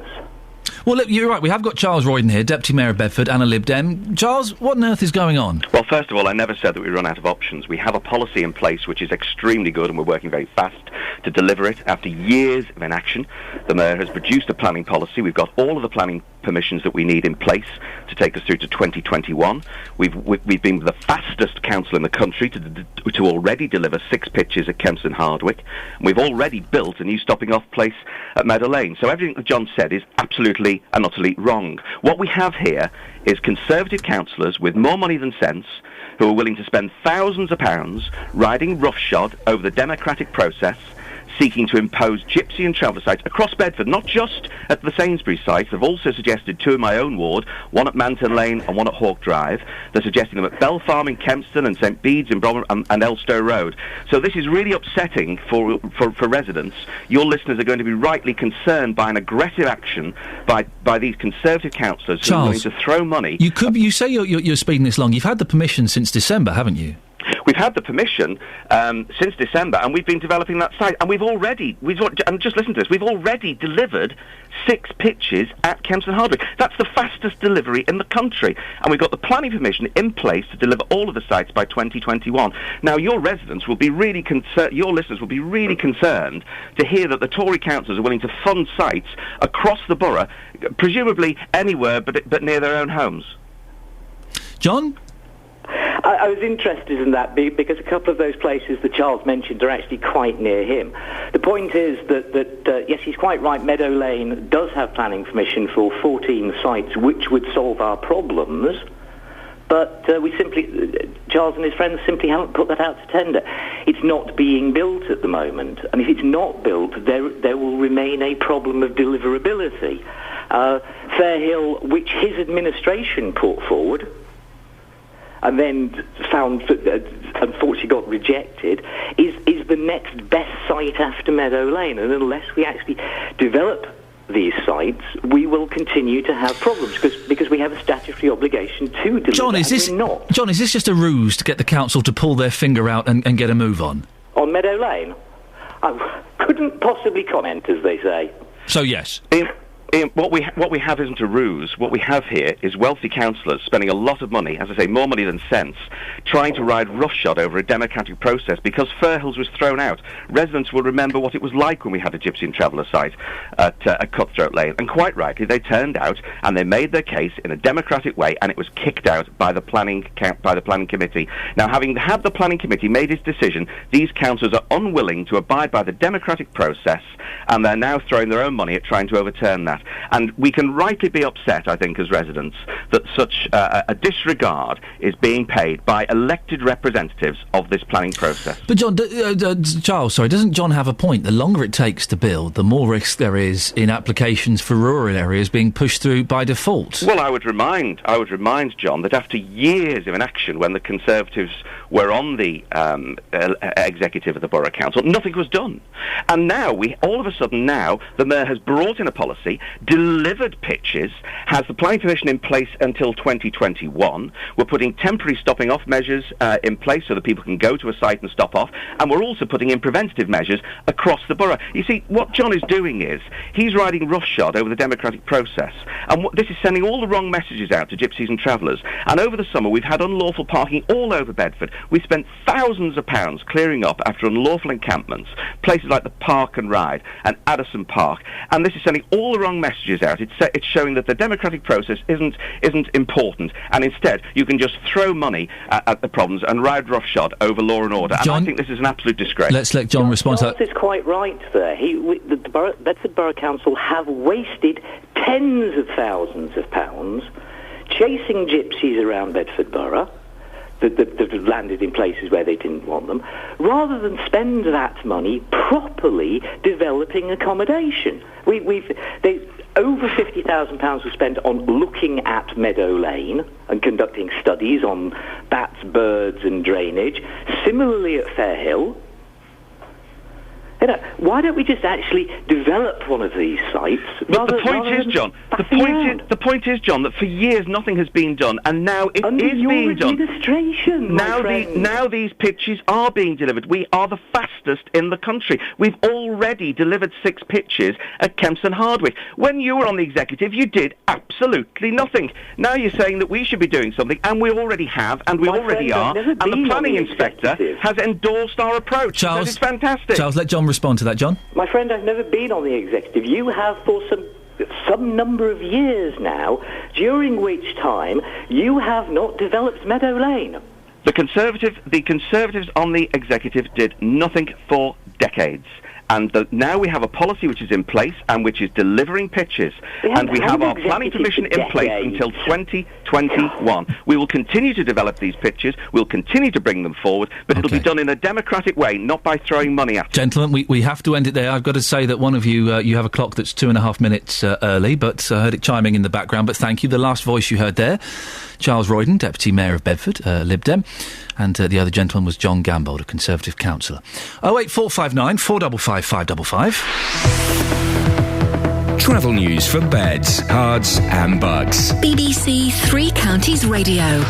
S4: Well, look, you're right. We have got Charles Royden here, Deputy Mayor of Bedford and a Lib Dem. Charles, what on earth is going on?
S26: Well, first of all, I never said that we run out of options. We have a policy in place which is extremely good, and we're working very fast to deliver it. After years of inaction, the Mayor has produced a planning policy. We've got all of the planning permissions that we need in place to take us through to 2021. We've been the fastest council in the country to already deliver 6 pitches at Kempston Hardwick. And we've already built a new stopping-off place at Meadow Lane. So everything that John said is absolutely and utterly wrong. What we have here is Conservative councillors with more money than sense who are willing to spend thousands of pounds riding roughshod over the democratic process seeking to impose gypsy and traveller sites across Bedford, not just at the Sainsbury's site. They've also suggested two in my own ward, one at Manton Lane and one at Hawke Drive. They're suggesting them at Bell Farm in Kempston and St Bede's in Bromham and Elstow Road. So this is really upsetting for residents. Your listeners are going to be rightly concerned by an aggressive action by these Conservative councillors who are willing to throw money.
S4: You say you're speeding this long. You've had the permission since December, haven't you?
S26: We've had the permission since December, and we've been developing that site. And and just listen to this, we've already delivered 6 pitches at Kempston Hardwick. That's the fastest delivery in the country. And we've got the planning permission in place to deliver all of the sites by 2021. Now, your residents will be really concerned, your listeners will be really concerned to hear that the Tory councillors are willing to fund sites across the borough, presumably anywhere but near their own homes.
S4: John?
S25: I was interested in that because a couple of those places that Charles mentioned are actually quite near him. The point is that yes, he's quite right, Meadow Lane does have planning permission for 14 sites which would solve our problems, but Charles and his friends simply haven't put that out to tender. It's not being built at the moment, and if it's not built, there will remain a problem of deliverability. Fairhill, which his administration put forward, and then found, unfortunately got rejected, is the next best site after Meadow Lane. And unless we actually develop these sites, we will continue to have problems because we have a statutory obligation to deliver.
S4: John, is this just a ruse to get the council to pull their finger out and get a move on?
S25: On Meadow Lane? I couldn't possibly comment, as they say.
S4: So, yes.
S26: Iain, what we have isn't a ruse. What we have here is wealthy councillors spending a lot of money, as I say, more money than sense, trying to ride roughshod over a democratic process because Fairhills was thrown out. Residents will remember what it was like when we had a gypsy and traveller site at Cutthroat Lane, and quite rightly, they turned out and they made their case in a democratic way, and it was kicked out by the planning committee. Now, having had the planning committee made its decision, these councillors are unwilling to abide by the democratic process, and they're now throwing their own money at trying to overturn that. And we can rightly be upset, I think, as residents, that such a disregard is being paid by elected representatives of this planning process.
S4: But John, Charles, doesn't John have a point? The longer it takes to build, the more risk there is in applications for rural areas being pushed through by default.
S26: Well, I would remind John that after years of inaction, when the Conservatives were on the executive of the Borough Council, nothing was done. And now, all of a sudden, the Mayor has brought in a policy, delivered pitches, has the planning permission in place until 2021. We're putting temporary stopping off measures in place so that people can go to a site and stop off, and we're also putting in preventative measures across the borough. You see, what John is doing is he's riding roughshod over the democratic process, and this is sending all the wrong messages out to gypsies and travellers. And over the summer, we've had unlawful parking all over Bedford. We've spent thousands of pounds clearing up after unlawful encampments, places like the Park and Ride and Addison Park, and this is sending all the wrong messages out. It's showing that the democratic process isn't important, and instead you can just throw money at the problems and ride roughshod over law and order.
S4: John,
S26: and I think this is an absolute disgrace.
S4: Let's let John respond to that.
S25: Charles is quite right there. The Bedford Borough Council have wasted tens of thousands of pounds chasing gypsies around Bedford Borough that have landed in places where they didn't want them, rather than spend that money properly developing accommodation. Over £50,000 was spent on looking at Meadow Lane and conducting studies on bats, birds and drainage. Similarly at Fairhill. Why don't we just actually develop one of these sites?
S26: But the point is, John, that for years nothing has been done, and now it is being done. Now these pitches are being delivered. We are the fastest in the country. We've already delivered 6 pitches at Kempston Hardwick. When you were on the executive, you did absolutely nothing. Now you're saying that we should be doing something, and we already have, and we already are, and the planning inspector has endorsed our approach.
S4: Charles,
S26: it's fantastic.
S4: Charles, let John respond to that, John.
S25: My friend, I've never been on the executive. You have for some number of years now, during which time you have not developed Meadow Lane.
S26: The Conservatives on the executive did nothing for decades. And now we have a policy which is in place and which is delivering pitches. And we have our planning permission in place until 2021. We will continue to develop these pitches. We'll continue to bring them forward, but it'll be done in a democratic way, not by throwing money at them.
S4: Gentlemen, we have to end it there. I've got to say that one of you, you have a clock that's 2.5 minutes early, but I heard it chiming in the background, but thank you. The last voice you heard there, Charles Royden, Deputy Mayor of Bedford, Lib Dem, and the other gentleman was John Gambold, a Conservative councillor. 08459 455 555.
S6: Travel news for beds, cards and bugs.
S5: BBC Three Counties Radio.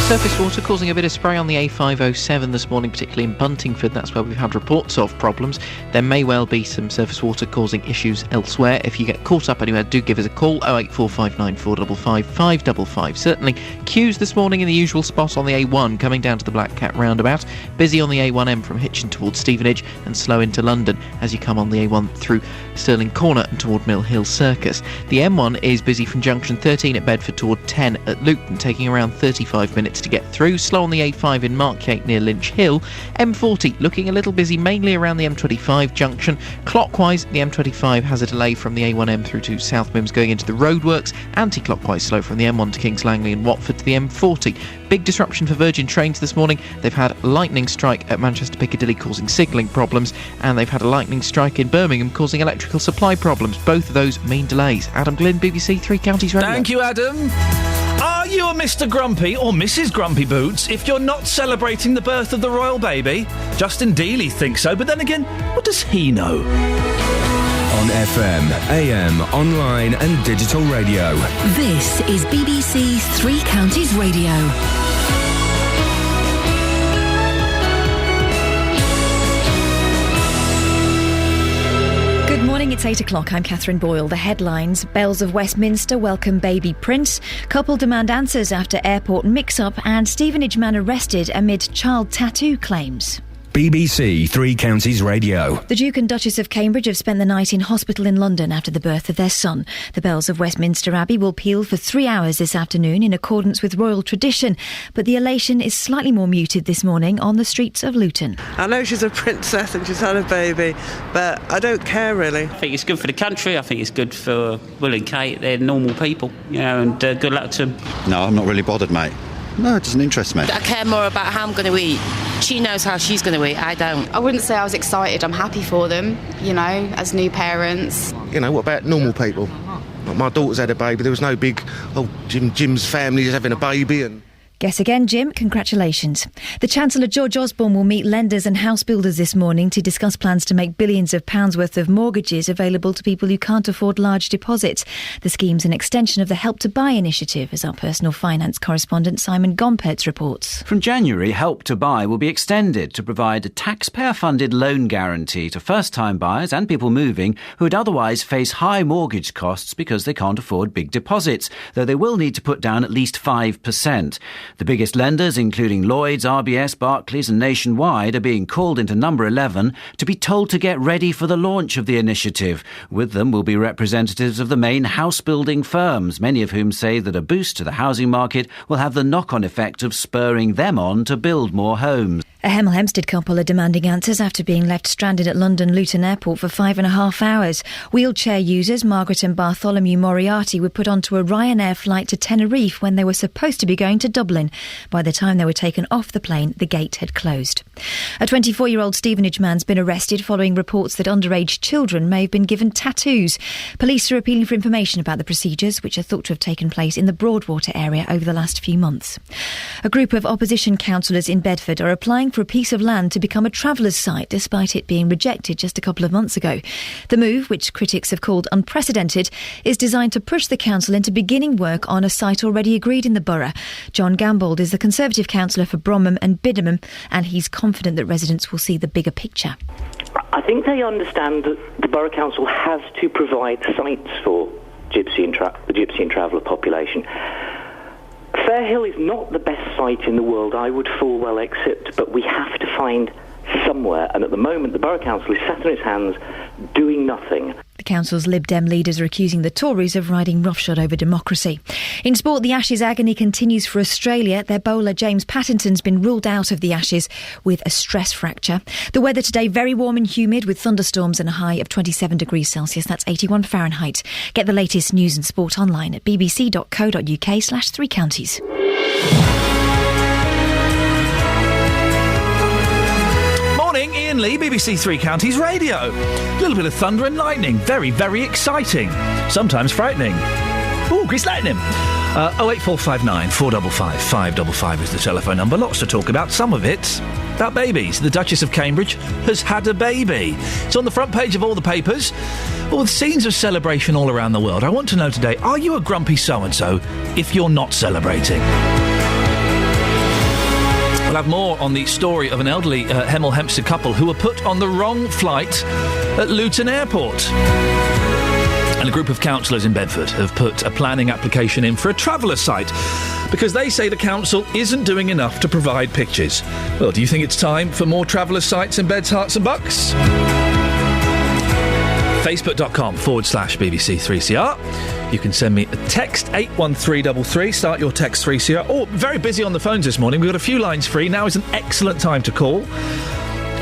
S9: Surface water causing a bit of spray on the A507 this morning, particularly in Buntingford. That's where we've had reports of problems. There may well be some surface water causing issues elsewhere. If you get caught up anywhere, do give us a call, 08459 455 555. Certainly queues this morning in the usual spot on the A1 coming down to the Black Cat roundabout. Busy on the A1M from Hitchin towards Stevenage and slow into London as you come on the A1 through Stirling Corner and toward Mill Hill Circus. The M1 is busy from junction 13 at Bedford toward 10 at Luton, taking around 35 minutes to get through. Slow on the A5 in Markyate near Lynch Hill. M40 looking a little busy mainly around the M25 junction. Clockwise, the M25 has a delay from the A1M through to South Mims going into the roadworks. Anti-clockwise slow from the M1 to Kings Langley and Watford to the M40. Big disruption for Virgin Trains this morning. They've had lightning strike at Manchester Piccadilly causing signalling problems, and they've had a lightning strike in Birmingham causing electrical supply problems. Both of those mean delays. Adam Glynn, BBC Three Counties Radio.
S4: Thank you, Adam. Are you a Mr. Grumpy or Mrs. Grumpy Boots if you're not celebrating the birth of the royal baby? Justin Dealey thinks so, but then again, what does he know?
S6: On FM, AM, online and digital radio.
S5: This is BBC Three Counties Radio.
S17: Good morning, it's 8 o'clock. I'm Catherine Boyle. The headlines: Bells of Westminster welcome baby Prince, couple demand answers after airport mix-up, and Stevenage man arrested amid child tattoo claims.
S6: BBC Three Counties Radio.
S17: The Duke and Duchess of Cambridge have spent the night in hospital in London after the birth of their son. The bells of Westminster Abbey will peal for 3 hours this afternoon in accordance with royal tradition, but the elation is slightly more muted this morning on the streets of Luton.
S3: I know she's a princess and she's had a baby, but I don't care really.
S7: I think it's good for the country. I think it's good for Will and Kate. They're normal people, and good luck to them.
S10: No, I'm not really bothered, mate. No, it doesn't interest me.
S11: I care more about how I'm going to eat. She knows how she's going to eat, I don't.
S12: I wouldn't say I was excited. I'm happy for them, as new parents.
S20: What about normal people? My daughter's had a baby. There was no big, Jim's family is having a baby and...
S17: Guess again, Jim, congratulations. The Chancellor George Osborne will meet lenders and house builders this morning to discuss plans to make billions of pounds worth of mortgages available to people who can't afford large deposits. The scheme's an extension of the Help to Buy initiative, as our personal finance correspondent Simon Gompertz reports.
S27: From January, Help to Buy will be extended to provide a taxpayer-funded loan guarantee to first-time buyers and people moving who would otherwise face high mortgage costs because they can't afford big deposits, though they will need to put down at least 5%. The biggest lenders, including Lloyds, RBS, Barclays and Nationwide, are being called into Number 11 to be told to get ready for the launch of the initiative. With them will be representatives of the main house-building firms, many of whom say that a boost to the housing market will have the knock-on effect of spurring them on to build more homes.
S17: A Hemel Hempstead couple are demanding answers after being left stranded at London Luton Airport for 5.5 hours. Wheelchair users Margaret and Bartholomew Moriarty were put onto a Ryanair flight to Tenerife when they were supposed to be going to Dublin. By the time they were taken off the plane, the gate had closed. A 24-year-old Stevenage man's been arrested following reports that underage children may have been given tattoos. Police are appealing for information about the procedures, which are thought to have taken place in the Broadwater area over the last few months. A group of opposition councillors in Bedford are applying for a piece of land to become a travellers' site, despite it being rejected just a couple of months ago. The move, which critics have called unprecedented, is designed to push the council into beginning work on a site already agreed in the borough. John Gambold is the Conservative councillor for Bromham and Biddenham, and he's confident that residents will see the bigger picture.
S25: I think they understand that the Borough Council has to provide sites for the Gypsy and Traveller population. Fairhill is not the best site in the world, I would full well accept, but we have to find somewhere, and at the moment the Borough Council is sat on its hands doing nothing.
S17: The Council's Lib Dem leaders are accusing the Tories of riding roughshod over democracy. In sport, the Ashes agony continues for Australia. Their bowler James Pattinson's been ruled out of the Ashes with a stress fracture. The weather today very warm and humid with thunderstorms and a high of 27 degrees Celsius. That's 81 Fahrenheit. Get the latest news and sport online at bbc.co.uk/3counties.
S4: Morning, Iain Lee, BBC Three Counties Radio. A little bit of thunder and lightning. Very, very exciting. Sometimes frightening. Ooh, grease lightning. 08459 455 555 is the telephone number. Lots to talk about. Some of it about babies. The Duchess of Cambridge has had a baby. It's on the front page of all the papers. Well, with scenes of celebration all around the world, I want to know today, are you a grumpy so-and-so if you're not celebrating? We'll have more on the story of an elderly Hemel Hempstead couple who were put on the wrong flight at Luton Airport. And a group of councillors in Bedford have put a planning application in for a traveller site because they say the council isn't doing enough to provide pictures. Well, do you think it's time for more traveller sites in Beds, Herts and Bucks? Facebook.com/BBC3CR. You can send me a text 81333. Start your text 3CR. Oh, very busy on the phones this morning. We've got a few lines free. Now is an excellent time to call.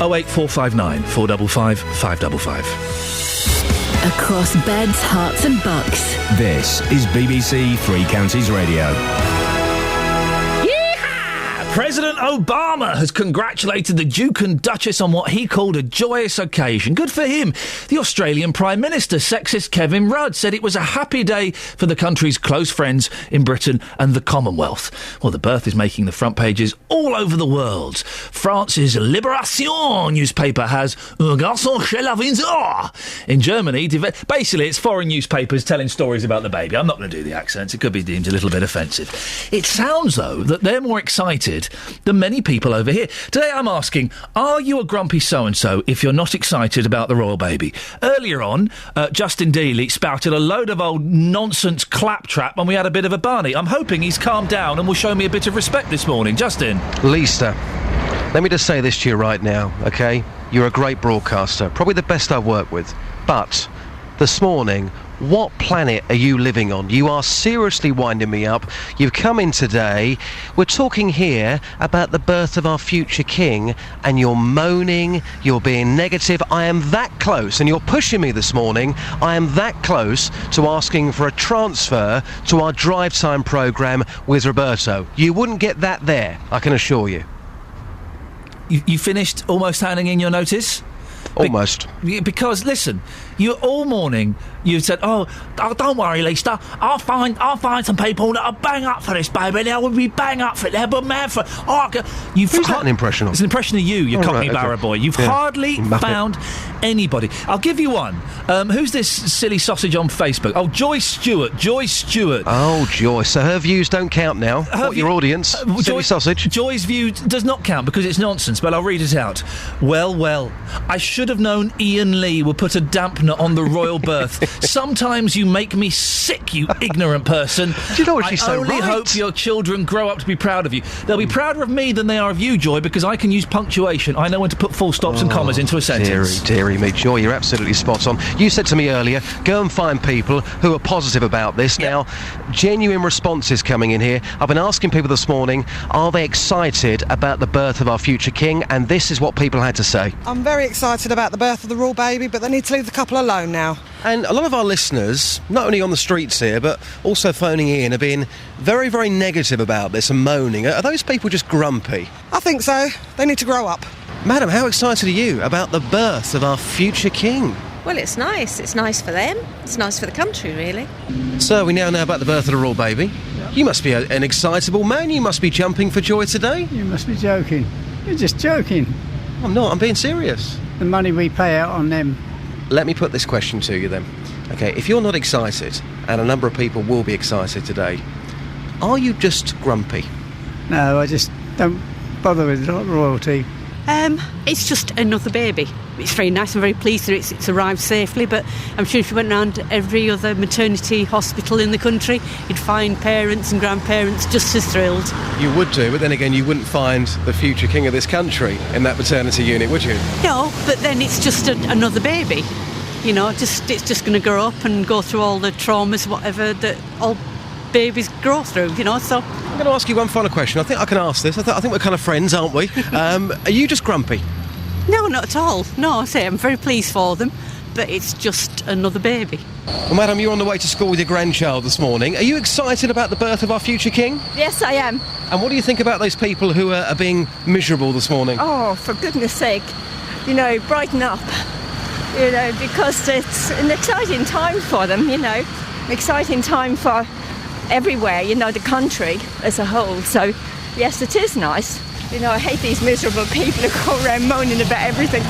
S4: 08459 455 555.
S5: Across Beds, Herts and Bucks.
S6: This is BBC Three Counties Radio.
S4: President Obama has congratulated the Duke and Duchess on what he called a joyous occasion. Good for him. The Australian Prime Minister, sexist Kevin Rudd, said it was a happy day for the country's close friends in Britain and the Commonwealth. Well, the birth is making the front pages all over the world. France's Libération newspaper has Un garçon chez la Windsor. In Germany, basically it's foreign newspapers telling stories about the baby. I'm not going to do the accents. It could be deemed a little bit offensive. It sounds, though, that they're more excited than many people over here. Today I'm asking, are you a grumpy so-and-so if you're not excited about the royal baby? Earlier on, Justin Dealey spouted a load of old nonsense claptrap and we had a bit of a barney. I'm hoping he's calmed down and will show me a bit of respect this morning. Justin.
S1: Lisa, let me just say this to you right now, OK? You're a great broadcaster, probably the best I've worked with. But this morning, what planet are you living on? You are seriously winding me up. You've come in today. We're talking here about the birth of our future king, and you're moaning, you're being negative. I am that close, and you're pushing me this morning. I am that close to asking for a transfer to our drive time programme with Roberto. You wouldn't get that there, I can assure you.
S4: You finished almost handing in your notice?
S1: Almost.
S4: Because, listen, you all morning you said, oh, don't worry, Lisa, I'll find some people that are bang up for this baby. They will be bang up for it. They'll be mad for it.
S1: Who's that an impression of?
S4: It's an impression of you, you Cockney Barra boy. You've hardly found anybody. I'll give you one. Who's this silly sausage on Facebook? Oh, Joyce Stewart.
S1: Oh, Joyce. So her views don't count now. Your audience? Silly sausage?
S4: Joy's view does not count because it's nonsense, but I'll read it out. Well, I should have known Iain Lee would put a dampener on the royal birth. Sometimes you make me sick, you ignorant person.
S1: Do you know what she's so
S4: right? I only hope your children grow up to be proud of you. They'll be prouder of me than they are of you, Joy, because I can use punctuation. I know when to put full stops and commas into a sentence.
S1: Dearie me, Joy, you're absolutely spot on. You said to me earlier, go and find people who are positive about this. Yep. Now, genuine responses coming in here. I've been asking people this morning, are they excited about the birth of our future king? And this is what people had to say.
S8: I'm very excited about the birth of the royal baby, but they need to leave the couple alone now.
S1: And a lot of our listeners, not only on the streets here, but also phoning in, have been very, very negative about this and moaning. Are those people just grumpy?
S8: I think so. They need to grow up.
S1: Madam, how excited are you about the birth of our future king?
S13: Well, it's nice. It's nice for them. It's nice for the country, really.
S1: So, we now know about the birth of the royal baby. Yeah. You must be an excitable man. You must be jumping for joy today.
S14: You must be joking. You're just joking.
S1: I'm not. I'm being serious.
S14: The money we pay out on them.
S1: Let me put this question to you then. OK, if you're not excited, and a number of people will be excited today, are you just grumpy?
S14: No, I just don't bother with royalty.
S16: It's just another baby. It's very nice. I'm very pleased that it's arrived safely, but I'm sure if you went around every other maternity hospital in the country, you'd find parents and grandparents just as thrilled.
S1: You would do, but then again, you wouldn't find the future king of this country in that maternity unit, would you?
S16: No, but then it's just another baby. You know, it's just going to grow up and go through all the traumas, whatever, that all babies grow through, you know, so...
S1: I'm going to ask you one final question. I think I can ask this. I think we're kind of friends, aren't we? Are you just grumpy?
S16: No, not at all. No, I say I'm very pleased for them, but it's just another baby.
S1: Well, Madam, you're on the way to school with your grandchild this morning. Are you excited about the birth of our future king?
S2: Yes, I am.
S1: And what do you think about those people who are being miserable this morning?
S2: Oh, for goodness sake, you know, brighten up, you know, because it's an exciting time for them, you know, an exciting time for everywhere, you know, the country as a whole. So, yes, it is nice. You know, I hate these miserable people who go around moaning about everything.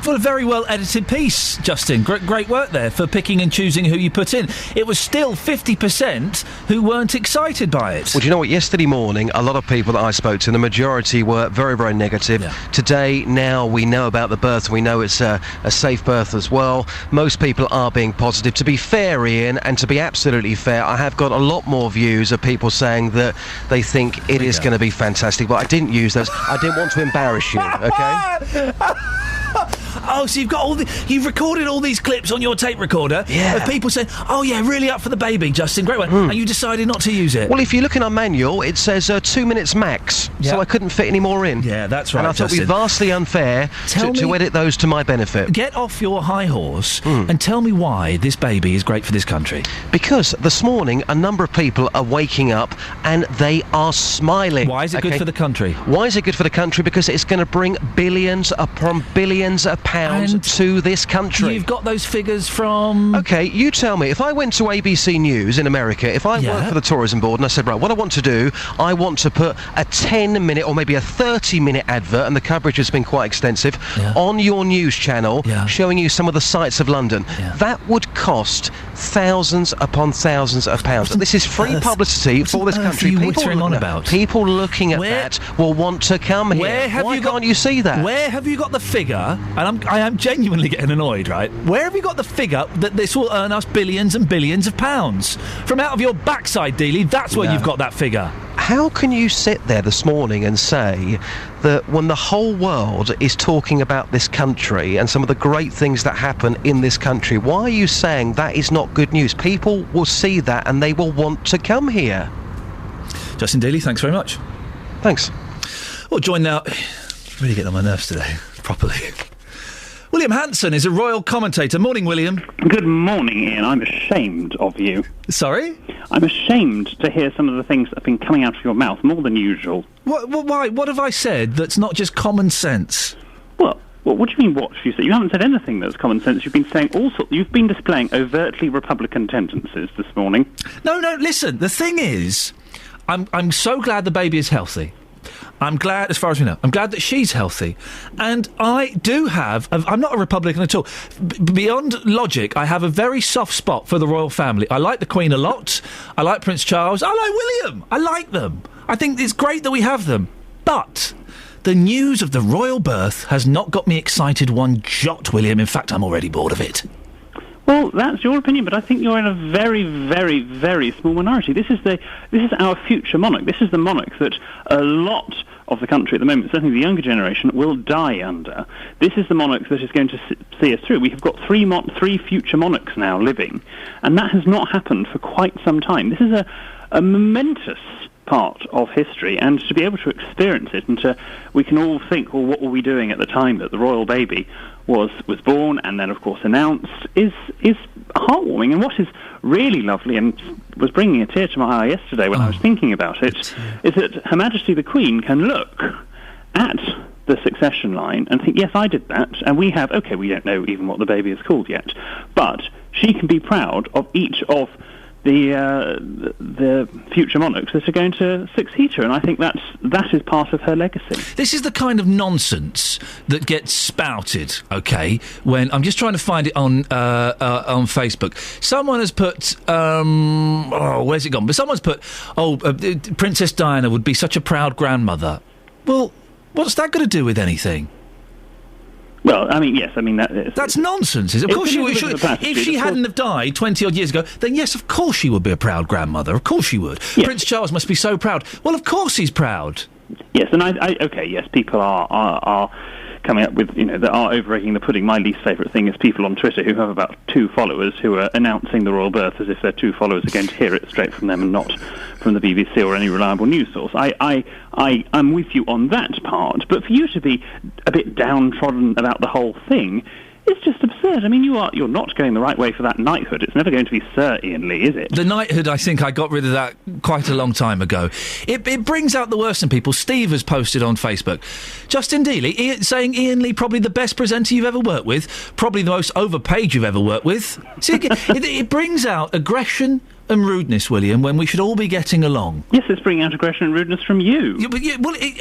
S4: For a very well edited piece, Justin. Great work there for picking and choosing who you put in. It was still 50% who weren't excited by it.
S1: Well, do you know what? Yesterday morning, a lot of people that I spoke to, the majority were very, very negative. Yeah. Today, now we know about the birth, we know it's a safe birth as well. Most people are being positive. To be fair, Ian, and to be absolutely fair, I have got a lot more views of people saying that they think it is going to be fantastic, but I didn't use those. I didn't want to embarrass you, okay?
S4: Oh, so you've recorded all these clips on your tape recorder of people saying, oh yeah, really up for the baby, Justin, great one, and you decided not to use it.
S1: Well, if you look in our manual, it says 2 minutes max, so I couldn't fit any more in.
S4: Yeah, that's right,
S1: and I thought it would be vastly unfair to edit those to my benefit.
S4: Get off your high horse and tell me why this baby is great for this country.
S1: Because this morning, a number of people are waking up and they are smiling.
S4: Why is it good for the country?
S1: Why is it good for the country? Because it's going to bring billions upon billions of pounds to this country.
S4: You've got those figures from...
S1: OK, you tell me, if I went to ABC News in America, if I worked for the tourism board and I said, right, what I want to do, I want to put a 10-minute or maybe a 30-minute advert, and the coverage has been quite extensive, on your news channel, showing you some of the sights of London. That would cost thousands upon thousands of pounds. And this is free publicity for this country. People looking at that will want to come here. Why can't you see that?
S4: Where have you got the figure? And I am genuinely getting annoyed, right? Where have you got the figure that this will earn us billions and billions of pounds? From out of your backside, Dealey, that's where you've got that figure.
S1: How can you sit there this morning and say that when the whole world is talking about this country and some of the great things that happen in this country, why are you saying that is not good news? People will see that and they will want to come here.
S4: Justin Dealey, thanks very much.
S1: Thanks.
S4: Well, join now... Really getting on my nerves today, properly. William Hanson is a royal commentator. Morning, William.
S15: Good morning, Ian. I'm ashamed of you.
S4: Sorry?
S15: I'm ashamed to hear some of the things that have been coming out of your mouth, more than usual.
S4: Why? What have I said that's not just common sense?
S15: Well, what do you mean, what have you said? You haven't said anything that's common sense. You've been saying all sorts... You've been displaying overtly Republican tendencies this morning.
S4: No, listen, the thing is, I'm so glad the baby is healthy. I'm glad, as far as we know, I'm glad that she's healthy. And I do have... I'm not a Republican at all. Beyond logic, I have a very soft spot for the royal family. I like the Queen a lot. I like Prince Charles. I like William. I like them. I think it's great that we have them. But the news of the royal birth has not got me excited one jot, William. In fact, I'm already bored of it.
S15: Well, that's your opinion, but I think you're in a very, very, very small minority. This is our future monarch. This is the monarch that a lot of the country at the moment, certainly the younger generation, will die under. This is the monarch that is going to see us through. We have got three future monarchs now living, and that has not happened for quite some time. This is a momentous part of history, and to be able to experience it, and we can all think, well, what were we doing at the time that the royal baby was born and then, of course, announced, is heartwarming. And what is really lovely, and was bringing a tear to my eye yesterday when I was thinking about it, is that Her Majesty the Queen can look at the succession line and think, yes, I did that, and we have, okay, we don't know even what the baby is called yet, but she can be proud of each of the future monarchs that are going to succeed her, and I think that is part of her legacy.
S4: This is the kind of nonsense that gets spouted, okay, when... I'm just trying to find it on Facebook. Someone has put... where's it gone? But someone's put, Princess Diana would be such a proud grandmother. Well, what's that got to do with anything?
S15: Well, I mean, yes, I mean...
S4: That's nonsense, is it? Of course she would. If she hadn't have died 20-odd years ago, then yes, of course she would be a proud grandmother. Of course she would. Yes. Prince Charles must be so proud. Well, of course he's proud.
S15: Yes, and okay, yes, people are coming up with, that are over-egging the pudding. My least favourite thing is people on Twitter who have about 2 followers who are announcing the royal birth as if their 2 followers are going to hear it straight from them and not from the BBC or any reliable news source. I'm with you on that part, but for you to be a bit downtrodden about the whole thing, it's just absurd. I mean, you're not going the right way for that knighthood. It's never going to be Sir Iain Lee, is it?
S4: The knighthood, I think I got rid of that quite a long time ago. It brings out the worst in people. Steve has posted on Facebook. Justin Dealey saying Iain Lee probably the best presenter you've ever worked with, probably the most overpaid you've ever worked with. See, it brings out aggression and rudeness, William, when we should all be getting along.
S15: Yes, it's bringing out aggression and rudeness from you.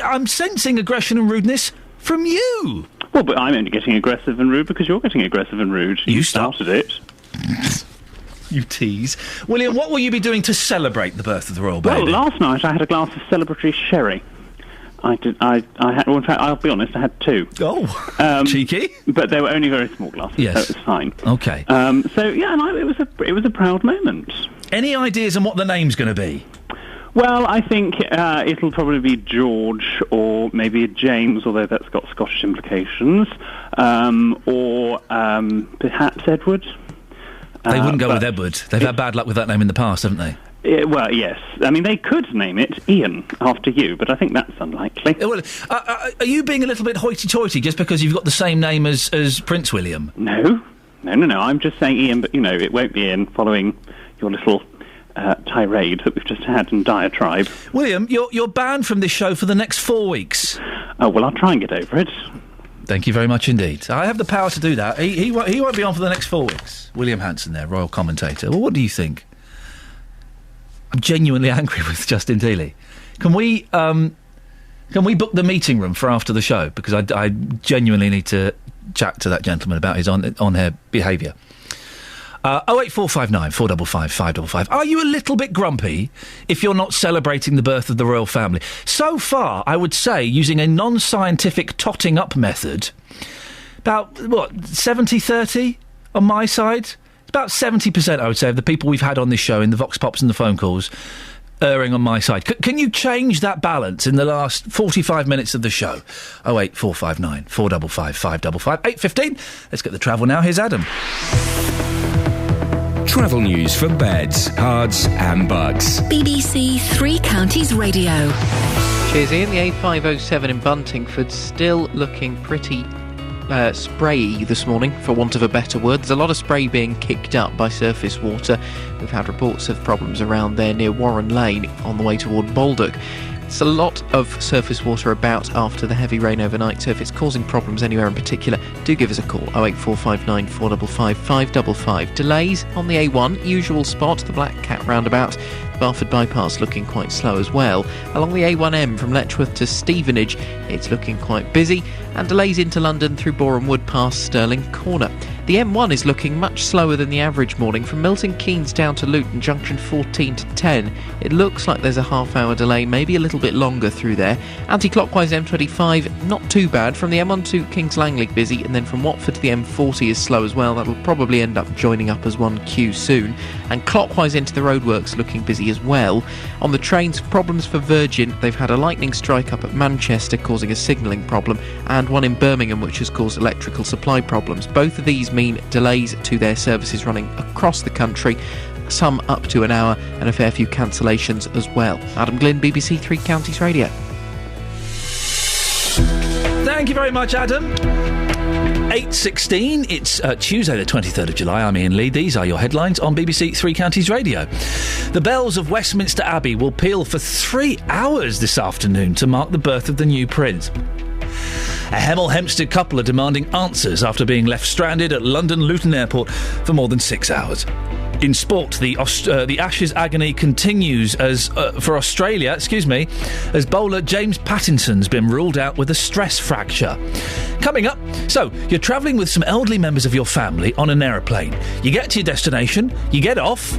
S4: I'm sensing aggression and rudeness from you.
S15: Well, but I'm only getting aggressive and rude because you're getting aggressive and rude. You
S4: started
S15: it.
S4: You tease. William, what will you be doing to celebrate the birth of the royal baby?
S15: Well, last night I had a glass of celebratory sherry. I had, well, in fact, I'll be honest, I had 2.
S4: Oh, cheeky.
S15: But they were only very small glasses,
S4: yes.
S15: so it was fine.
S4: Okay.
S15: It was a proud moment.
S4: Any ideas on what the name's going to be?
S15: Well, I think it'll probably be George or maybe James, although that's got Scottish implications, or perhaps Edward.
S4: They wouldn't go with Edward. They've had bad luck with that name in the past, haven't they?
S15: Well, yes. I mean, they could name it Iain after you, but I think that's unlikely.
S4: Well, are you being a little bit hoity-toity just because you've got the same name as Prince William?
S15: No. I'm just saying Iain, but, it won't be Iain following your little tirade that we've just had and diatribe.
S4: William, you're banned from this show for the next 4 weeks.
S15: Oh, well, I'll try and get over it.
S4: Thank you very much indeed. I have the power to do that. He won't be on for the next 4 weeks. William Hanson there, royal commentator. Well, what do you think? I'm genuinely angry with Justin Dealey. Can we book the meeting room for after the show? Because I genuinely need to chat to that gentleman about his on-air behaviour. 08459 455 555. Are you a little bit grumpy if you're not celebrating the birth of the royal family? So far, I would say, using a non-scientific totting up method, about, 70-30 on my side? It's about 70%, I would say, of the people we've had on this show in the Vox Pops and the phone calls erring on my side. Can you change that balance in the last 45 minutes of the show? 08459 455 555. 8:15. Let's get the travel now. Here's Adam.
S6: Travel news for beds, cards and bugs.
S5: BBC Three Counties Radio.
S9: Cheers, Ian. The A507 in Buntingford still looking pretty sprayy this morning, for want of a better word. There's a lot of spray being kicked up by surface water. We've had reports of problems around there near Warren Lane on the way toward Baldock. It's a lot of surface water about after the heavy rain overnight, so if it's causing problems anywhere in particular, do give us a call. 08459 455 555. Delays on the A1, usual spot, the Black Cat roundabout. Barford bypass looking quite slow as well. Along the A1M from Letchworth to Stevenage, it's looking quite busy, and delays into London through Boreham Wood past Stirling Corner. The M1 is looking much slower than the average morning from Milton Keynes down to Luton Junction 14 to 10. It looks like there's a half-hour delay, maybe a little bit longer through there. Anti-clockwise M25, not too bad. From the M1 to Kings Langley busy, and then from Watford to the M40 is slow as well. That'll probably end up joining up as one queue soon. And clockwise into the roadworks looking busy as well. On the trains, problems for Virgin. They've had a lightning strike up at Manchester causing a signalling problem, and one in Birmingham which has caused electrical supply problems. Both of these mean delays to their services running across the country, some up to an hour, and a fair few cancellations as well. Adam Glynn, BBC Three Counties Radio.
S4: Thank you very much, Adam. 8:16, it's Tuesday the 23rd of July. I'm Iain Lee. These are your headlines on BBC Three Counties Radio. The bells of Westminster Abbey will peal for 3 hours this afternoon to mark the birth of the new prince. A Hemel Hempstead couple are demanding answers after being left stranded at London Luton Airport for more than 6 hours. In sport, the Ashes agony continues for Australia, as bowler James Pattinson's been ruled out with a stress fracture. Coming up, so you're travelling with some elderly members of your family on an aeroplane. You get to your destination, you get off,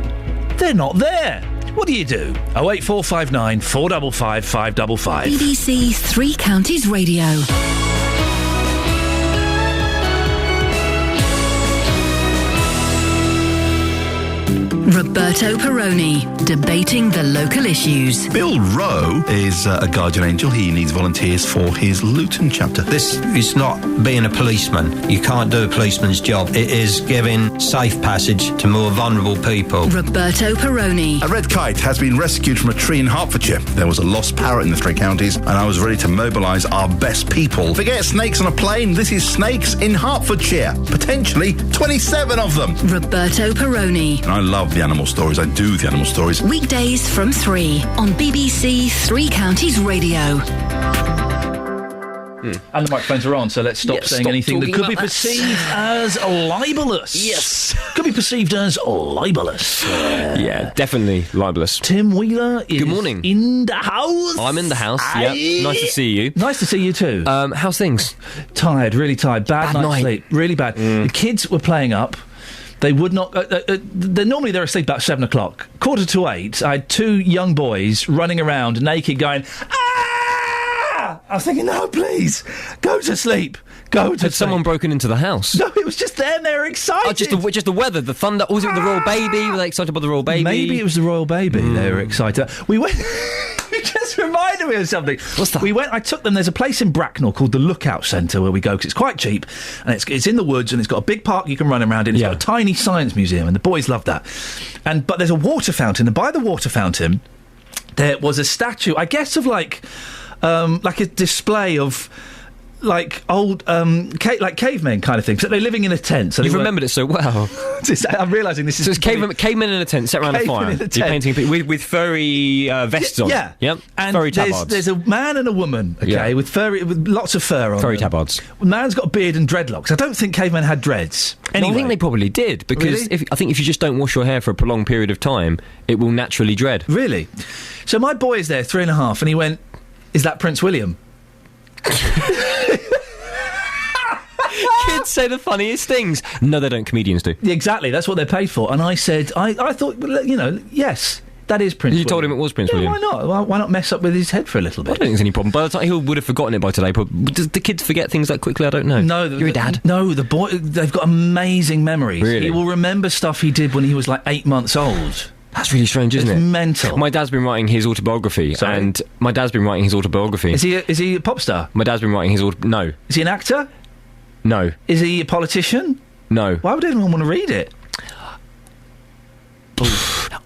S4: they're not there. What do you do? 08459 455 555.
S5: BBC Three Counties Radio. Roberto Perrone, debating the local issues.
S18: Bill Rowe is a guardian angel. He needs volunteers for his Luton chapter.
S19: This is not being a policeman. You can't do a policeman's job. It is giving safe passage to more vulnerable people.
S5: Roberto Perrone.
S18: A red kite has been rescued from a tree in Hertfordshire. There was a lost parrot in the 3 counties, and I was ready to mobilise our best people. Forget snakes on a plane. This is snakes in Hertfordshire. Potentially 27 of them.
S5: Roberto Perrone.
S18: And I love the animal stories. I do the animal stories.
S5: Weekdays from 3 on BBC 3 Counties Radio.
S4: And the microphones are on, so let's stop saying anything that could be perceived as libelous.
S21: Yes.
S4: Could be perceived as libelous.
S21: Yeah, definitely libelous.
S4: Tim Wheeler is
S21: Good morning.
S4: In the house.
S21: I'm in the house, yeah. Nice to see you.
S4: Nice to see you too.
S21: How's things?
S4: Tired, really tired. Bad night's sleep. Really bad. The kids were playing up. They would not... normally they're asleep about 7 o'clock. 7:45, I had 2 young boys running around naked going... I was thinking, no, please, go to sleep.
S21: Had someone broken into the house?
S4: No, it was just them. They were excited.
S21: Oh, just the weather, the thunder. Was it the royal baby? Were they excited about the royal baby?
S4: Maybe it was the royal baby. They were excited. We went... You just reminded me of something.
S21: What's that?
S4: I took them. There's a place in Bracknell called the Lookout Centre where we go because it's quite cheap and it's in the woods and it's got a big park you can run around in. It's got a tiny science museum and the boys love that. But there's a water fountain, and by the water fountain there was a statue, I guess, of like a display of like old like cavemen kind of thing. So they're living in a tent. So
S21: you've remembered it so well.
S4: I'm realising this is...
S21: So it's cavemen in a tent, set around a fire. You're painting people with furry vests on.
S4: Yeah.
S21: Yep.
S4: And
S21: furry tabards.
S4: There's a man and a woman, okay, with lots of fur on
S21: furry
S4: them.
S21: tabards.
S4: The man's got a beard and dreadlocks. I don't think cavemen had dreads. Anyway.
S21: No, I think they probably did, because
S4: Really?
S21: I think if you just don't wash your hair for a prolonged period of time, it will naturally dread.
S4: Really? So my boy is there, 3.5, and he went, "Is that Prince William?"
S21: Kids say the funniest things. No, they don't. Comedians do.
S4: Yeah, exactly. That's what they're paid for. And I said, I thought, yes, that is Prince William.
S21: You told him it was Prince William?
S4: Why not? Why not mess up with his head for a little bit?
S21: I don't think there's any problem. By the time he would have forgotten it by today. But does the kids forget things that quickly? I don't know.
S4: No,
S21: you're a dad.
S4: No, the boy. They've got amazing memories.
S21: Really?
S4: He will remember stuff he did when he was like 8 months old.
S21: That's really strange, isn't it?
S4: It's mental.
S21: My dad's been writing his autobiography, Is
S4: he a pop star?
S21: My dad's been writing his No.
S4: Is he an actor?
S21: No.
S4: Is he a politician?
S21: No.
S4: Why would anyone want to read it?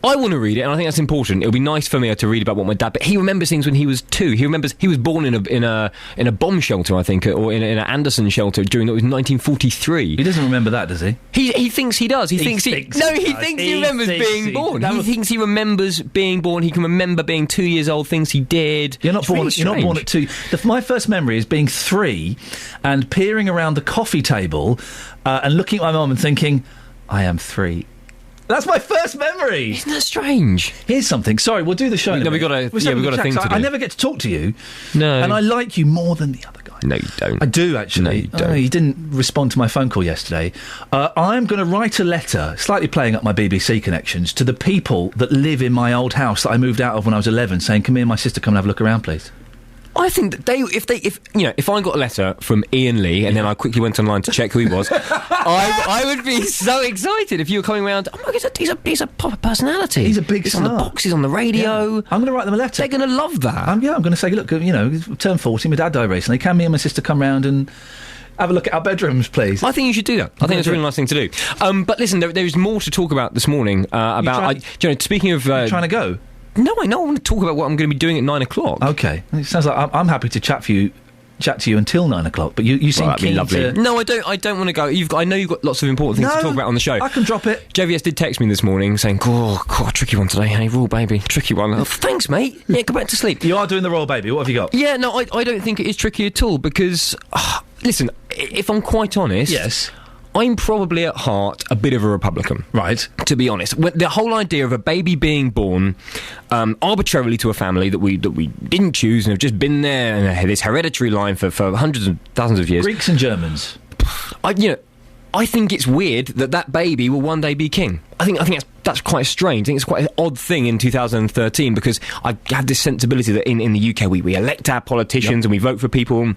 S21: I want to read it, and I think that's important. It would be nice for me to read about what my dad... But he remembers things when he was 2. He remembers he was born in a bomb shelter, I think, or in an Anderson shelter during... It was 1943.
S4: He doesn't remember that, does he?
S21: He thinks he does. He thinks he remembers being born. He thinks he remembers being born. He can remember being 2 years old, things he did.
S4: You're not born at 2. My first memory is being 3 and peering around the coffee table and looking at my mum and thinking, I am 3. That's my first memory.
S21: Isn't that strange?
S4: Here's something. Sorry, we'll do the show.
S21: No, we've got a thing to do.
S4: I never get to talk to you.
S21: No.
S4: And I like you more than the other guy.
S21: No, you don't.
S4: I do, actually.
S21: No, you don't.
S4: You didn't respond to my phone call yesterday. I'm going to write a letter, slightly playing up my BBC connections, to the people that live in my old house that I moved out of when I was 11, saying, "Can me and my sister come and have a look around, please?"
S21: I think that if I got a letter from Iain Lee and then I quickly went online to check who he was, I would be so excited if you were coming around. Oh my God, he's a proper personality.
S4: He's a big star.
S21: On the boxes on the radio.
S4: Yeah. I'm going to write them a letter.
S21: They're going to love that.
S4: I'm going to say, look, turned 40. My dad died recently. Can me and my sister come round and have a look at our bedrooms, please?
S21: I think you should do that. I think that's a really nice thing to do. But listen, there is more to talk about this morning. Speaking of,
S4: you trying to go?
S21: No, I know. I want to talk about what I'm going to be doing at 9 o'clock.
S4: Okay. It sounds like I'm happy to chat to you until 9 o'clock, but you seem keen to...
S21: No, I don't want to go. I know you've got lots of important things to talk about on the show.
S4: I can drop it.
S21: JVS did text me this morning saying, tricky one today, hey, Royal Baby, tricky one. Oh, thanks, mate. Yeah, go back to sleep.
S4: You are doing the Royal Baby. What have you got?
S21: Yeah, no, I don't think it is tricky at all, because, listen, if I'm quite honest...
S4: Yes.
S21: I'm probably at heart a bit of a Republican.
S4: Right.
S21: To be honest. The whole idea of a baby being born arbitrarily to a family that we didn't choose and have just been there in this hereditary line for hundreds of thousands of years.
S4: Greeks and Germans.
S21: I think it's weird that baby will one day be king. I think that's quite strange. I think it's quite an odd thing in 2013, because I have this sensibility that in the UK we elect our politicians and we vote for people.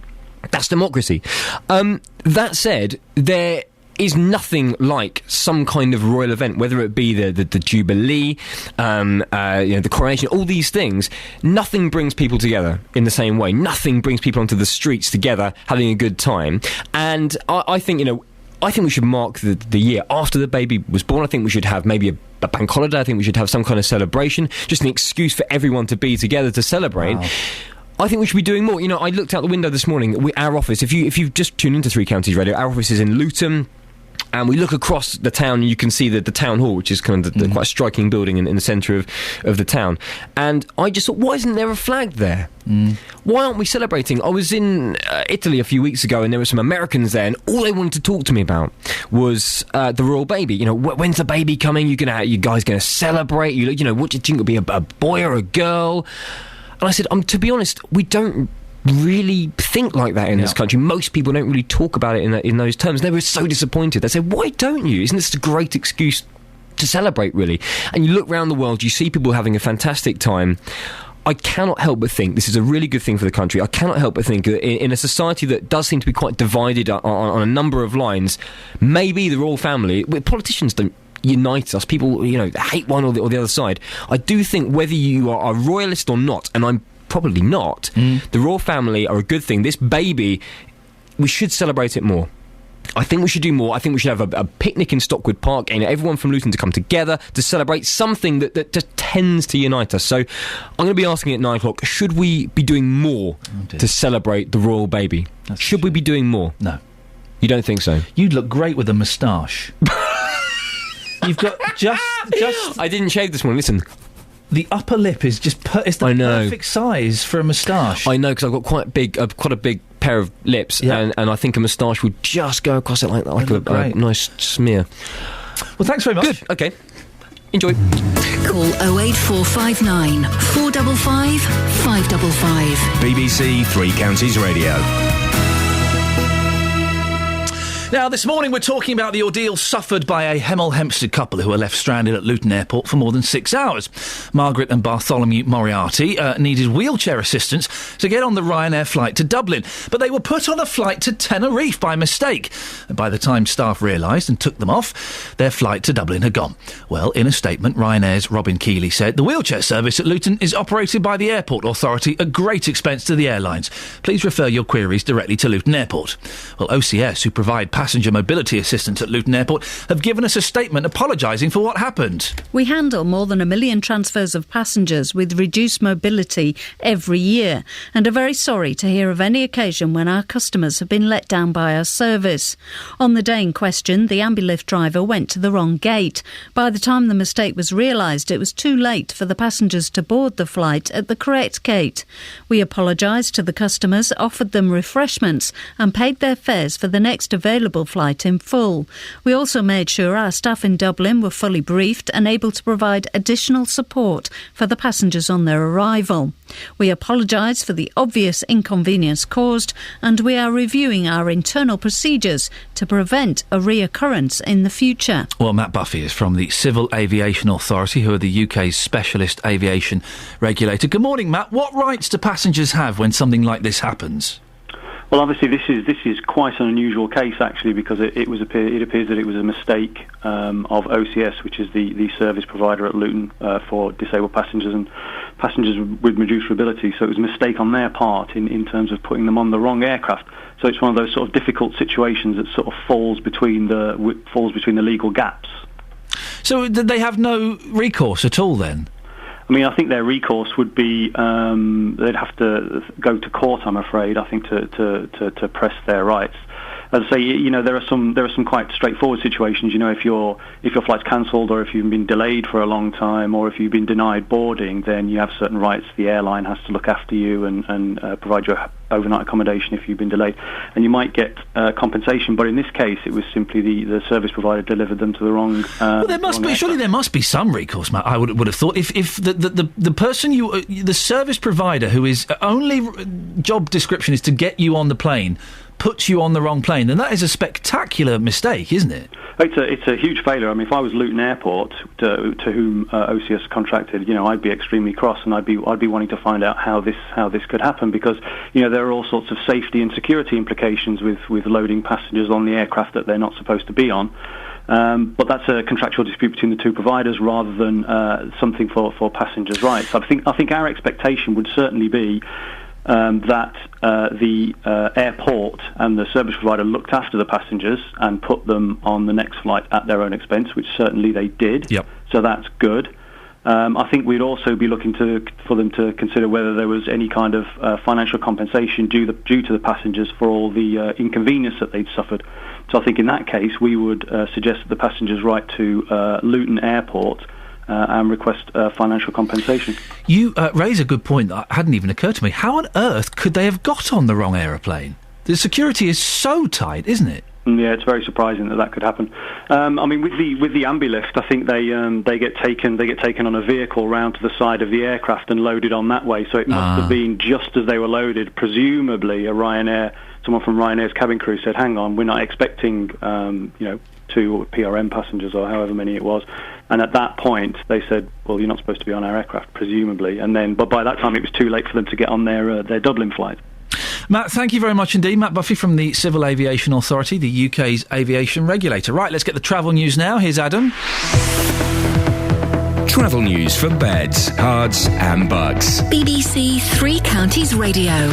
S21: That's democracy. That said, there is nothing like some kind of royal event, whether it be the Jubilee, the coronation, all these things. Nothing brings people together in the same way. Nothing brings people onto the streets together, having a good time. And I think, I think we should mark the year after the baby was born. I think we should have maybe a bank holiday. I think we should have some kind of celebration, just an excuse for everyone to be together to celebrate. Wow. I think we should be doing more. I looked out the window this morning. Our office, if you've just tuned into Three Counties Radio, our office is in Luton. And we look across the town and you can see the town hall, which is kind of the quite striking building in the centre of the town. And I just thought, why isn't there a flag there? Why aren't we celebrating? I was in Italy a few weeks ago and there were some Americans there and all they wanted to talk to me about was the royal baby. When's the baby coming? You guys going to celebrate? What do you think it'll be, a boy or a girl? And I said, to be honest, we don't really think like that in this country. Most people don't really talk about it in those terms. They were so disappointed. They said, why don't you? Isn't this a great excuse to celebrate, really? And you look around the world, you see people having a fantastic time. I cannot help but think this is a really good thing for the country. I cannot help but think that in a society that does seem to be quite divided on a number of lines, maybe the royal family, politicians don't unite us. People, hate one or the other side. I do think whether you are a royalist or not, and I'm probably not, the royal family are a good thing. This baby, we should celebrate it more. I think we should do more. I think we should have a picnic in Stockwood Park and everyone from Luton to come together to celebrate something that just tends to unite us. So I'm going to be asking at 9 o'clock, should we be doing more to celebrate the royal baby? Should we be doing more?
S4: No.
S21: You don't think so?
S4: You'd look great with a moustache. You've got just...
S21: I didn't shave this morning, listen.
S4: The upper lip is just it's the perfect size for a moustache.
S21: I know, because I've got quite a big pair of lips, and I think a moustache would just go across it like a nice smear.
S4: Well, thanks very much.
S21: Good, okay. Enjoy.
S5: Call 08459 455 555.
S6: BBC Three Counties Radio.
S4: Now, this morning we're talking about the ordeal suffered by a Hemel Hempstead couple who were left stranded at Luton Airport for more than 6 hours. Margaret and Bartholomew Moriarty needed wheelchair assistance to get on the Ryanair flight to Dublin, but they were put on a flight to Tenerife by mistake. And by the time staff realised and took them off, their flight to Dublin had gone. Well, in a statement, Ryanair's Robin Keeley said, the wheelchair service at Luton is operated by the Airport Authority at great expense to the airlines. Please refer your queries directly to Luton Airport. Well, OCS, who provide passenger mobility assistance at Luton Airport, have given us a statement apologising for what happened.
S3: We handle more than 1 million transfers of passengers with reduced mobility every year and are very sorry to hear of any occasion when our customers have been let down by our service. On the day in question, the Ambilift driver went to the wrong gate. By the time the mistake was realised, it was too late for the passengers to board the flight at the correct gate. We apologised to the customers, offered them refreshments and paid their fares for the next available flight in full. We also made sure our staff in Dublin were fully briefed and able to provide additional support for the passengers on their arrival. We apologise for the obvious inconvenience caused and we are reviewing our internal procedures to prevent a reoccurrence in the future.
S4: Well, Matt Buffy is from the Civil Aviation Authority, who are the UK's specialist aviation regulator. Good morning, Matt. What rights do passengers have when something like this happens?
S7: Well, obviously, this is quite an unusual case, actually, because it appears that it was a mistake of OCS, which is the service provider at Luton for disabled passengers and passengers with reduced mobility. So it was a mistake on their part in terms of putting them on the wrong aircraft. So it's one of those sort of difficult situations that sort of falls between the legal gaps.
S4: So they have no recourse at all, then?
S7: I mean, I think their recourse would be they'd have to go to court, I'm afraid, I think, to press their rights. As I say, there are some quite straightforward situations. If your flight's cancelled, or if you've been delayed for a long time, or if you've been denied boarding, then you have certain rights. The airline has to look after you and provide you overnight accommodation if you've been delayed, and you might get compensation. But in this case, it was simply the service provider delivered them to the wrong.
S4: Well, there must be. Surely there must be some recourse, Matt. I would have thought if the person the service provider who is only job description is to get you on the plane, puts you on the wrong plane, then that is a spectacular mistake, isn't it?
S7: It's a huge failure. I mean, if I was Luton Airport, to whom OCS contracted, I'd be extremely cross, and I'd be wanting to find out how this could happen, because there there are all sorts of safety and security implications with loading passengers on the aircraft that they're not supposed to be on. But that's a contractual dispute between the two providers rather than something for passengers' rights. I think our expectation would certainly be that the airport and the service provider looked after the passengers and put them on the next flight at their own expense, which certainly they did.
S4: Yep.
S7: So that's good. I think we'd also be looking for them to consider whether there was any kind of financial compensation due to the passengers for all the inconvenience that they'd suffered. So I think in that case we would suggest that the passengers write to Luton Airport and request financial compensation.
S4: You raise a good point that hadn't even occurred to me. How on earth could they have got on the wrong aeroplane? The security is so tight, isn't it?
S7: Yeah, it's very surprising that could happen. I mean, with the Ambilift, I think they get taken on a vehicle round to the side of the aircraft and loaded on that way. So it must have been just as they were loaded. Presumably, someone from Ryanair's cabin crew said, "Hang on, we're not expecting 2 PRM passengers or however many it was." And at that point, they said, "Well, you're not supposed to be on our aircraft, presumably." But by that time, it was too late for them to get on their Dublin flight.
S4: Matt, thank you very much indeed. Matt Buffy from the Civil Aviation Authority, the UK's aviation regulator. Right, let's get the travel news now. Here's Adam.
S6: Travel news for beds, cards and bugs.
S5: BBC Three Counties Radio.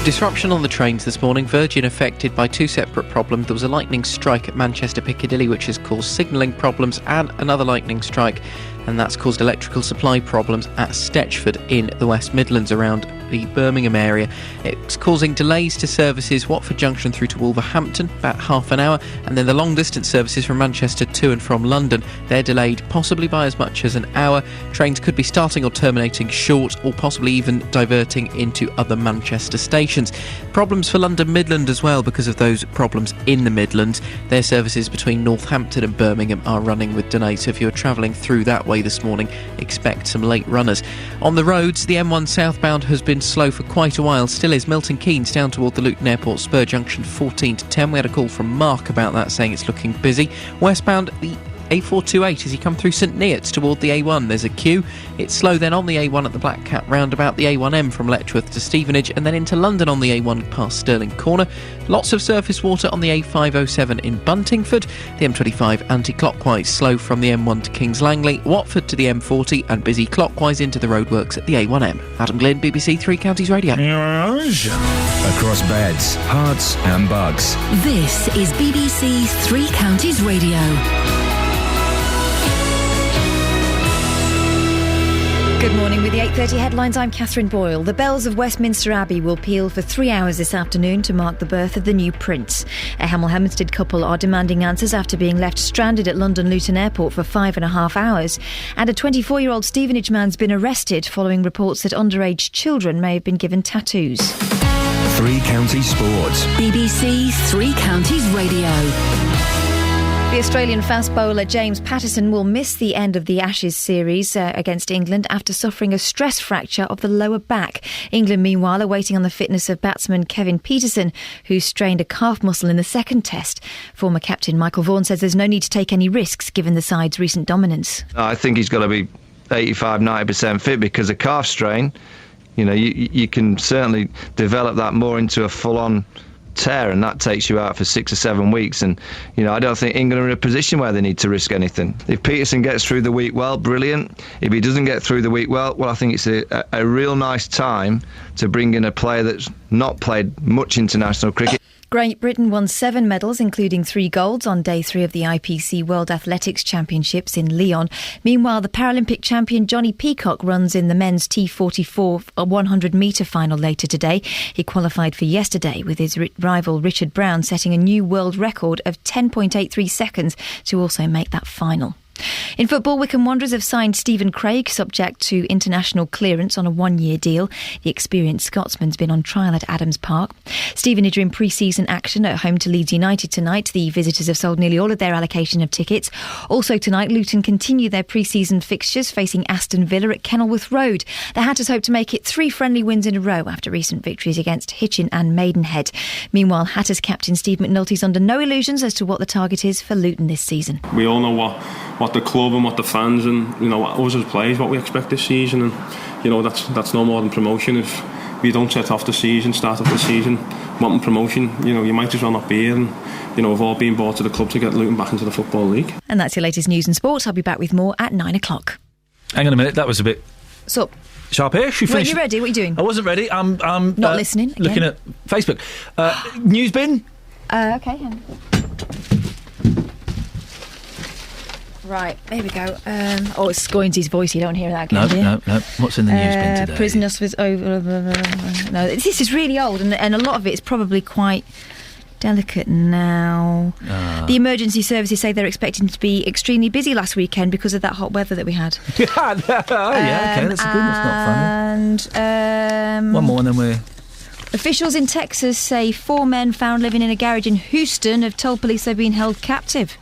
S9: Disruption on the trains this morning. Virgin affected by 2 separate problems. There was a lightning strike at Manchester Piccadilly, which has caused signalling problems, and another lightning strike, and that's caused electrical supply problems at Stetchford in the West Midlands around the Birmingham area. It's causing delays to services Watford Junction through to Wolverhampton, about half an hour, and then the long distance services from Manchester to and from London, they're delayed possibly by as much as an hour. Trains could be starting or terminating short, or possibly even diverting into other Manchester stations. Problems for London Midland as well because of those problems in the Midlands. Their services between Northampton and Birmingham are running with delays, so if you're travelling through that way this morning, expect some late runners. On the roads, the M1 southbound has been slow for quite a while, still is. Milton Keynes down toward the Luton Airport Spur Junction 14 to 10. We had a call from Mark about that saying it's looking busy. Westbound, the A428 as you come through St Neots toward the A1, there's a queue. It's slow then on the A1 at the Black Cat roundabout, the A1M from Letchworth to Stevenage, and then into London on the A1 past Stirling Corner. Lots of surface water on the A507 in Buntingford. The M25 anti-clockwise, slow from the M1 to Kings Langley, Watford to the M40, and busy clockwise into the roadworks at the A1M. Adam Glynn, BBC Three Counties Radio.
S6: Across beds, hearts and bugs.
S5: This is BBC Three Counties Radio.
S17: Good morning. With the 8:30 headlines, I'm Catherine Boyle. The bells of Westminster Abbey will peal for 3 hours this afternoon to mark the birth of the new prince. A Hemel Hempstead couple are demanding answers after being left stranded at London Luton Airport for 5.5 hours. And a 24-year-old Stevenage man's been arrested following reports that underage children may have been given tattoos.
S6: Three Counties Sports.
S5: BBC Three Counties Radio.
S17: The Australian fast bowler James Patterson will miss the end of the Ashes series against England after suffering a stress fracture of the lower back. England, meanwhile, are waiting on the fitness of batsman Kevin Peterson, who strained a calf muscle in the second test. Former captain Michael Vaughan says there's no need to take any risks given the side's recent dominance.
S10: I think he's got to be 85-90% fit because a calf strain, you can certainly develop that more into a full-on tear, and that takes you out for 6 or 7 weeks. And I don't think England are in a position where they need to risk anything. If Peterson gets through the week well, brilliant. If he doesn't get through the week well, I think it's a real nice time to bring in a player that's not played much international cricket.
S17: Great Britain won 7 medals, including 3 golds, on day 3 of the IPC World Athletics Championships in Lyon. Meanwhile, the Paralympic champion Johnny Peacock runs in the men's T44 100-metre final later today. He qualified for yesterday, with his rival Richard Brown setting a new world record of 10.83 seconds to also make that final. In football, Wycombe Wanderers have signed Stephen Craig, subject to international clearance, on a 1-year deal. The experienced Scotsman's been on trial at Adams Park. Stevenage are in pre-season action at home to Leeds United tonight. The visitors have sold nearly all of their allocation of tickets. Also tonight, Luton continue their pre-season fixtures, facing Aston Villa at Kenilworth Road. The Hatters hope to make it 3 friendly wins in a row after recent victories against Hitchin and Maidenhead. Meanwhile, Hatters captain Steve McNulty's under no illusions as to what the target is for Luton this season.
S11: We all know what the club and what the fans and what us as players, what we expect this season, and that's no more than promotion. If if you don't start off the season wanting promotion, you might as well not be here, and we've all been brought to the club to get Luton back into the Football League.
S17: And that's your latest news and sports. I'll be back with more at 9 o'clock.
S4: Hang on a minute, that was a bit
S17: So,
S4: sharp-ish.
S17: were you ready? What are you doing?
S4: I wasn't ready. I'm
S17: not listening again.
S4: Looking at Facebook. News bin?
S17: Okay, hang on. Right, there we go. It's Scoinsy's voice. You don't hear that again, do you?
S4: No. What's in the news bin today?
S17: Prisoners was over. No, this is really old, and a lot of it is probably quite delicate now. The emergency services say they're expecting to be extremely busy last weekend because of that hot weather that we had.
S4: Okay, that's good. That's not funny.
S17: And
S4: one more, and then we're...
S17: Officials in Texas say 4 men found living in a garage in Houston have told police they've been held captive.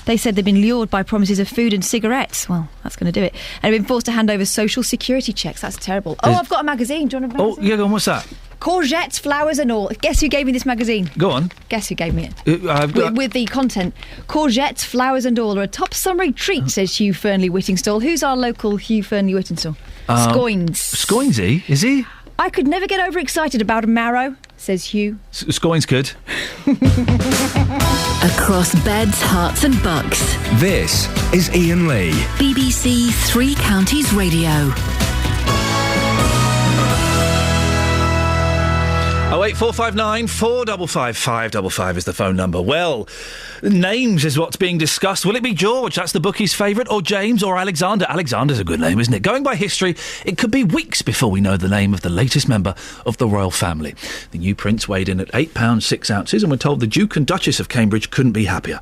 S17: They said they'd been lured by promises of food and cigarettes. Well, that's going to do it. And have been forced to hand over social security checks. That's terrible. I've got a magazine. Do you want a magazine?
S4: Oh, yeah, go on. What's that?
S17: Courgettes, flowers and all. Guess who gave me this magazine?
S4: Go on.
S17: Guess who gave me it? With the content. Courgettes, flowers and all are a top summery treat, says Hugh Fernley Whittingstall. Who's our local Hugh Fernley Whittingstall? Scoins.
S4: Scoinsy? Is he?
S17: I could never get overexcited about a marrow, says Hugh.
S4: Scoins good.
S5: Across beds, hearts and bucks.
S6: This is Iain Lee.
S5: BBC Three Counties Radio.
S4: 08459 455 555 is the phone number. Well, names is what's being discussed. Will it be George? That's the bookie's favourite. Or James or Alexander? Alexander's a good name, isn't it? Going by history, it could be weeks before we know the name of the latest member of the royal family. The new prince weighed in at £8 6 ounces, and we're told the Duke and Duchess of Cambridge couldn't be happier.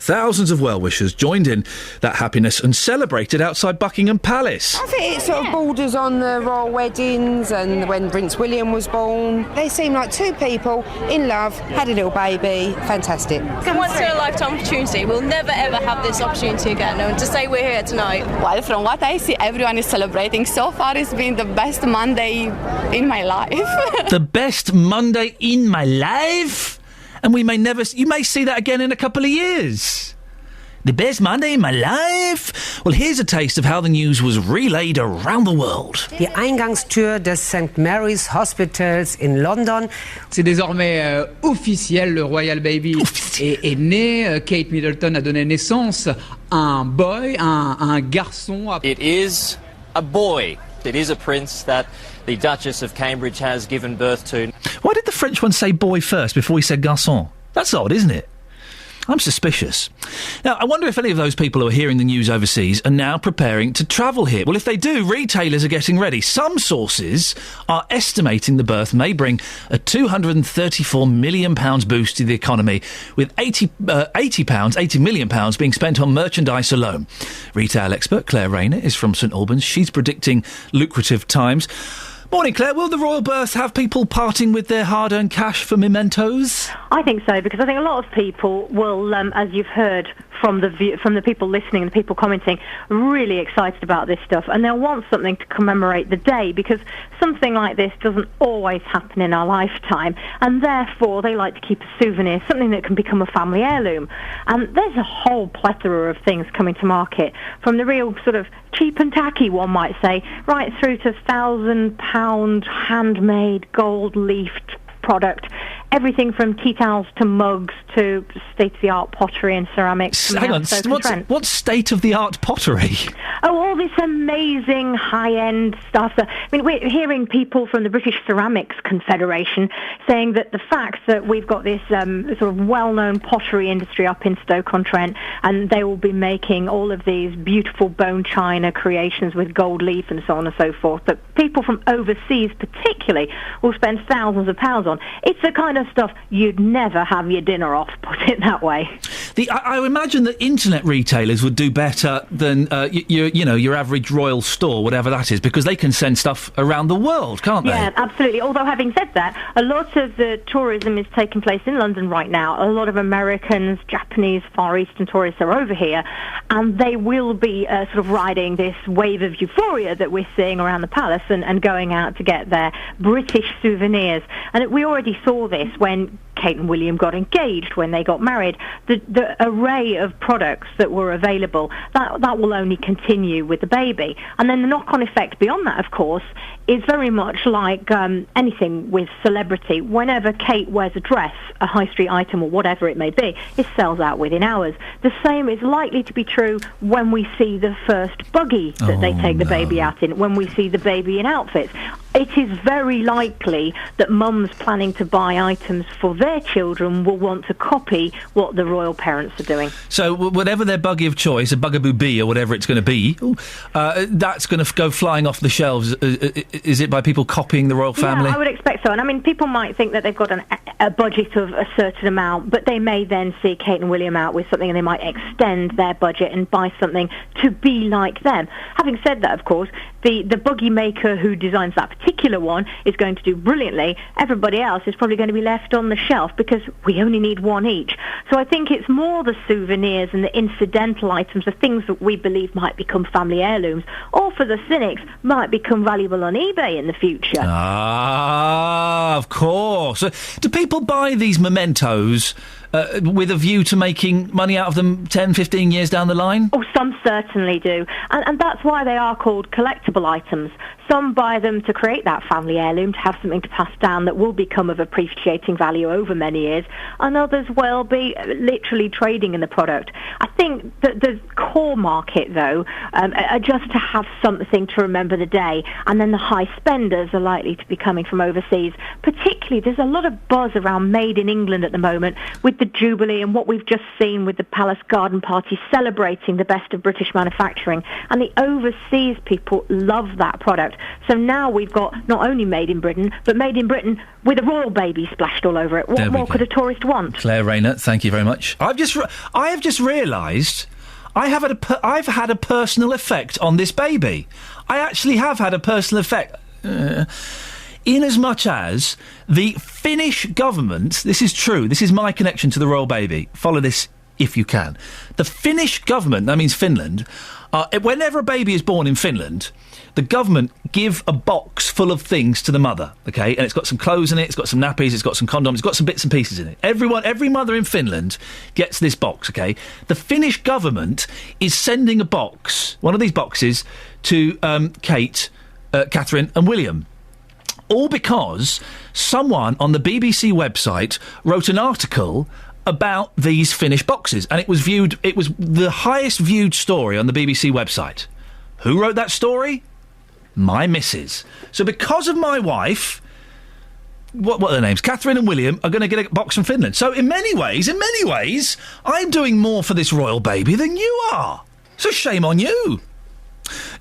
S4: Thousands of well-wishers joined in that happiness and celebrated outside Buckingham Palace.
S12: I think it sort of borders on the royal weddings and when Prince William was born. They seem like two people in love, had a little baby. Fantastic.
S20: It's a once-in-a-lifetime opportunity. We'll never ever have this opportunity again. And to say we're here tonight.
S22: Well, from what I see, everyone is celebrating. So far, it's been the best Monday in my life.
S4: The best Monday in my life? And you may see that again in a couple of years. The best Monday in my life? Well, here's a taste of how the news was relayed around the world.
S23: Die Eingangstür des St. Mary's Hospitals in London.
S24: C'est désormais officiel, le Royal Baby est né. Kate Middleton a donné naissance à un boy, un garçon.
S26: It is a boy. It is a prince that the Duchess of Cambridge has given birth to.
S4: Why did the French one say boy first before he said garçon? That's odd, isn't it? I'm suspicious. Now, I wonder if any of those people who are hearing the news overseas are now preparing to travel here. Well, if they do, retailers are getting ready. Some sources are estimating the birth may bring a £234 million boost to the economy, with £80 million being spent on merchandise alone. Retail expert Claire Rayner is from St Albans. She's predicting lucrative times. Morning, Claire. Will the royal birth have people parting with their hard-earned cash for mementos?
S27: I think so, because I think a lot of people will, as you've heard from the people listening and the people commenting, really excited about this stuff, and they'll want something to commemorate the day, because something like this doesn't always happen in our lifetime, and therefore they like to keep a souvenir, something that can become a family heirloom. And there's a whole plethora of things coming to market, from the real sort of cheap and tacky, one might say, right through to £1,000 handmade gold-leafed product. Everything from tea towels to mugs to state-of-the-art pottery and ceramics.
S4: Hang on, what's state-of-the-art pottery?
S27: Oh, all this amazing high-end stuff. I mean, we're hearing people from the British Ceramics Confederation saying that the fact that we've got this sort of well-known pottery industry up in Stoke-on-Trent, and they will be making all of these beautiful bone china creations with gold leaf and so on and so forth, that people from overseas particularly will spend thousands of pounds on. It's the kind of stuff you'd never have your dinner off, put it that way.
S4: I imagine that internet retailers would do better than your average royal store, whatever that is, because they can send stuff around the world, can't they?
S27: Yeah, absolutely. Although, having said that, a lot of the tourism is taking place in London right now. A lot of Americans, Japanese, Far Eastern tourists are over here, and they will be sort of riding this wave of euphoria that we're seeing around the palace and going out to get their British souvenirs. And we already saw this when Kate and William got engaged, when they got married. The array of products that were available, that will only continue with the baby. And then the knock-on effect beyond that, of course, is very much like anything with celebrity. Whenever Kate wears a dress, a high street item or whatever it may be, it sells out within hours. The same is likely to be true when we see the first buggy that they take the baby out in, when we see the baby in outfits. It is very likely that mums planning to buy items for their children will want to copy what the royal parents are doing.
S4: So whatever their buggy of choice, a Bugaboo B or whatever it's going to be, that's going to go flying off the shelves. Is it by people copying the royal family?
S27: Yeah, I would expect so. And I mean, people might think that they've got a budget of a certain amount, but they may then see Kate and William out with something and they might extend their budget and buy something to be like them. Having said that, of course, the buggy maker who designs that particular one is going to do brilliantly. Everybody else is probably going to be left on the shelf because we only need one each. So I think it's more the souvenirs and the incidental items, the things that we believe might become family heirlooms, or for the cynics, might become valuable on eBay in the future.
S4: Ah, of course. Do people buy these mementos with a view to making money out of them 10, 15 years down the line?
S27: Oh, some certainly do. And that's why they are called collectible items. Some buy them to create that family heirloom, to have something to pass down that will become of appreciating value over many years, and others will be literally trading in the product. I think that the core market, though, are just to have something to remember the day, and then the high spenders are likely to be coming from overseas. Particularly, there's a lot of buzz around Made in England at the moment, with the Jubilee and what we've just seen with the Palace Garden Party celebrating the best of British manufacturing, and the overseas people love that product. So now we've got not only Made in Britain, but Made in Britain with a royal baby splashed all over it. What more could a tourist want?
S4: Claire Rayner, thank you very much. I have just realised I've had a personal effect on this baby. I actually have had a personal effect. In as much as the Finnish government, this is true, this is my connection to the royal baby, follow this if you can. The Finnish government, that means Finland, whenever a baby is born in Finland, the government give a box full of things to the mother, okay? And it's got some clothes in it, it's got some nappies, it's got some condoms, it's got some bits and pieces in it. Every mother in Finland gets this box, okay? The Finnish government is sending a box, one of these boxes, to Kate, Catherine and William. All because someone on the BBC website wrote an article about these Finnish boxes, and it was the highest viewed story on the BBC website. Who wrote that story? My missus. So because of my wife, what are their names? Catherine and William are going to get a box from Finland. So in many ways, I'm doing more for this royal baby than you are. So shame on you.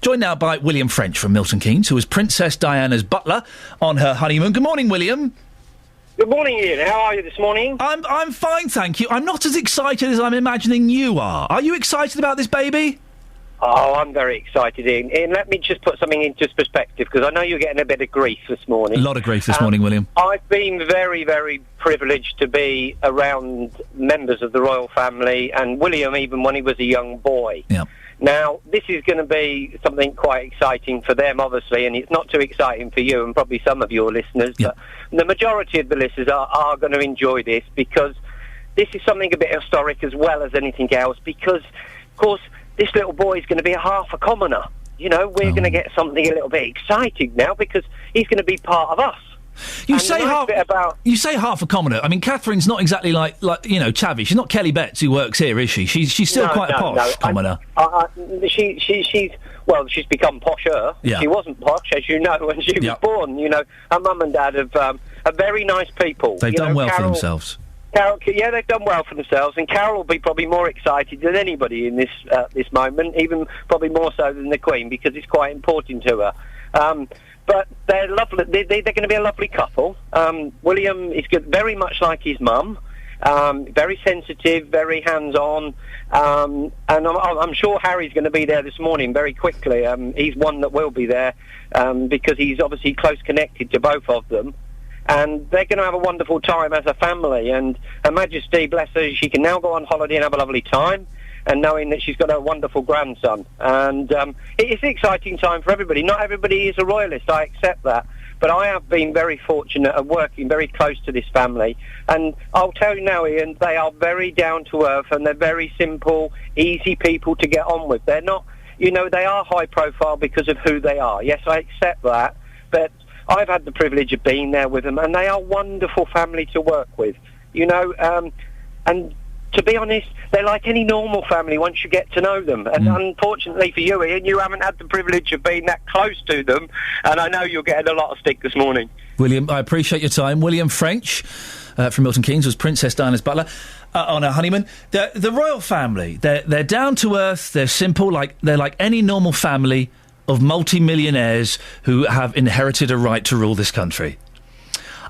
S4: Joined now by William French from Milton Keynes, who was Princess Diana's butler on her honeymoon. Good morning, William.
S1: Good morning, Ian. How are you this morning?
S4: I'm fine, thank you. I'm not as excited as I'm imagining you are. Are you excited about this baby?
S1: Oh, I'm very excited, Ian. Ian, let me just put something into perspective, because I know you're getting a bit of grief this morning.
S4: A lot of grief this morning, William.
S1: I've been very, very privileged to be around members of the royal family, and William even when he was a young boy.
S4: Yeah.
S1: Now, this is going to be something quite exciting for them, obviously, and it's not too exciting for you and probably some of your listeners, but the majority of the listeners are going to enjoy this, because this is something a bit historic as well as anything else, because, of course, this little boy is going to be half a commoner. You know, we're going to get something a little bit exciting now, because he's going to be part of us.
S4: You say half a commoner. I mean, Catherine's not exactly like you know, Chavy. She's not Kelly Betts who works here, is she? She's still quite a posh commoner.
S1: She's become posher.
S4: Yeah.
S1: She wasn't posh, as you know, when she was born. You know, her mum and dad are very nice people.
S4: They've done well for themselves.
S1: Carol, yeah, they've done well for themselves, and Carol will be probably more excited than anybody in this moment, even probably more so than the Queen, because it's quite important to her. But they're lovely. They're going to be a lovely couple. William is good, very much like his mum, very sensitive, very hands-on, and I'm sure Harry's going to be there this morning very quickly. He's one that will be there because he's obviously close connected to both of them. And they're going to have a wonderful time as a family. And Her Majesty, bless her, she can now go on holiday and have a lovely time, and knowing that she's got a wonderful grandson. And it is an exciting time for everybody. Not everybody is a royalist, I accept that. but I have been very fortunate at working very close to this family. And I'll tell you now, Ian, they are very down to earth and they're very simple, easy people to get on with. They're not, you know, they are high profile because of who they are. Yes, I accept that, but I've had the privilege of being there with them, and they are a wonderful family to work with, you know, and to be honest, they're like any normal family once you get to know them. And unfortunately for you, Ian, you haven't had the privilege of being that close to them, and I know you're getting a lot of stick this morning.
S4: William, I appreciate your time. William French from Milton Keynes was Princess Diana's butler on her honeymoon. The royal family, they're down to earth, they're simple, they're like any normal family of multi-millionaires who have inherited a right to rule this country.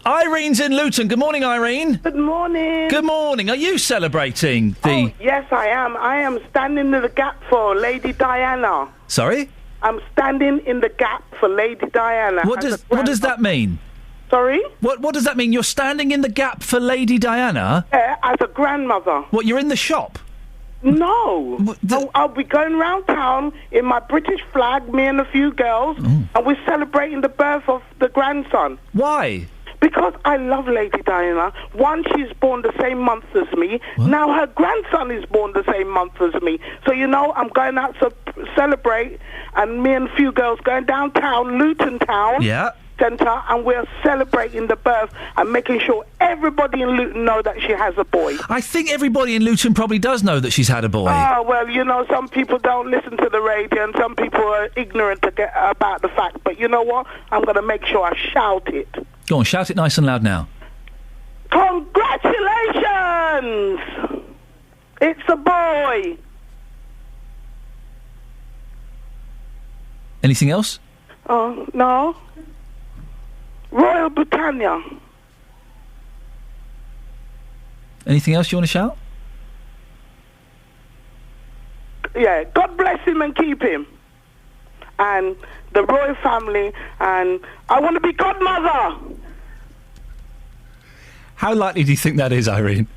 S4: Irene's in Luton. Good morning, Irene.
S2: Good morning.
S4: Good morning. Are you celebrating the...
S2: Oh, yes, I am. I am standing in the gap for Lady Diana.
S4: Sorry?
S2: I'm standing in the gap for Lady Diana.
S4: What does that mean?
S2: Sorry?
S4: What does that mean? You're standing in the gap for Lady Diana?
S2: Yeah, as a grandmother.
S4: What, you're in the shop?
S2: No. I'll be going round town in my British flag, me and a few girls, and we're celebrating the birth of the grandson.
S4: Why?
S2: Because I love Lady Diana. One, she's born the same month as me. What? Now her grandson is born the same month as me. So, you know, I'm going out to celebrate, and me and a few girls going downtown, Luton Town.
S4: Yeah.
S2: Centre, and we're celebrating the birth and making sure everybody in Luton know that she has a boy.
S4: I think everybody in Luton probably does know that she's had a boy.
S2: Oh, well, you know, some people don't listen to the radio and some people are ignorant about the fact. But you know what? I'm going to make sure I shout it.
S4: Go on, shout it nice and loud now.
S2: Congratulations! It's a boy!
S4: Anything else?
S2: Oh, no. Royal Britannia.
S4: Anything else you want to shout?
S2: Yeah, God bless him and keep him. And the royal family, and I want to be godmother.
S4: How likely do you think that is, Irene?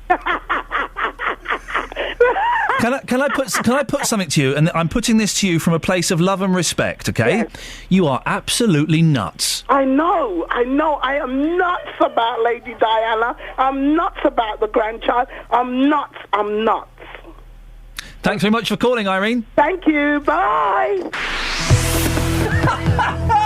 S4: Can I put something to you? And I'm putting this to you from a place of love and respect, okay?
S2: Yes.
S4: You are absolutely nuts.
S2: I know. I am nuts about Lady Diana. I'm nuts about the grandchild. I'm nuts.
S4: Thanks very much for calling, Irene.
S2: Thank you. Bye.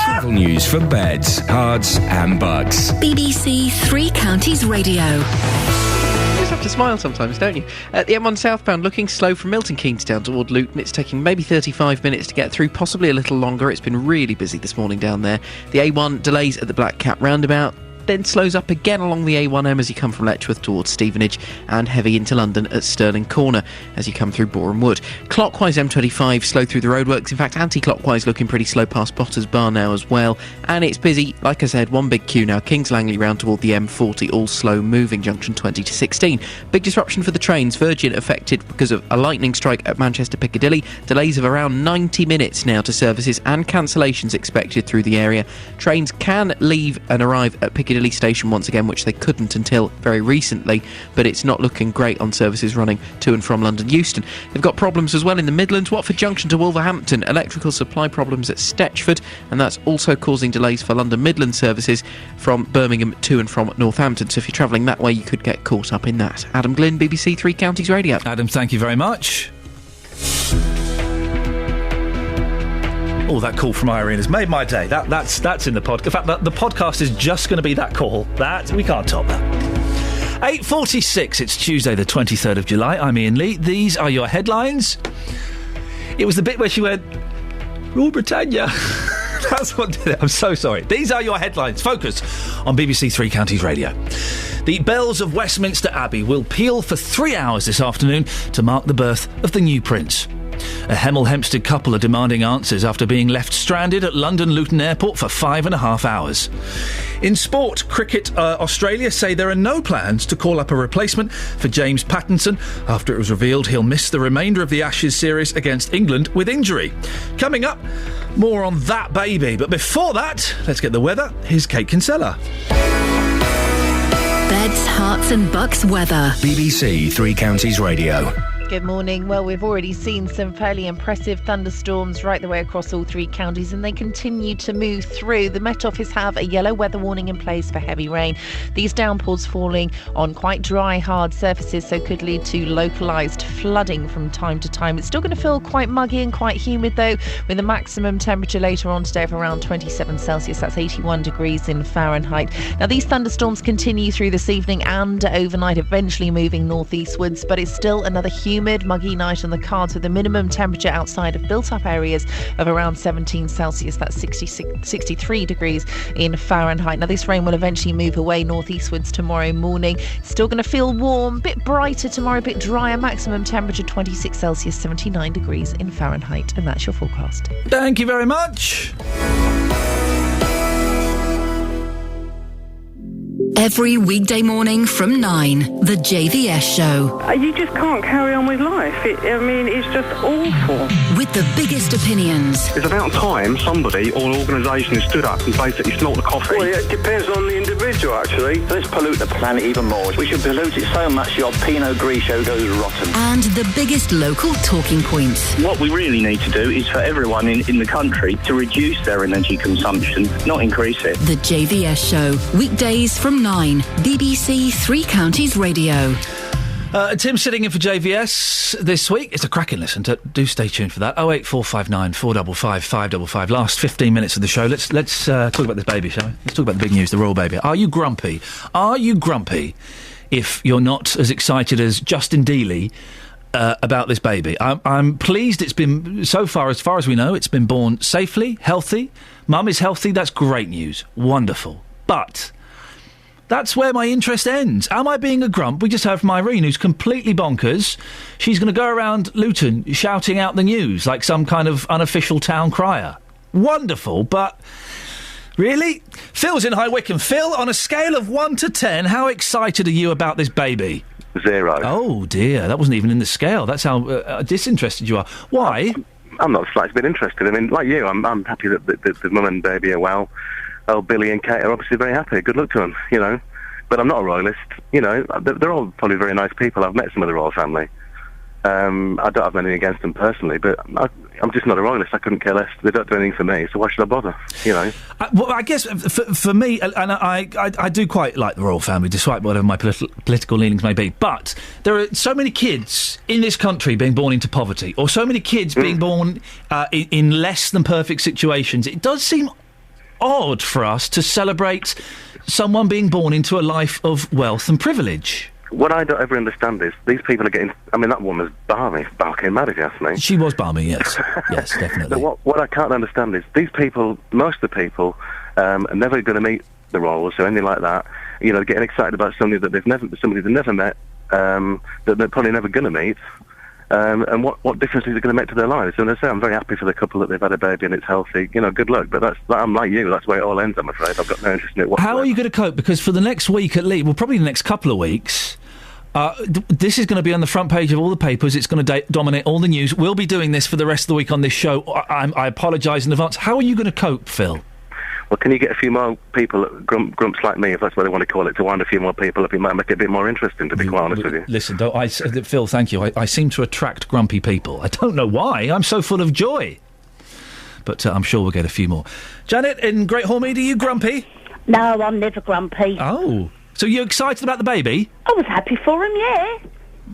S6: Travel news for beds, cards and bugs.
S5: BBC Three Counties Radio.
S9: You just have to smile sometimes, don't you? The M1 southbound looking slow from Milton Keynes down toward Luton. It's taking maybe 35 minutes to get through, possibly a little longer. It's been really busy this morning down there. The A1 delays at the Black Cat roundabout, then slows up again along the A1M as you come from Letchworth towards Stevenage, and heavy into London at Stirling Corner as you come through Boreham Wood. Clockwise M25 slow through the roadworks. In fact, anti-clockwise looking pretty slow past Potters Bar now as well. And it's busy, like I said, one big queue now. Kings Langley round toward the M40, all slow moving, junction 20 to 16. Big disruption for the trains. Virgin affected because of a lightning strike at Manchester Piccadilly. Delays of around 90 minutes now to services and cancellations expected through the area. Trains can leave and arrive at Piccadilly Station once again, which they couldn't until very recently, but it's not looking great on services running to and from London Euston. They've got problems as well in the Midlands. Watford Junction to Wolverhampton, electrical supply problems at Stetchford, and that's also causing delays for London Midland services from Birmingham to and from Northampton. So if you're travelling that way, you could get caught up in that. Adam Glynn, BBC Three Counties Radio.
S4: Adam, thank you very much. Oh, that call from Irene has made my day. That's in the podcast. In fact, the podcast is just going to be that call. We can't top that. 8:46. It's Tuesday, the 23rd of July. I'm Iain Lee. These are your headlines. It was the bit where she went, Rule Britannia. That's what did it. I'm so sorry. These are your headlines. Focus on BBC Three Counties Radio. The bells of Westminster Abbey will peal for 3 hours this afternoon to mark the birth of the new prince. A Hemel Hempstead couple are demanding answers after being left stranded at London Luton Airport for 5.5 hours. In sport, Cricket Australia say there are no plans to call up a replacement for James Pattinson after it was revealed he'll miss the remainder of the Ashes series against England with injury. Coming up, more on that baby. But before that, let's get the weather. Here's Kate Kinsella.
S5: Beds, hearts and bucks weather.
S6: BBC Three Counties Radio.
S8: Good morning. Well, we've already seen some fairly impressive thunderstorms right the way across all three counties, and they continue to move through. The Met Office have a yellow weather warning in place for heavy rain. These downpours falling on quite dry, hard surfaces, so could lead to localised flooding from time to time. It's still going to feel quite muggy and quite humid, though, with a maximum temperature later on today of around 27 Celsius. That's 81 degrees in Fahrenheit. Now, these thunderstorms continue through this evening and overnight, eventually moving northeastwards, but it's still another humid, muggy night on the cards, with a minimum temperature outside of built-up areas of around 17 Celsius. That's 63 degrees in Fahrenheit. Now, this rain will eventually move away northeastwards tomorrow morning. It's still going to feel warm, a bit brighter tomorrow, a bit drier. Maximum temperature 26 Celsius, 79 degrees in Fahrenheit. And that's your forecast.
S4: Thank you very much.
S5: Every weekday morning from 9, the JVS Show.
S2: You just can't carry on with life. It's just awful.
S5: With the biggest opinions.
S13: It's about time somebody or an organisation has stood up and basically smelt the coffee.
S14: Well, it depends on the individual, actually. Let's pollute the planet even more. We should pollute it so much your Pinot Grigio goes rotten.
S5: And the biggest local talking points.
S14: What we really need to do is for everyone in the country to reduce their energy consumption, not increase it.
S5: The JVS Show. Weekdays from 9, BBC Three Counties Radio.
S4: Tim sitting in for JVS this week. It's a cracking listen. Do stay tuned for that. 08459 455 555. Last 15 minutes of the show. Let's talk about this baby, shall we? Let's talk about the big news, the royal baby. Are you grumpy? Are you grumpy if you're not as excited as Justin Dealey about this baby? I'm pleased it's been, so far as we know, it's been born safely, healthy. Mum is healthy. That's great news. Wonderful. But that's where my interest ends. Am I being a grump? We just heard from Irene, who's completely bonkers. She's going to go around Luton shouting out the news like some kind of unofficial town crier. Wonderful, but really? Phil's in High Wycombe. Phil, on a scale of 1 to 10, how excited are you about this baby?
S13: 0.
S4: Oh, dear. That wasn't even in the scale. That's how disinterested you are. Why?
S13: I'm not slightly bit interested. I mean, like you, I'm happy that the mum and baby are well. Oh, Billy and Kate are obviously very happy. Good luck to them, you know. But I'm not a royalist. You know, they're all probably very nice people. I've met some of the royal family. I don't have anything against them personally, but I'm just not a royalist. I couldn't care less. They don't do anything for me, so why should I bother? You know.
S4: Well, I guess for me, and I do quite like the royal family, despite whatever my political leanings may be. But there are so many kids in this country being born into poverty, or so many kids being born in less than perfect situations. It does seem odd for us to celebrate someone being born into a life of wealth and privilege.
S13: What I don't ever understand is these people are getting... I mean, that woman's balmy, barking mad, if you ask me.
S4: She was balmy, yes. Yes, definitely.
S13: But what I can't understand is these people, most of the people, are never going to meet the royals or anything like that. You know, getting excited about somebody they've never met, that they're probably never going to meet. And what difference is it going to make to their lives? And I say I'm very happy for the couple that they've had a baby and it's healthy. You know, good luck. But I'm like you. That's where it all ends, I'm afraid. I've got no interest in it whatsoever.
S4: How are you going to cope? Because for the next week at least, well, probably the next couple of weeks, this is going to be on the front page of all the papers. It's going to dominate all the news. We'll be doing this for the rest of the week on this show. I apologise in advance. How are you going to cope, Phil?
S13: Well, can you get a few more people, grumps like me, if that's what they want to call it, to wind a few more people up? It might make it a bit more interesting, to be quite honest with you.
S4: Listen, Phil, thank you. I seem to attract grumpy people. I don't know why. I'm so full of joy. But I'm sure we'll get a few more. Janet in Great Hormead, are you grumpy?
S15: No, I'm never grumpy.
S4: Oh. So you're excited about the baby?
S15: I was happy for him, yeah.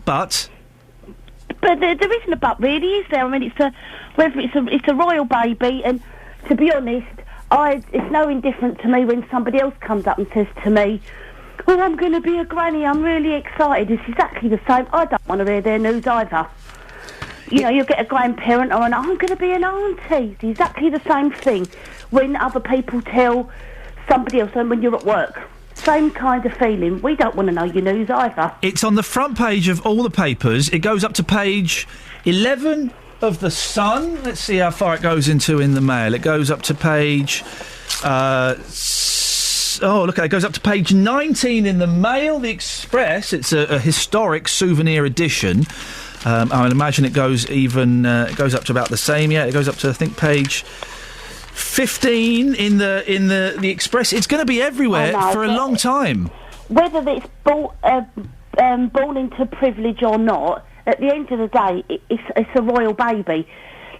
S4: But
S15: there isn't a but, really, is there? I mean, it's a royal baby, and to be honest, it's no indifferent to me when somebody else comes up and says to me, well, I'm going to be a granny, I'm really excited. It's exactly the same. I don't want to hear their news either. You know, you'll get a grandparent or I'm going to be an auntie. It's exactly the same thing when other people tell somebody else, and when you're at work. Same kind of feeling. We don't want to know your news either.
S4: It's on the front page of all the papers. It goes up to page 11... of the Sun. Let's see how far it goes into in the Mail. It goes up to page... it goes up to page 19 in the Mail. The Express, it's a historic souvenir edition. I imagine it goes it goes up to about the same. Yeah, it goes up to, I think, page 15 in the Express. It's going to be everywhere for a long time.
S15: Whether it's born into privilege or not, at the end of the day, it's a royal baby.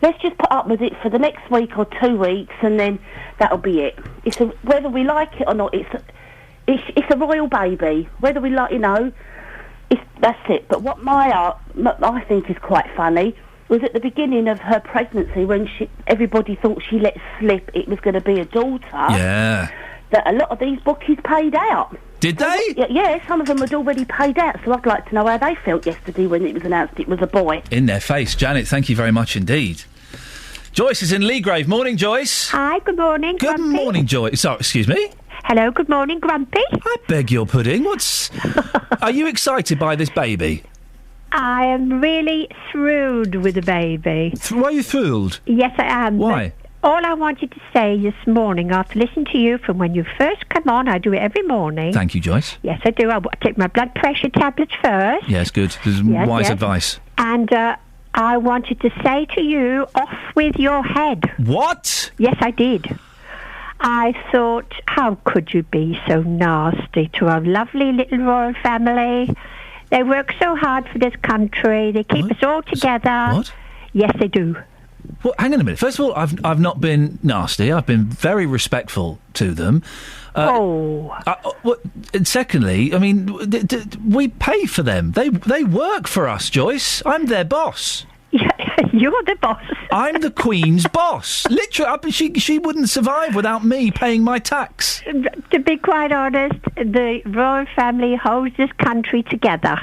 S15: Let's just put up with it for the next week or 2 weeks, and then that'll be it. Whether we like it or not, it's a royal baby. Whether we like, that's it. But what I think is quite funny was at the beginning of her pregnancy when everybody thought she let slip it was going to be a daughter.
S4: Yeah.
S15: That a lot of these bookies paid out.
S4: Did they?
S15: Yeah, some of them had already paid out, so I'd like to know how they felt yesterday when it was announced it was a boy.
S4: In their face. Janet, thank you very much indeed. Joyce is in Leagrave. Morning, Joyce.
S3: Hi, good morning,
S4: Good
S3: Grumpy.
S4: morning, Joyce. Sorry, excuse me?
S3: Hello, good morning, Grumpy.
S4: I beg your pudding. Are you excited by this baby?
S3: I am really thrilled with the baby.
S4: Why are you thrilled?
S3: Yes, I am.
S4: Why?
S3: But all I wanted to say this morning, after listening to you from when you first come on, I do it every morning.
S4: Thank you, Joyce.
S3: Yes, I do. I take my blood pressure tablets first.
S4: Yes, good. This is wise advice.
S3: And I wanted to say to you, off with your head.
S4: What?
S3: Yes, I did. I thought, how could you be so nasty to our lovely little royal family? They work so hard for this country. They keep us all together.
S4: What?
S3: Yes, they do.
S4: Well, hang on a minute. First of all, I've not been nasty. I've been very respectful to them. And secondly, I mean, we pay for them. They work for us, Joyce. I'm their boss.
S3: You're the boss.
S4: I'm the Queen's boss. Literally, she wouldn't survive without me paying my tax.
S3: To be quite honest, the royal family holds this country together.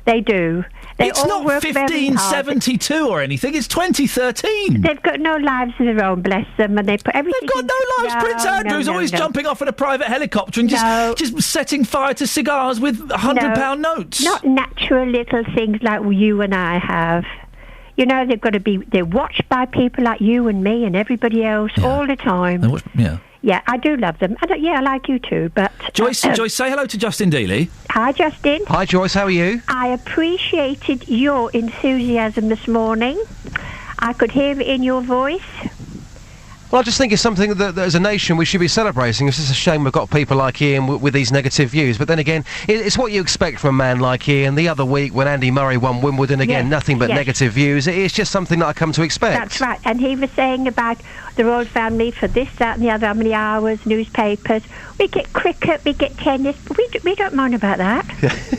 S3: They do.
S4: It's not 1572 or anything. It's 2013.
S3: They've got no lives of their own, bless them, and they put everything.
S4: They've got no lives. Prince Andrew's always jumping off in a private helicopter and just setting fire to cigars with £100 notes.
S3: Not natural little things like you and I have. You know, they're watched by people like you and me and everybody else all the time. Yeah, I do love them. I like you too, but...
S4: Joyce, say hello to Justin Dealey.
S3: Hi, Justin.
S7: Hi, Joyce, how are you?
S3: I appreciated your enthusiasm this morning. I could hear it in your voice.
S7: Well, I just think it's something that as a nation we should be celebrating. It's just a shame we've got people like Iain with these negative views. But then again, it's what you expect from a man like Iain. The other week when Andy Murray won Wimbledon, again, nothing but negative views. It's just something that I come to expect.
S3: That's right. And he was saying about the royal family for this, that and the other, how many hours, newspapers. We get cricket, we get tennis, but we don't mind about that.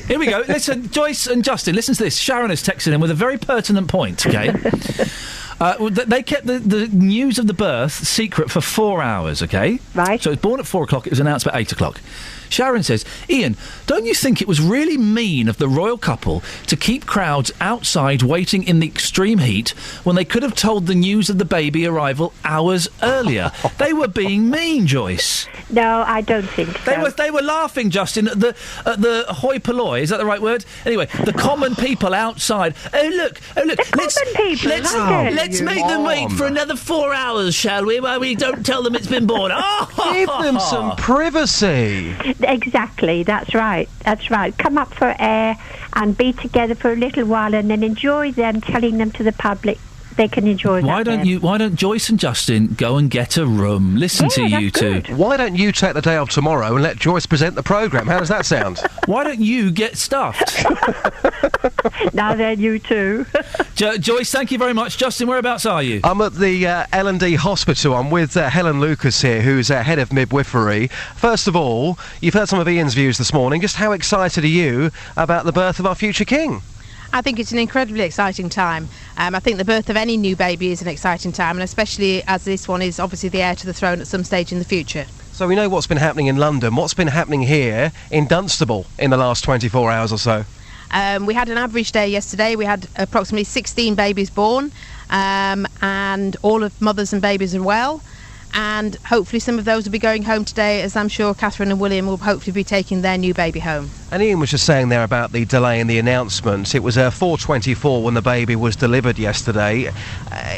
S4: Here we go. Listen, Joyce and Justin, listen to this. Sharon has texted in with a very pertinent point, OK? They kept the news of the birth secret for 4 hours, OK?
S3: Right.
S4: So it was born at 4 o'clock, it was announced at 8 o'clock. Sharon says, Iain, don't you think it was really mean of the royal couple to keep crowds outside waiting in the extreme heat when they could have told the news of the baby arrival hours earlier? They were being mean, Joyce.
S3: No, I don't think so.
S4: They were laughing, Justin, at the hoi polloi, is that the right word? Anyway, the common people outside. Oh, look. Let's make them wait for another 4 hours, shall we, while we don't tell them it's been born.
S7: Give them some privacy.
S3: Exactly, that's right. Come up for air and be together for a little while and then enjoy them telling them to the public they can enjoy
S4: Why don't Joyce and Justin go and get a room? Listen to you two.
S7: Why don't you take the day off tomorrow and let Joyce present the programme? How does that sound?
S4: Why don't you get stuffed?
S3: Now then, you too.
S4: Joyce, thank you very much. Justin, whereabouts are you?
S7: I'm at the L&D Hospital. I'm with Helen Lucas here, who's head of midwifery. First of all, you've heard some of Iain's views this morning. Just how excited are you about the birth of our future king?
S16: I think it's an incredibly exciting time. I think the birth of any new baby is an exciting time, and especially as this one is obviously the heir to the throne at some stage in the future.
S7: So we know what's been happening in London. What's been happening here in Dunstable in the last 24 hours or so?
S16: We had an average day yesterday. We had approximately 16 babies born, and all of mothers and babies are well. And hopefully some of those will be going home today, as I'm sure Catherine and William will hopefully be taking their new baby home.
S7: And Iain was just saying there about the delay in the announcement. It was 4:24 when the baby was delivered yesterday.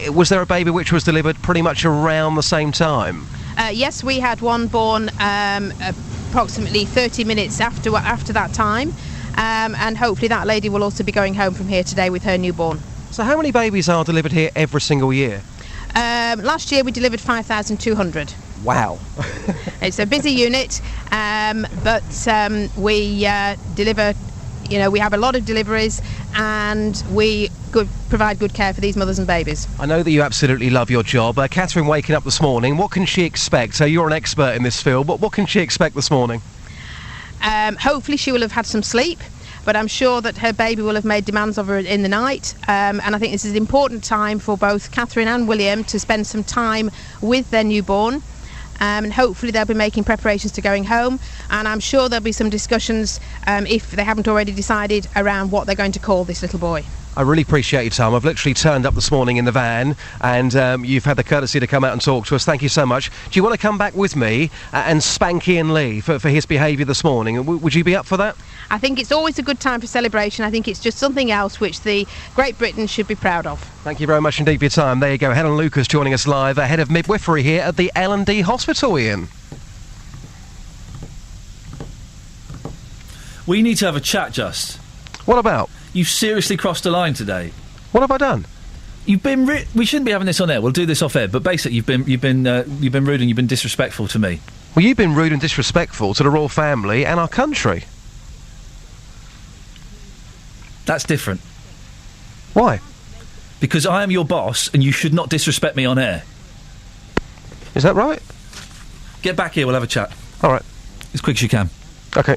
S7: Was there a baby which was delivered pretty much around the same time?
S16: Yes, we had one born approximately 30 minutes after that time, and hopefully that lady will also be going home from here today with her newborn.
S7: So how many babies are delivered here every single year?
S16: Last year we delivered 5,200.
S7: Wow.
S16: It's a busy unit, but we deliver you know, we have a lot of deliveries and we provide good care for these mothers and babies.
S7: I know that you absolutely love your job. Catherine waking up this morning, what can she expect? So you're an expert in this field, but what can she expect this morning?
S16: Hopefully she will have had some sleep, but I'm sure that her baby will have made demands of her in the night, and I think this is an important time for both Catherine and William to spend some time with their newborn, and hopefully they'll be making preparations to going home, and I'm sure there'll be some discussions, if they haven't already decided, around what they're going to call this little boy.
S7: I really appreciate your time. I've literally turned up this morning in the van, and you've had the courtesy to come out and talk to us. Thank you so much. Do you want to come back with me and spank Iain Lee for his behaviour this morning? Would you be up for that?
S16: I think it's always a good time for celebration. I think it's just something else which the Great Britain should be proud of.
S7: Thank you very much indeed for your time. There you go. Helen Lucas joining us live, head of midwifery here at the L&D Hospital, Iain.
S4: We need to have a chat, Just.
S7: What about?
S4: You've seriously crossed a line today.
S7: What have I done?
S4: You've been. We shouldn't be having this on air. We'll do this off air. But basically, you've been rude and you've been disrespectful to me.
S7: Well, you've been rude and disrespectful to the royal family and our country.
S4: That's different.
S7: Why?
S4: Because I am your boss, and you should not disrespect me on air.
S7: Is that right?
S4: Get back here. We'll have a chat.
S7: All right.
S4: As quick as you can.
S7: Okay.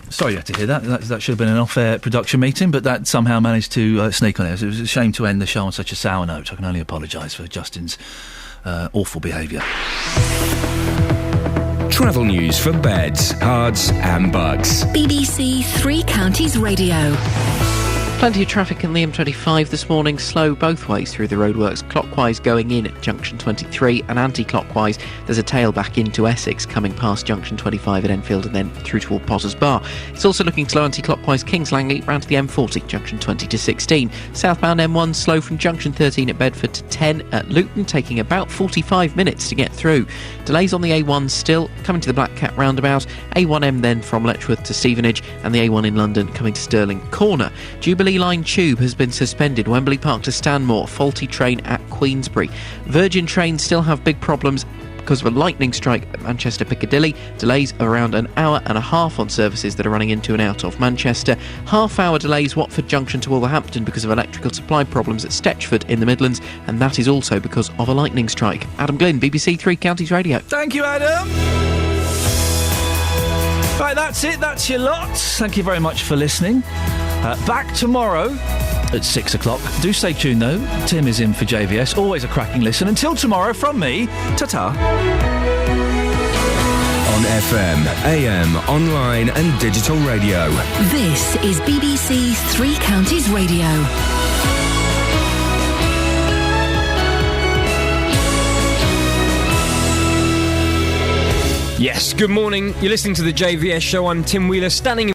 S4: Sorry you had to hear that. That should have been an off-air production meeting, but that somehow managed to sneak on air. So it was a shame to end the show on such a sour note. I can only apologise for Justin's awful behaviour.
S6: Travel news for beds, cards and bugs.
S5: BBC Three Counties Radio.
S9: Plenty of traffic in the M25 this morning, slow both ways through the roadworks, clockwise going in at junction 23 and anti-clockwise there's a tailback into Essex coming past junction 25 at Enfield and then through toward Potters Bar. It's also looking slow anti-clockwise Kings Langley round to the M40, junction 20 to 16. Southbound M1 slow from junction 13 at Bedford to 10 at Luton, taking about 45 minutes to get through. Delays on the A1 still, coming to the Black Cat roundabout, A1M then from Letchworth to Stevenage and the A1 in London coming to Stirling Corner. Jubilee Line Tube has been suspended, Wembley Park to Stanmore, faulty train at Queensbury. Virgin trains still have big problems because of a lightning strike at Manchester Piccadilly. Delays of around an hour and a half on services that are running into and out of Manchester. Half-hour delays Watford Junction to Wolverhampton because of electrical supply problems at Stetchford in the Midlands, and that is also because of a lightning strike. Adam Glynn, BBC Three Counties Radio.
S4: Thank you, Adam. Right, that's it. That's your lot. Thank you very much for listening. Back tomorrow at 6 o'clock. Do stay tuned, though. Tim is in for JVS. Always a cracking listen. Until tomorrow, from me, ta-ta.
S6: On FM, AM, online and digital radio.
S5: This is BBC Three Counties Radio.
S10: Yes, good morning. You're listening to the JVS show. I'm Tim Wheeler, standing